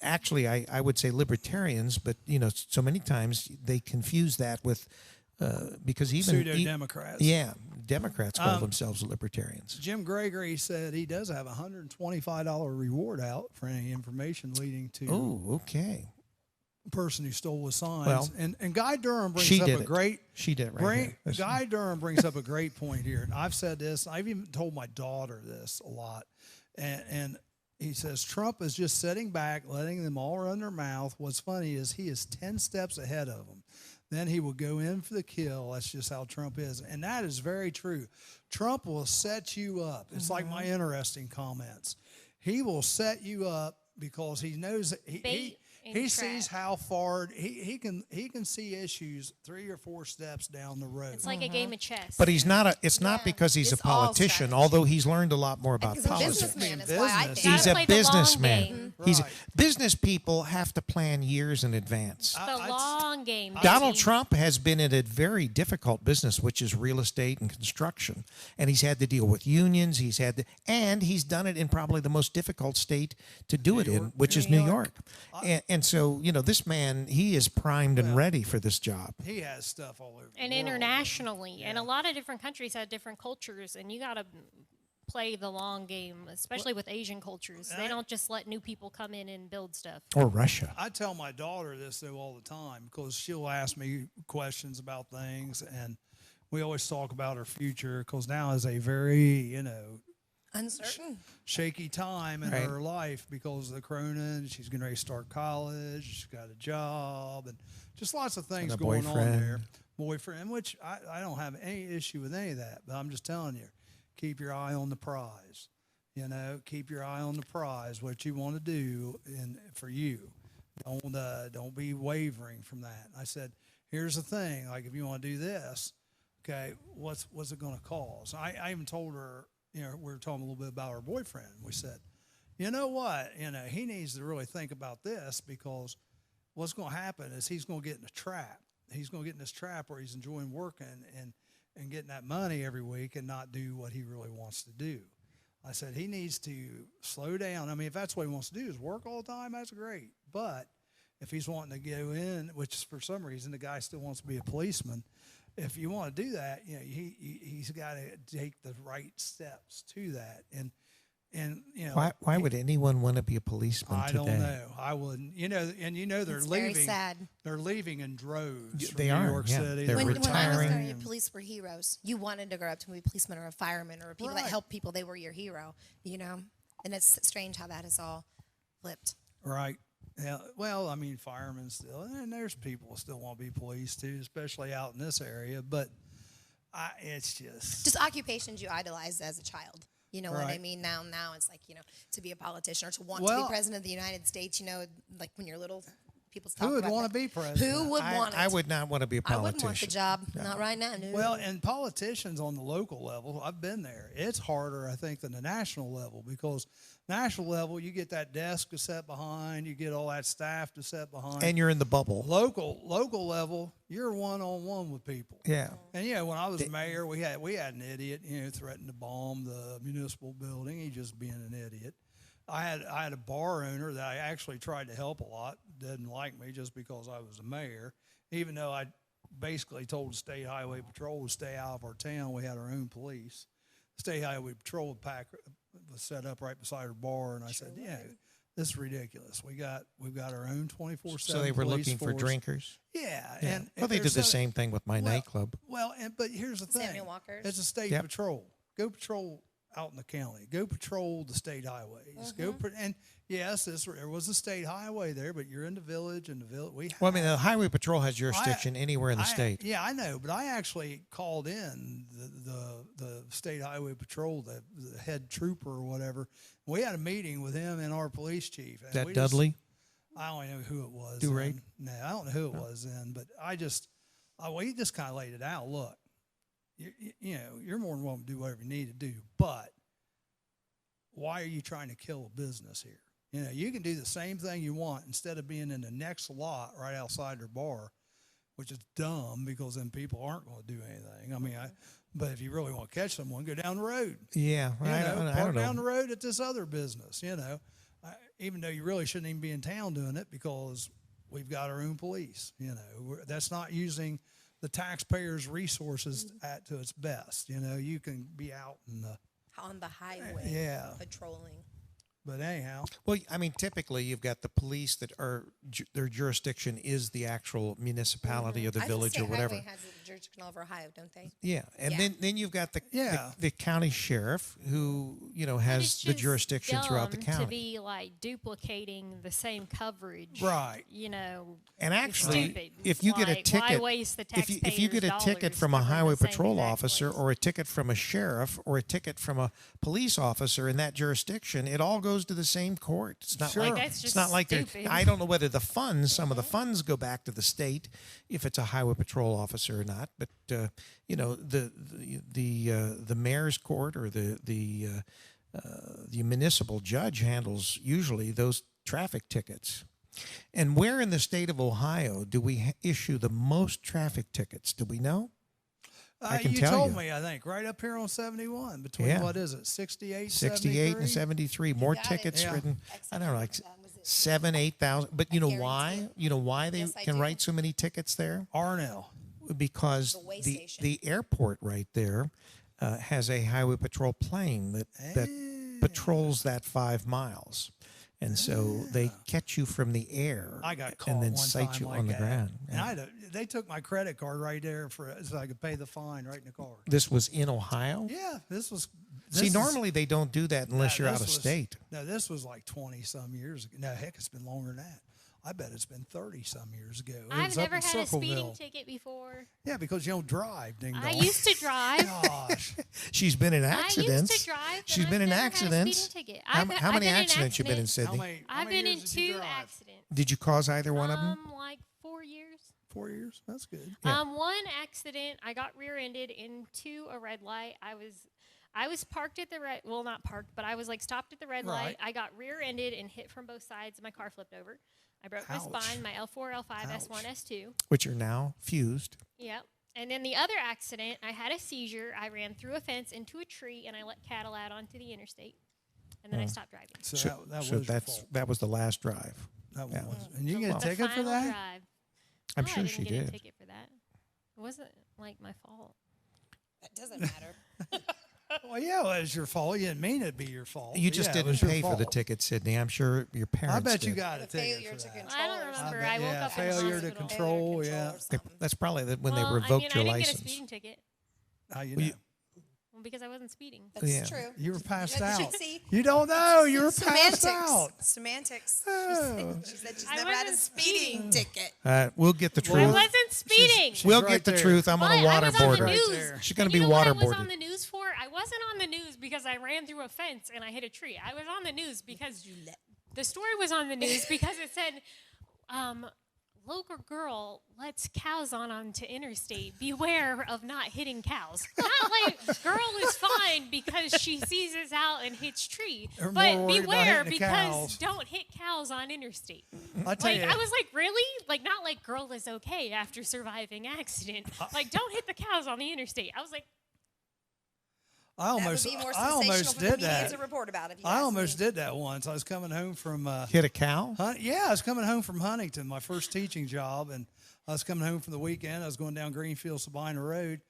actually I would say libertarians, but, so many times they confuse that with, because even Pseudo-Democrats. Democrats call themselves libertarians. Jim Gregory said he does have a $125 reward out for any information leading to Oh, okay. a person who stole the signs. Well, and Guy Durham brings she up did a it. great She did it right here. Listen. Guy Durham brings up a great point here. And I've said this. I've even told my daughter this a lot. And he says Trump is just sitting back, letting them all run their mouth. What's funny is he is 10 steps ahead of them. Then he will go in for the kill. That's just how Trump is. And that is very true. Trump will set you up. It's like my interesting comments. He will set you up because he knows that he sees how far he can see issues 3 or 4 steps down the road. It's like a game of chess. But he's not it's not because he's It's a all politician, strategy. although he's learned a lot more about He's a politics. businessman. Is why I think. He's Gotta a play the long businessman. game. He's Right. business people have to plan years in advance. The long game. Donald baby. Trump has been in a very difficult business, which is real estate and construction, and he's had to deal with unions. And he's done it in probably the most difficult state to do it in, which is New York. And so, this man, he is primed and ready for this job. He has stuff all over the And world. internationally. And a lot of different countries have different cultures, and you got to play the long game, especially with Asian cultures. They don't just let new people come in and build stuff. Or Russia. I tell my daughter this though all the time because she'll ask me questions about things, and we always talk about her future because now is a very Uncertain. shaky time in Right. her life because of the corona, and she's getting ready to start college. She's got a job, and just lots of things And a going on boyfriend. there. Boyfriend, which I don't have any issue with any of that, but I'm just telling you, keep your eye on the prize. Keep your eye on the prize. What you want to do for you. Don't be wavering from that. I said, here's the thing. Like, if you want to do this, okay, what's it going to cause? I even told her, we were talking a little bit about her boyfriend. We said, you know what? He needs to really think about this because what's going to happen is he's going to get in a trap. He's going to get in this trap where he's enjoying working and getting that money every week and not do what he really wants to do. I said he needs to slow down. I mean, if that's what he wants to do is work all the time, that's great. But if he's wanting to go in, which for some reason the guy still wants to be a policeman, if you want to do that, he's got to take the right steps to that. And And Why would anyone want to be a policeman I today? don't know. I wouldn't. And they're It's leaving. very sad. They're leaving in droves. From They New are, York yeah. City. They're When I was retiring. growing up, police were heroes. You wanted to grow up to be a policeman or a fireman or people that Right. help people. They were your hero, And it's strange how that is all flipped. Right. Yeah. Well, I mean, firemen still, and there's people who still want to be police too, especially out in this area. But it's just Occupations you idolized as a child. You know what I Right. mean? Now it's like, to be a politician or to want to Well- be president of the United States, like when you're little, people talk who would about want to that. be president? Who would want it? I would not want to be a I wouldn't want the politician. job. Not right now. No. Well, and politicians on the local level, I've been there. It's harder, I think, than the national level because national level, you get that desk to sit behind, you get all that staff to sit behind. And you're in the bubble. Local level, you're one-on-one with people. Yeah. And when I was mayor, we had an idiot, threatened to bomb the municipal building. He just being an idiot. I had a bar owner that I actually tried to help a lot. Didn't like me just because I was a mayor, even though I basically told the State Highway Patrol to stay out of our town. We had our own police. State Highway Patrol was set up right beside our bar, and I said, this is ridiculous. We've got our own 24/7. So they were police looking for force. drinkers. Yeah, Yeah. and Well, they did there's the same thing with my nightclub. Well, but here's the thing: Samuel Walker's. it's a state Yep. patrol. Go patrol out in the county. Go patrol the state highways. And yes, there was a state highway there, but you're in the village, and the village. Well, I mean, the Highway Patrol has jurisdiction anywhere in the state. Yeah, I know, but I actually called in the state highway patrol, the head trooper or whatever. We had a meeting with him and our police chief. And That we Dudley? I don't know who it was. Do-Ray? then. No, I don't know who it was then, but we just kind of laid it out. Look, you're more than welcome to do whatever you need to do, but why are you trying to kill a business here? You can do the same thing you want instead of being in the next lot right outside their bar, which is dumb because then people aren't going to do anything. I mean, but if you really want to catch someone, go down the road. Yeah, I Park don't down know. the road at this other business. Even though you really shouldn't even be in town doing it because we've got our own police. That's not using the taxpayers' resources to its best. You can be out in the On the highway, patrolling. But anyhow, Well, I mean, typically you've got the police that are their jurisdiction is the actual municipality or the village or whatever. Highway has jurisdiction over Ohio, don't they? Yeah, and Yeah. then you've got Yeah. the county sheriff who But has it's the just jurisdiction throughout the dumb county. to be like duplicating the same coverage, Right. And actually, stupid. if you get a Like, ticket, why waste the if you get a taxpayers' ticket dollars from a covering highway the same patrol exact officer place? or a ticket from a sheriff or a ticket from a police officer in that jurisdiction, it all goes to the same court. It's not Sure. like That's it's just not like stupid. I don't know whether some of the funds go back to the state if it's a highway patrol officer or not, but the mayor's court or the municipal judge handles usually those traffic tickets. And where in the state of Ohio do we issue the most traffic tickets? Do we know? I can you tell told you. me, I think, right up here on 71 between, Yeah. what is it, 68, 68 and 73? 73. More got it. tickets Yeah. written. I don't know, like Was it 7,000-8,000. But you know guarantee why? it. You know why they Yes, I can do. write so many tickets there? Arnell. Because The way the station. airport right there has a highway patrol plane that patrols that 5 miles. And so they catch you from the air I got caught and then one cite time you like on the that. ground. And they took my credit card right there so I could pay the fine right in the car. This was in Ohio? Yeah, See, normally they don't do that unless you're out of state. No, this was like 20-some years ago. No, heck, it's been longer than that. I bet it's been 30-some years ago. It I've was up never in had a speeding Circleville. ticket before. Yeah, because you don't drive, ding dong. I used to drive. Gosh. She's been in I accidents. used to drive. She's but been I've in never accidents. Had a speeding ticket. How I've many been in accidents you been in, accidents. Sydney? How I've many been in years did you 2 drive? accidents. Did you cause either one of them? Like 4 years. 4 years? That's good. Yeah. One accident, I got rear-ended into a red light. I was parked at the red, well, not parked, but I was like stopped at the red Right. light. I got rear-ended and hit from both sides, and my car flipped over. I broke my Ouch. spine, my L4, L5, S1, Ouch. S2. Which are now fused. Yep. And then the other accident, I had a seizure. I ran through a fence into a tree, and I let cattle out onto the interstate. And then I stopped driving. So, that was so your that's fault. that was the last drive. That yeah. was. And you get a The ticket for final that? drive. I'm No, sure I she didn't get did. a ticket for that. It wasn't like my fault. That doesn't matter. Well, yeah, well, it was your fault. You didn't mean it'd be your fault. You just Yeah, it didn't was your pay for the fault. ticket, Sydney. I'm sure your parents I bet you did. got a The ticket failure for to that. control. I don't or remember. something. I woke Yeah, up in failure to hospital. control. Failure to Yeah. control or something. That's probably when they Well, revoked I your didn't get a license. speeding ticket. How you Well, know? Well, because I wasn't speeding. That's Yeah. true. You were passed You out. see? You don't know. You were passed Semantics. out. Semantics. Oh. She said she's I never had a wasn't speeding speeding. ticket. We'll get the I truth. wasn't speeding. she's We'll right get the there. truth. I'm But going to I was on waterboard the her. news. there. She's going And to be you know what I was on waterboarded. the news for? I wasn't on the news because I ran through a fence and I hit a tree. I was on the news because the story was on the news because it said, local girl lets cows onto interstate. Beware of not hitting cows. Not like girl is fine because she seizes out and hits tree. They're more But worried about beware hitting the because cows. don't hit cows on interstate. I tell Like you, I was like, really? Like not like girl is okay after surviving accident. Like don't hit the cows on the interstate. I was like, I That almost, would be more I sensational almost for the did media that. to report about. If you I ask almost me. did that once. I was coming home from Hit a cow? Yeah, I was coming home from Huntington, my first teaching job, and I was coming home from the weekend. I was going down Greenfield Sabina Road,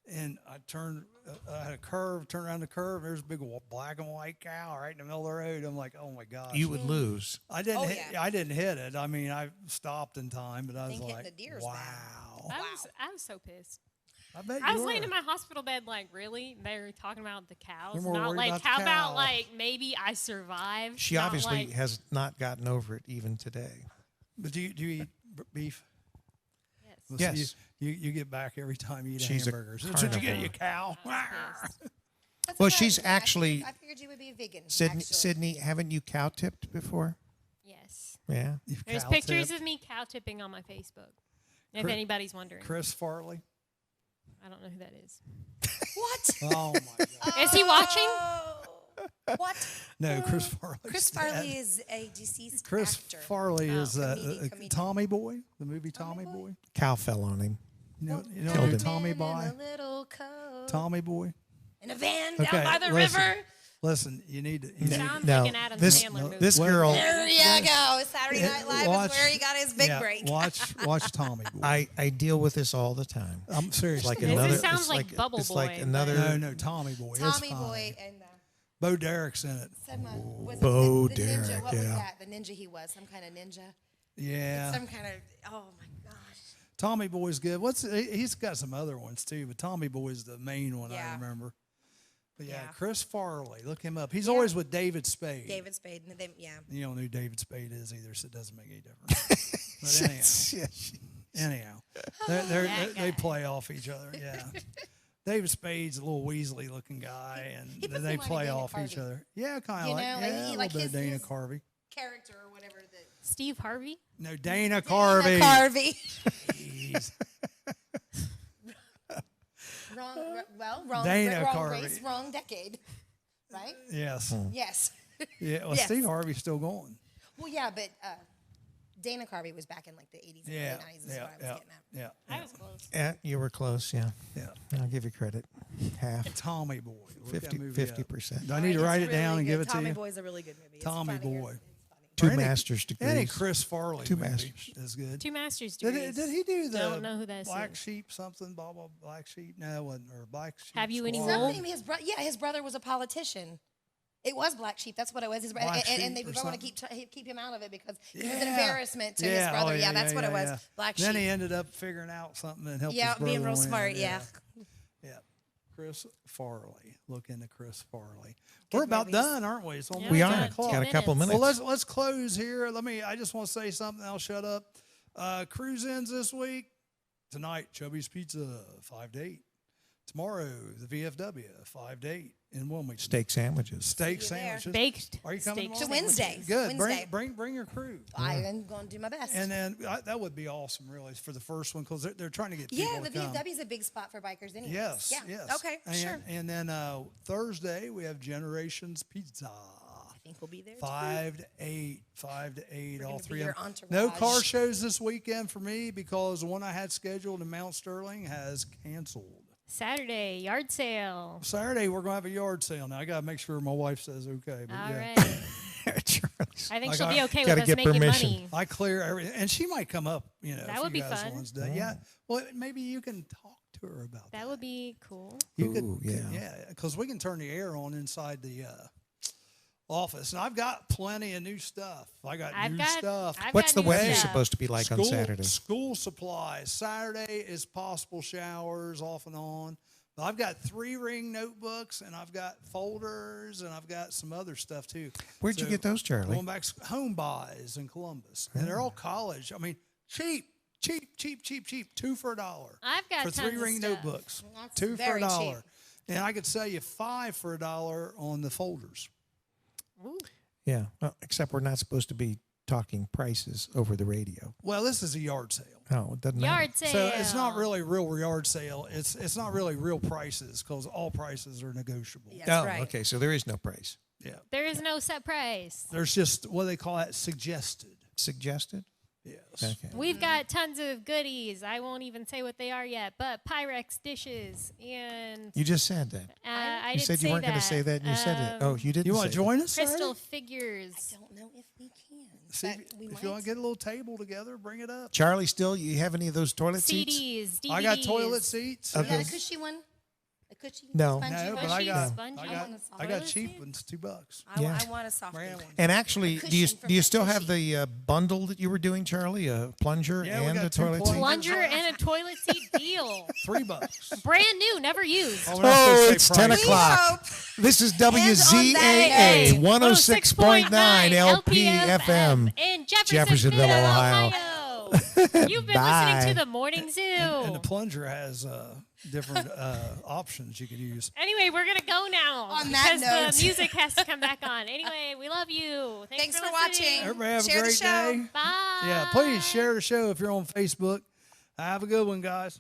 and I turned. I had a curve, turned around the curve. There's a big black and white cow right in the middle of the road. I'm like, oh my gosh! You would lose. I didn't. Oh, hit, yeah. I didn't hit it. I mean, I stopped in time, but I was think hitting like, the deer's wow. bad. I was so pissed. I bet I you was laying were. in my hospital bed like, really? They're talking about the cows? They're more Not worried like, about the how about cow. like maybe I survived? She Not obviously like, has not gotten over it even today. But do you eat beef? Yes. Well, Yes. So you get back every time you eat She's a hamburgers. That's what you get, you cow. Pissed. That's Well, okay. she's I actually- I figured you would be a vegan. Sydney, actually. Sydney, haven't you cow tipped before? Yes. Yeah. You've There's cow pictures tipped. of me cow tipping on my Facebook. If Chris- anybody's wondering. Chris Farley. I don't know who that is. What? Oh my God. Is he watching? Oh, what? No, Chris Farley. Chris Farley is a deceased Chris actor. Farley is Comedian. Tommy Boy, the movie Tommy Tommy Boy? Boy. Cow fell on him. You know Killed who him. Tommy Man Boy? in a little coat. Tommy Boy. In a van Okay, down by the listen. river. Listen, you need to. Sounds No, like an Adam this- Sandler movie. This Well, girl, There you go. Saturday Night Live watch- is where he got his big yeah, break. Watch Tommy Boy. I deal with this all the time. I'm serious. It's like This another. sounds it's like Bubble it's like Boy, another. no, Tommy Boy. It's Tommy fine. Boy and Bo Derek's in it. was it Bo the ninja? Derek, What was yeah. that? The ninja he was. Some kind of ninja. Yeah, Some kind of. Oh my gosh. Tommy Boy's good. He's got some other ones too, but Tommy Boy's the main one I Yeah. remember. But yeah, Yeah. Chris Farley. Look him up. He's always with David Spade. David Spade. And they, yeah. You don't know who David Spade is either, so it doesn't make any difference. But anyhow, they play off each other. Yeah. David Spade's a little Weasley looking guy, and He puts they him on play Dana off each Carvey. other. Yeah, kind of You like, know, yeah, like he- a little like bit of his- Dana his- Carvey. Character or whatever. Steve Harvey? No, Dana Carvey. Carvey. Jeez. Wrong. Dana wrong Carvey. race, wrong decade. Right? Yes. Yes. Yeah. Well, Yes. Steve Harvey's still going. Well, yeah, but Dana Carvey was back in like the 80s and Yeah. early 90s is Yeah. what I was Yeah. getting at. Yeah. I was close. Yeah, you were close. Yeah, Yeah. I'll give you credit. Half, Tommy Boy. Look that movie up. 50%. Do I need to write it down and give it to Tommy you? Boy's a really good movie. It's Tommy funny. Boy. It's funny. Two Any- master's Any degrees. Chris Farley Two movie masters. is good. Two master's Did, degrees. did he do the Don't know who that Black is. Sheep something? Blah blah Black Sheep? No, it wasn't. Or Black Sheep. Have you any Squad? role? Something his brother was a politician. It was Black Sheep. That's what it was. His brother, Black and they Sheep or don't want to something? keep him out of it because he was an Yeah. embarrassment to his brother. oh, yeah, that's what it was. yeah. Black Then Sheep. he ended up figuring out something and helped Yeah, his brother being real win. smart. Yeah. Yeah. Chris Farley. Look into Chris Farley. We're about movies. done, aren't we? It's almost Yeah, We we are. 10 got o'clock. Got a couple minutes. Well, let's close here. I just want to say something. I'll shut up. Cruise ins this week. Tonight, Chubby's Pizza, 5 to 8. Tomorrow, the VFW, 5 to 8 in Wilmington. Steak sandwiches. Steak See you there. sandwiches. Baked Are you coming steak tomorrow? So Wednesday. Good. Wednesday. Bring your crew. I am going to do my best. And then that would be awesome, really, for the first one, because they're trying to get people yeah, to the come. VFW is a big spot for bikers anyway. Yes, Yeah. yes. Okay, and, sure. And then Thursday, we have Generations Pizza. I think we'll be there. too. 5 to 8, 5 to 8, We're all gonna be three your of them. entourage. No car shows this weekend for me because the one I had scheduled in Mount Sterling has canceled. Saturday, yard sale. Saturday, we're going to have a yard sale. Now, I got to make sure my wife says okay. But All yeah. right. Charlie's. I think I she'll be got- okay gotta with us get making permission. money. I clear everything. And she might come up, That if would you be guys fun. want to. Yeah. Well, maybe you can talk to her about that. That would be cool. You Ooh, yeah. yeah, because we can turn the air on inside the office, and I've got plenty of new stuff. I got new stuff. What's the new weather stuff. supposed to be like on Saturday? School supplies. Saturday is possible showers off and on. But I've got 3-ring notebooks, and I've got folders, and I've got some other stuff too. Where'd you get those, Charlie? Going back home buys in Columbus, and they're all college. I mean, cheap. 2 for $1. I've got for tons of 3-ring stuff. notebooks. That's 2 for very $1, cheap. and I could sell you 5 for $1 on the folders. Ooh. Yeah, well, except we're not supposed to be talking prices over the radio. Well, this is a yard sale. Oh, it doesn't matter. Yard sale. So it's not really real yard sale. It's not really real prices because all prices are negotiable. Yes, Oh, right. okay, so there is no price. Yeah. There is no set price. There's just what they call that suggested. Suggested? Yes. Okay. We've got tons of goodies. I won't even say what they are yet, but Pyrex dishes and You just said that. I You didn't said you say weren't going to say that, and you said it. Oh, you didn't. You want say to join us? crystal Saturday? figures. Don't know if we can. See, but we if might. you want to get a little table together, bring it up. Charlie, still, you have any of those toilet seats? CDs, DVDs. I got toilet seats. You Okay. got a cushy one? A cushy? No. Spongy No, one? but I Cushy, got spongy. I I got want a I got toilet cheap seat? ones, $2. Yeah. I want a soft Brand one. ones. And actually, do you cushion for my still have cushy. the bundle that you were doing, Charlie? A plunger Yeah, we and got a 2 toilet seat? plungers. Plunger and a toilet seat deal. $3. Brand new, never used. Oh, we're not supposed Oh, to it's say 10 price. o'clock. hope. This is And on WZAA that 106.9 LPFM. in Jeffersonville, Ohio. You've been Bye. listening to the Morning Zoo. And the plunger has different options you could use. Anyway, we're going to go now. On that because note. the music has to come back on. Anyway, we love you. Thanks for listening. watching. Everybody have Share a the great show. day. Bye. Yeah, please share the show if you're on Facebook. Have a good one, guys.